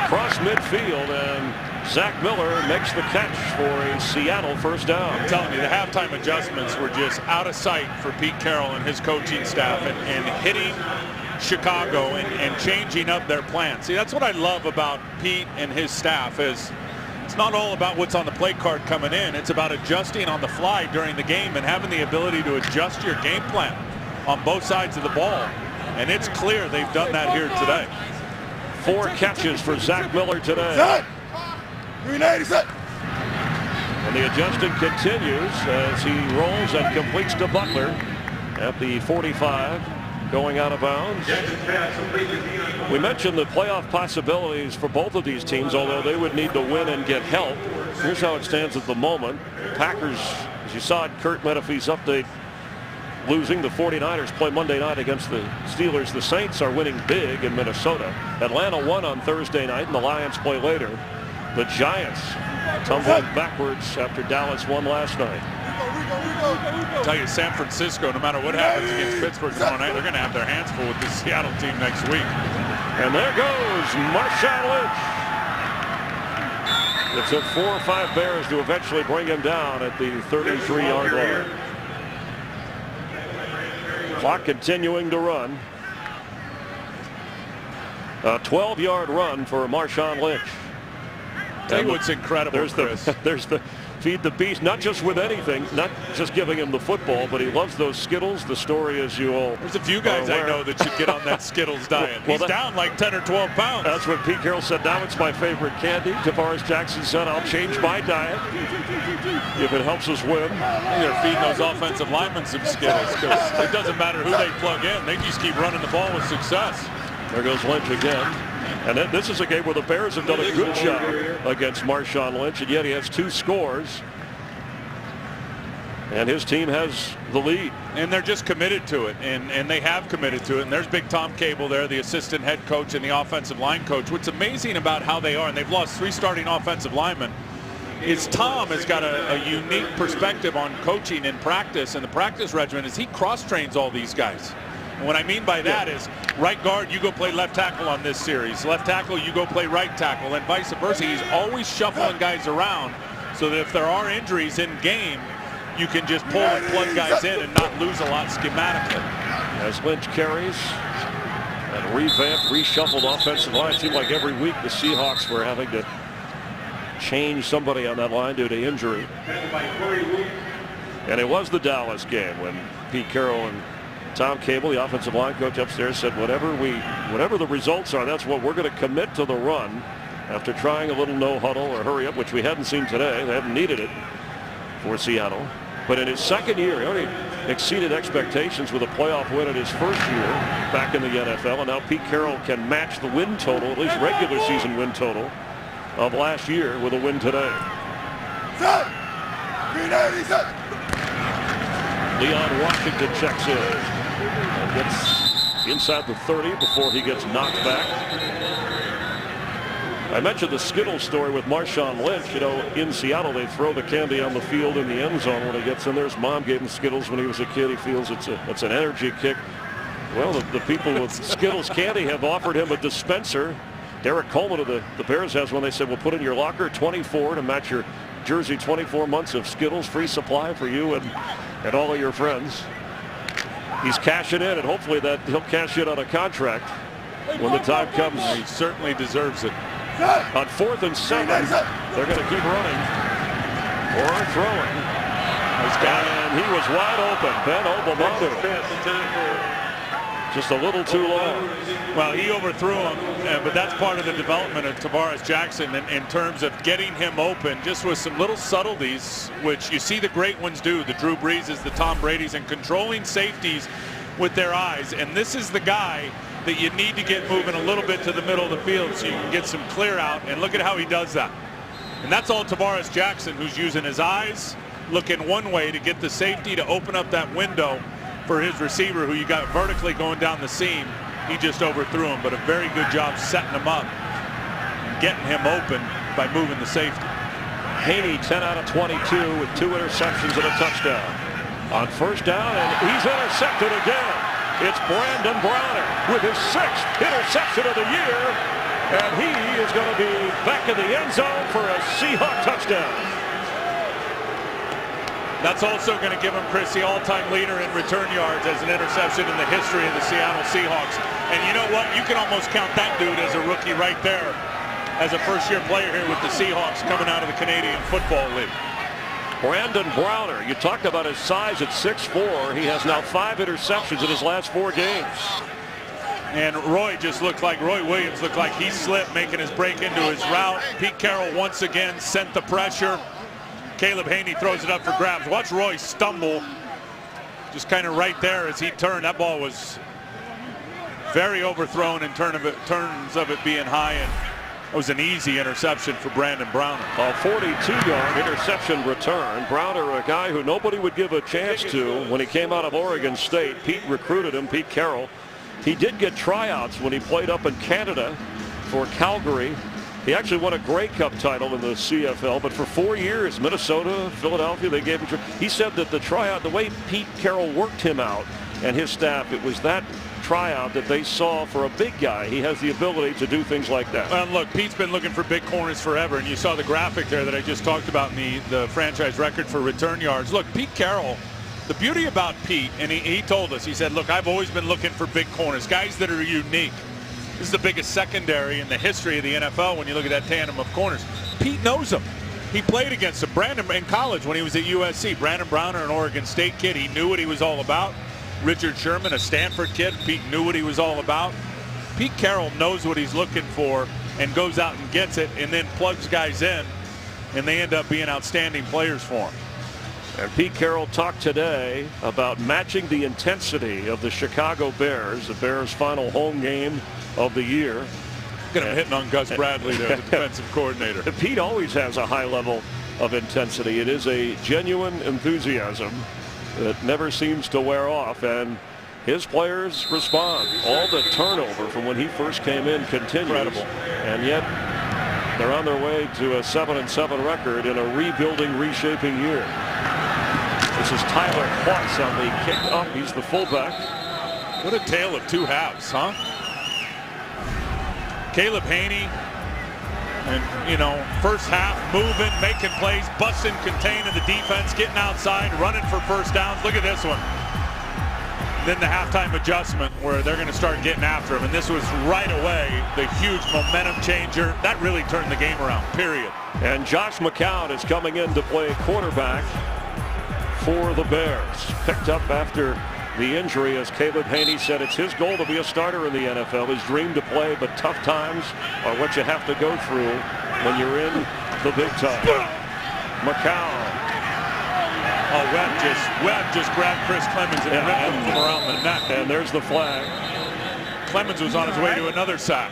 Across midfield, and Zach Miller makes the catch for a Seattle first down. I'm telling you, the halftime adjustments were just out of sight for Pete Carroll and his coaching staff, and hitting Chicago and changing up their plan. See, that's what I love about Pete and his staff is it's not all about what's on the play card coming in. It's about adjusting on the fly during the game and having the ability to adjust your game plan on both sides of the ball. And it's clear they've done that here today. 4 catches for Zach Miller today. Set. 390 set. And the adjusting continues as he rolls and completes to Butler at the 45, going out of bounds. We mentioned the playoff possibilities for both of these teams, although they would need to win and get help. Here's how it stands at the moment. Packers, as you saw at Kurt Menefee's update, losing. The 49ers play Monday night against the Steelers. The Saints are winning big in Minnesota. Atlanta won on Thursday night, and the Lions play later. The Giants tumbling backwards after Dallas won last night. I'll tell you, San Francisco, no matter what happens against Pittsburgh tomorrow night, they're going to have their hands full with the Seattle team next week. And there goes Marshawn Lynch. It took 4 or 5 Bears to eventually bring him down at the 33-yard line. Clock continuing to run. A 12-yard run for Marshawn Lynch. Tell you what's incredible, there's the feed the beast, not just with anything, not just giving him the football, but he loves those Skittles. The story is you all. There's a few guys I know that should get on that Skittles diet. Well, he's down like 10 or 12 pounds. That's what Pete Carroll said. Now it's my favorite candy. Tavares Jackson said, I'll change my diet if it helps us win. They're feeding those offensive linemen some Skittles because it doesn't matter who they plug in. They just keep running the ball with success. There goes Lynch again. And then this is a game where the Bears have done a good job against Marshawn Lynch, and yet he has 2 scores. And his team has the lead. And they're just committed to it, and they have committed to it. And there's Big Tom Cable there, the assistant head coach and the offensive line coach. What's amazing about how they are, and they've lost 3 starting offensive linemen, is Tom has got a unique perspective on coaching and practice, and the practice regimen is he cross-trains all these guys. And what I mean by that is right guard, you go play left tackle on this series. Left tackle, you go play right tackle, and vice versa. He's always shuffling guys around so that if there are injuries in game, you can just pull and plug guys in and not lose a lot schematically. As Lynch carries and revamped, reshuffled offensive line. It seemed like every week the Seahawks were having to change somebody on that line due to injury. And it was the Dallas game when Pete Carroll and Tom Cable, the offensive line coach upstairs, said whatever the results are, that's what we're going to commit to the run after trying a little no huddle or hurry up, which we hadn't seen today. They haven't needed it for Seattle. But in his second year, he already exceeded expectations with a playoff win in his first year back in the NFL. And now Pete Carroll can match the win total, at least regular season win total, of last year with a win today. Set. 390 set. Leon Washington checks in. And gets inside the 30 before he gets knocked back. I mentioned the Skittles story with Marshawn Lynch. You know, in Seattle, they throw the candy on the field in the end zone when he gets in there. His mom gave him Skittles when he was a kid. He feels it's an energy kick. Well, the people with Skittles candy have offered him a dispenser. Derek Coleman of the Bears has one. They said, we'll put in your locker 24 to match your jersey, 24 months of Skittles, free supply for you and all of your friends. He's cashing in, and hopefully that he'll cash in on a contract when the time comes. He certainly deserves it. On 4th and 7, they're going to keep running or throwing. And he was wide open. Ben Obamadu. Just a little too long. Well, he overthrew him, but that's part of the development of Tavares Jackson in terms of getting him open, just with some little subtleties, which you see the great ones do, the Drew Breeses, the Tom Bradys, and controlling safeties with their eyes. And this is the guy that you need to get moving a little bit to the middle of the field so you can get some clear out, and look at how he does that. And that's all Tavares Jackson, who's using his eyes, looking one way to get the safety to open up that window for his receiver, who you got vertically going down the seam. He just overthrew him, but a very good job setting him up and getting him open by moving the safety. Haney 10 out of 22 with 2 interceptions and a touchdown. On 1st down, and he's intercepted again. It's Brandon Browner with his 6th interception of the year, and he is going to be back in the end zone for a Seahawk touchdown. That's also going to give him, Chris, the all-time leader in return yards as an interception in the history of the Seattle Seahawks. And you know what? You can almost count that dude as a rookie right there, as a first-year player here with the Seahawks coming out of the Canadian Football League. Brandon Browner, you talked about his size at 6'4". He has now 5 interceptions in his last 4 games. And Roy Williams looked like he slipped, making his break into his route. Pete Carroll once again sent the pressure. Caleb Haney throws it up for grabs. Watch Roy stumble just kind of right there as he turned. That ball was very overthrown in terms of it being high, and it was an easy interception for Brandon Browner. A 42-yard interception return. Browner, a guy who nobody would give a chance to when he came out of Oregon State. Pete recruited him, Pete Carroll. He did get tryouts when he played up in Canada for Calgary. He actually won a Grey Cup title in the CFL, but for 4 years, Minnesota, Philadelphia, they gave him. He said that the tryout, the way Pete Carroll worked him out and his staff, it was that tryout that they saw for a big guy. He has the ability to do things like that. Well, look, Pete's been looking for big corners forever, and you saw the graphic there that I just talked about in the franchise record for return yards. Look, Pete Carroll, the beauty about Pete, and he told us, he said, look, I've always been looking for big corners, guys that are unique. This is the biggest secondary in the history of the NFL when you look at that tandem of corners. Pete knows them. He played against them. Brandon in college when he was at USC. Brandon Browner, an Oregon State kid, he knew what he was all about. Richard Sherman, a Stanford kid, Pete knew what he was all about. Pete Carroll knows what he's looking for and goes out and gets it and then plugs guys in, and they end up being outstanding players for him. And Pete Carroll talked today about matching the intensity of the Chicago Bears, the Bears' final home game of the year. Look at him hitting on Gus Bradley there, the defensive coordinator. Pete always has a high level of intensity. It is a genuine enthusiasm that never seems to wear off, and his players respond. All the turnover from when he first came in continues. Incredible. And yet they're on their way to a 7-7 record in a rebuilding, reshaping year. This is Tyler Klutz on the kick up. He's the fullback. What a tale of 2 halves, huh? Caleb Haney, and you know, first half moving, making plays, busting, containing the defense, getting outside, running for first downs. Look at this one. Then the halftime adjustment where they're going to start getting after him, and this was right away the huge momentum changer. That really turned the game around, period. And Josh McCown is coming in to play quarterback for the Bears. Picked up after the injury, as Caleb Haney said, it's his goal to be a starter in the NFL, his dream to play, but tough times are what you have to go through when you're in the big time. McCown. Oh, Webb just grabbed Chris Clemens and ripped him around the neck. And there's the flag. Clemens was on his way to another sack.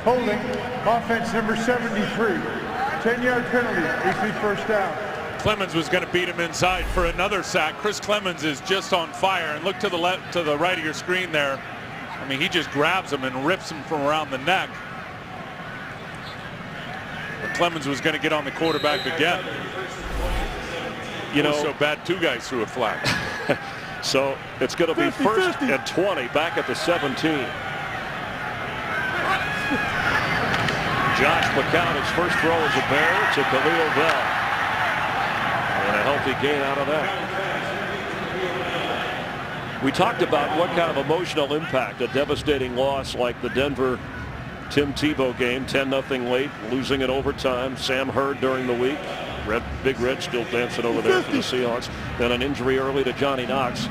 Holding, offense number 73. 10-yard penalty, easy first down. Clemens was going to beat him inside for another sack. Chris Clemens is just on fire. And look to the left, to the right of your screen there. I mean, he just grabs him and rips him from around the neck. But Clemens was going to get on the quarterback again. You know, so bad 2 guys threw a flag. So it's going to be 1st and 20 back at the 17. Josh McCown, his first throw as a Bear to Khalil Bell. And a healthy gain out of that. We talked about what kind of emotional impact a devastating loss like the Denver Tim Tebow game, 10-0 late, losing in overtime. Sam Hurd during the week. Big Red still dancing over there for the Seahawks. Then an injury early to Johnny Knox.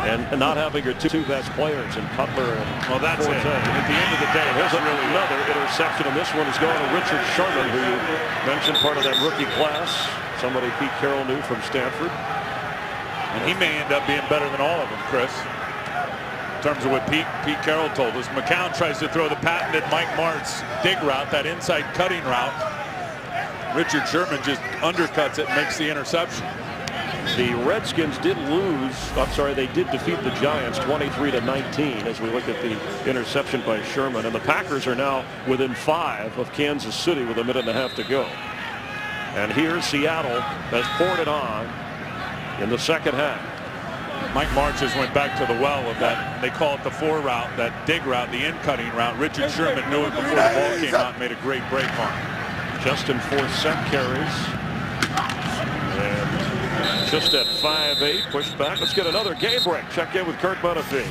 And not having your two best players in Cutler and that's Forte. it. At the end of the day, Here's another interception, and this one is going to Richard Sherman, who you mentioned part of that rookie class. Somebody Pete Carroll knew from Stanford. And he may end up being better than all of them, Chris. In terms of what Pete Carroll told us. McCown tries to throw the patented Mike Martz dig route, that inside cutting route. Richard Sherman just undercuts it and makes the interception. The Redskins did lose. I'm sorry, they did defeat the Giants 23-19 as we look at the interception by Sherman. And the Packers are now within 5 of Kansas City with a minute and a half to go. And here Seattle has poured it on in the second half. Mike Martz just went back to the well of that. They call it the 4 route, that dig route, the in-cutting route. Richard Sherman knew it before the ball came out and made a great break on it. Justin Forsett carries. And just at 5'8", pushed back. Let's get another game break. Check in with Kurt Menefee.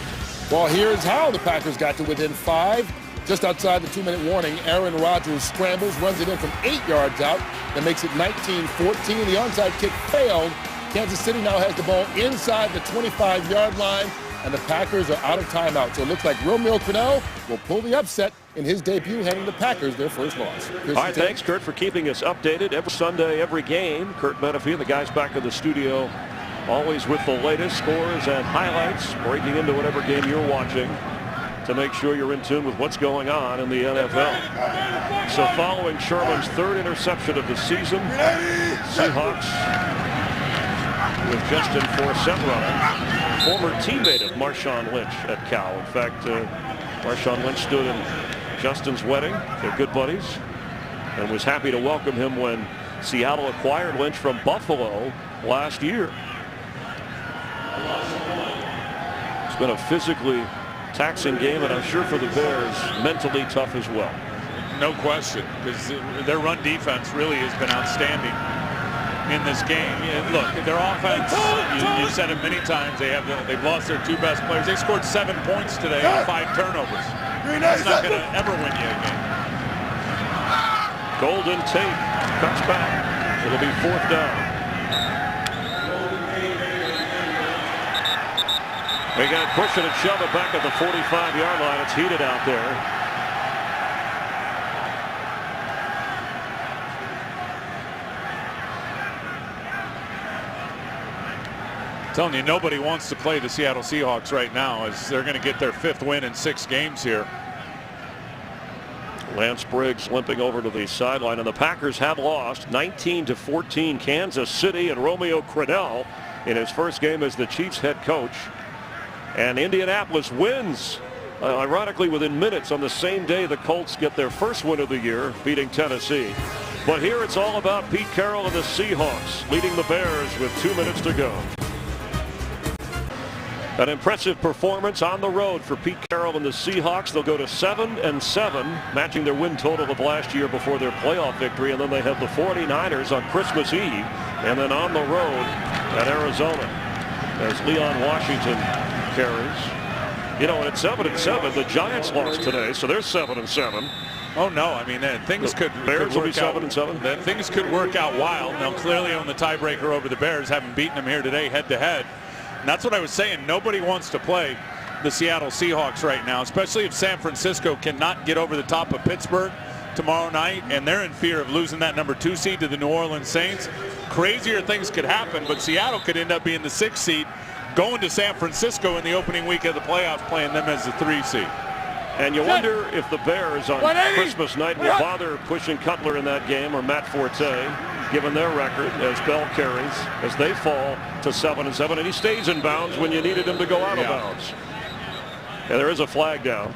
Well, here's how the Packers got to within 5. Just outside the 2-minute warning, Aaron Rodgers scrambles, runs it in from 8 yards out. That makes it 19-14. The onside kick failed. Kansas City now has the ball inside the 25-yard line, and the Packers are out of timeout. So it looks like Romeo Crennel will pull the upset in his debut, handing the Packers their first loss. All right, thanks, Kurt, for keeping us updated every Sunday, every game. Kurt Menefee, the guys back in the studio, always with the latest scores and highlights, breaking into whatever game you're watching to make sure you're in tune with what's going on in the NFL. So following Sherman's 3rd interception of the season, Seahawks with Justin Forsett running, former teammate of Marshawn Lynch at Cal. In fact, Marshawn Lynch stood in Justin's wedding. They're good buddies, and was happy to welcome him when Seattle acquired Lynch from Buffalo last year. It's been a physically taxing game, and I'm sure for the Bears, mentally tough as well. No question, because their run defense really has been outstanding in this game. Look, their offense, you said it many times, they've lost their 2 best players. They scored 7 points today on 5 turnovers. That's not going to ever win you a game. Golden Tate cuts back. It'll be 4th down. They got to push it and shove it back at the 45-yard line. It's heated out there. I'm telling you, nobody wants to play the Seattle Seahawks right now, as they're going to get their 5th win in 6 games here. Lance Briggs limping over to the sideline, and the Packers have lost 19-14 Kansas City, and Romeo Crennel in his first game as the Chiefs head coach. And Indianapolis wins, ironically, within minutes on the same day the Colts get their first win of the year, beating Tennessee. But here it's all about Pete Carroll and the Seahawks leading the Bears with 2 minutes to go. An impressive performance on the road for Pete Carroll and the Seahawks. They'll go to 7-7, matching their win total of last year before their playoff victory. And then they have the 49ers on Christmas Eve, and then on the road at Arizona as Leon Washington carries. You know, and at 7-7, the Giants lost today, so they're 7-7. Oh no! I mean, things could Bears will be work out. 7-7. Things could work out wild. Now, clearly, on the tiebreaker over the Bears, haven't beaten them here today, head-to-head. And that's what I was saying. Nobody wants to play the Seattle Seahawks right now, especially if San Francisco cannot get over the top of Pittsburgh tomorrow night, and they're in fear of losing that number 2 seed to the New Orleans Saints. Crazier things could happen, but Seattle could end up being the 6th seed, going to San Francisco in the opening week of the playoffs, playing them as the 3 seed. And you wonder if the Bears on Christmas night will bother pushing Cutler in that game, or Matt Forte, given their record, as Bell carries, as they fall to 7-7, and he stays in bounds when you needed him to go out of bounds. And there is a flag down.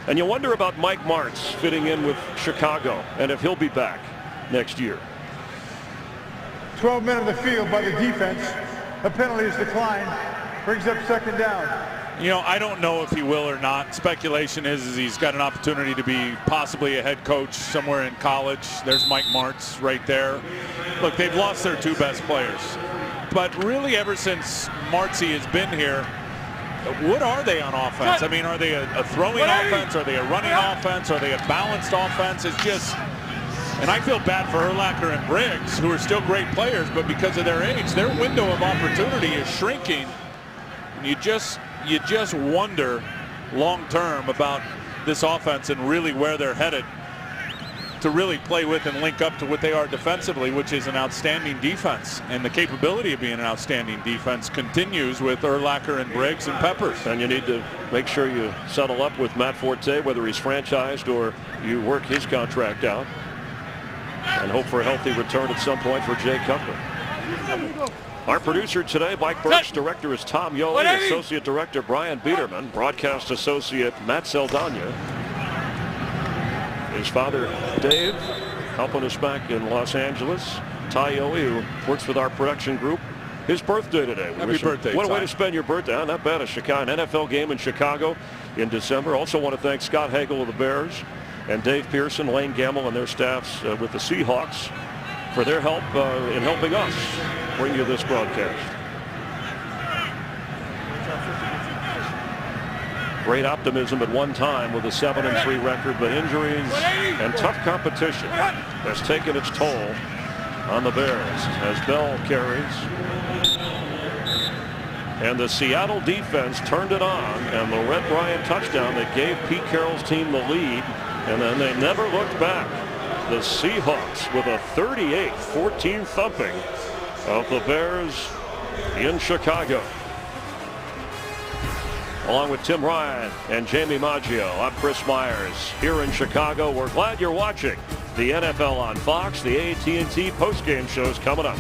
And you wonder about Mike Martz fitting in with Chicago, and if he'll be back next year. 12 men on the field by the defense. A penalty is declined. Brings up second down. You know, I don't know if he will or not. Speculation is he's got an opportunity to be possibly a head coach somewhere in college. There's Mike Martz right there. Look, they've lost their 2 best players. But really, ever since Martzy has been here, what are they on offense? I mean, are they a throwing offense? Are they a running offense? Are they a balanced offense? It's just, and I feel bad for Urlacher and Briggs, who are still great players, but because of their age, their window of opportunity is shrinking. And you just wonder long term about this offense and really where they're headed to really play with and link up to what they are defensively, which is an outstanding defense. And the capability of being an outstanding defense continues with Urlacher and Briggs and Peppers. And you need to make sure you settle up with Matt Forte, whether he's franchised or you work his contract out, and hope for a healthy return at some point for Jay Cutler. Our producer today, Mike Burks. Director is Tom Yoli. Associate Director Brian Biederman. Broadcast Associate Matt Saldana. His father, Dave, helping us back in Los Angeles. Ty Yoli, who works with our production group. His birthday today. Happy birthday, What a way Ty. to spend your birthday. Not bad. A Chicago, an NFL game in Chicago in December. Also want to thank Scott Hagel of the Bears and Dave Pearson, Lane Gamble, and their staffs with the Seahawks for their help in helping us bring you this broadcast. Great optimism at one time with a 7-3 record, but injuries and tough competition has taken its toll on the Bears as Bell carries. And the Seattle defense turned it on, and the Red Bryant touchdown that gave Pete Carroll's team the lead, and then they never looked back. The Seahawks with a 38-14 thumping of the Bears in Chicago. Along with Tim Ryan and Jamie Maggio, I'm Chris Myers here in Chicago. We're glad you're watching the NFL on Fox. The AT&T postgame show is coming up.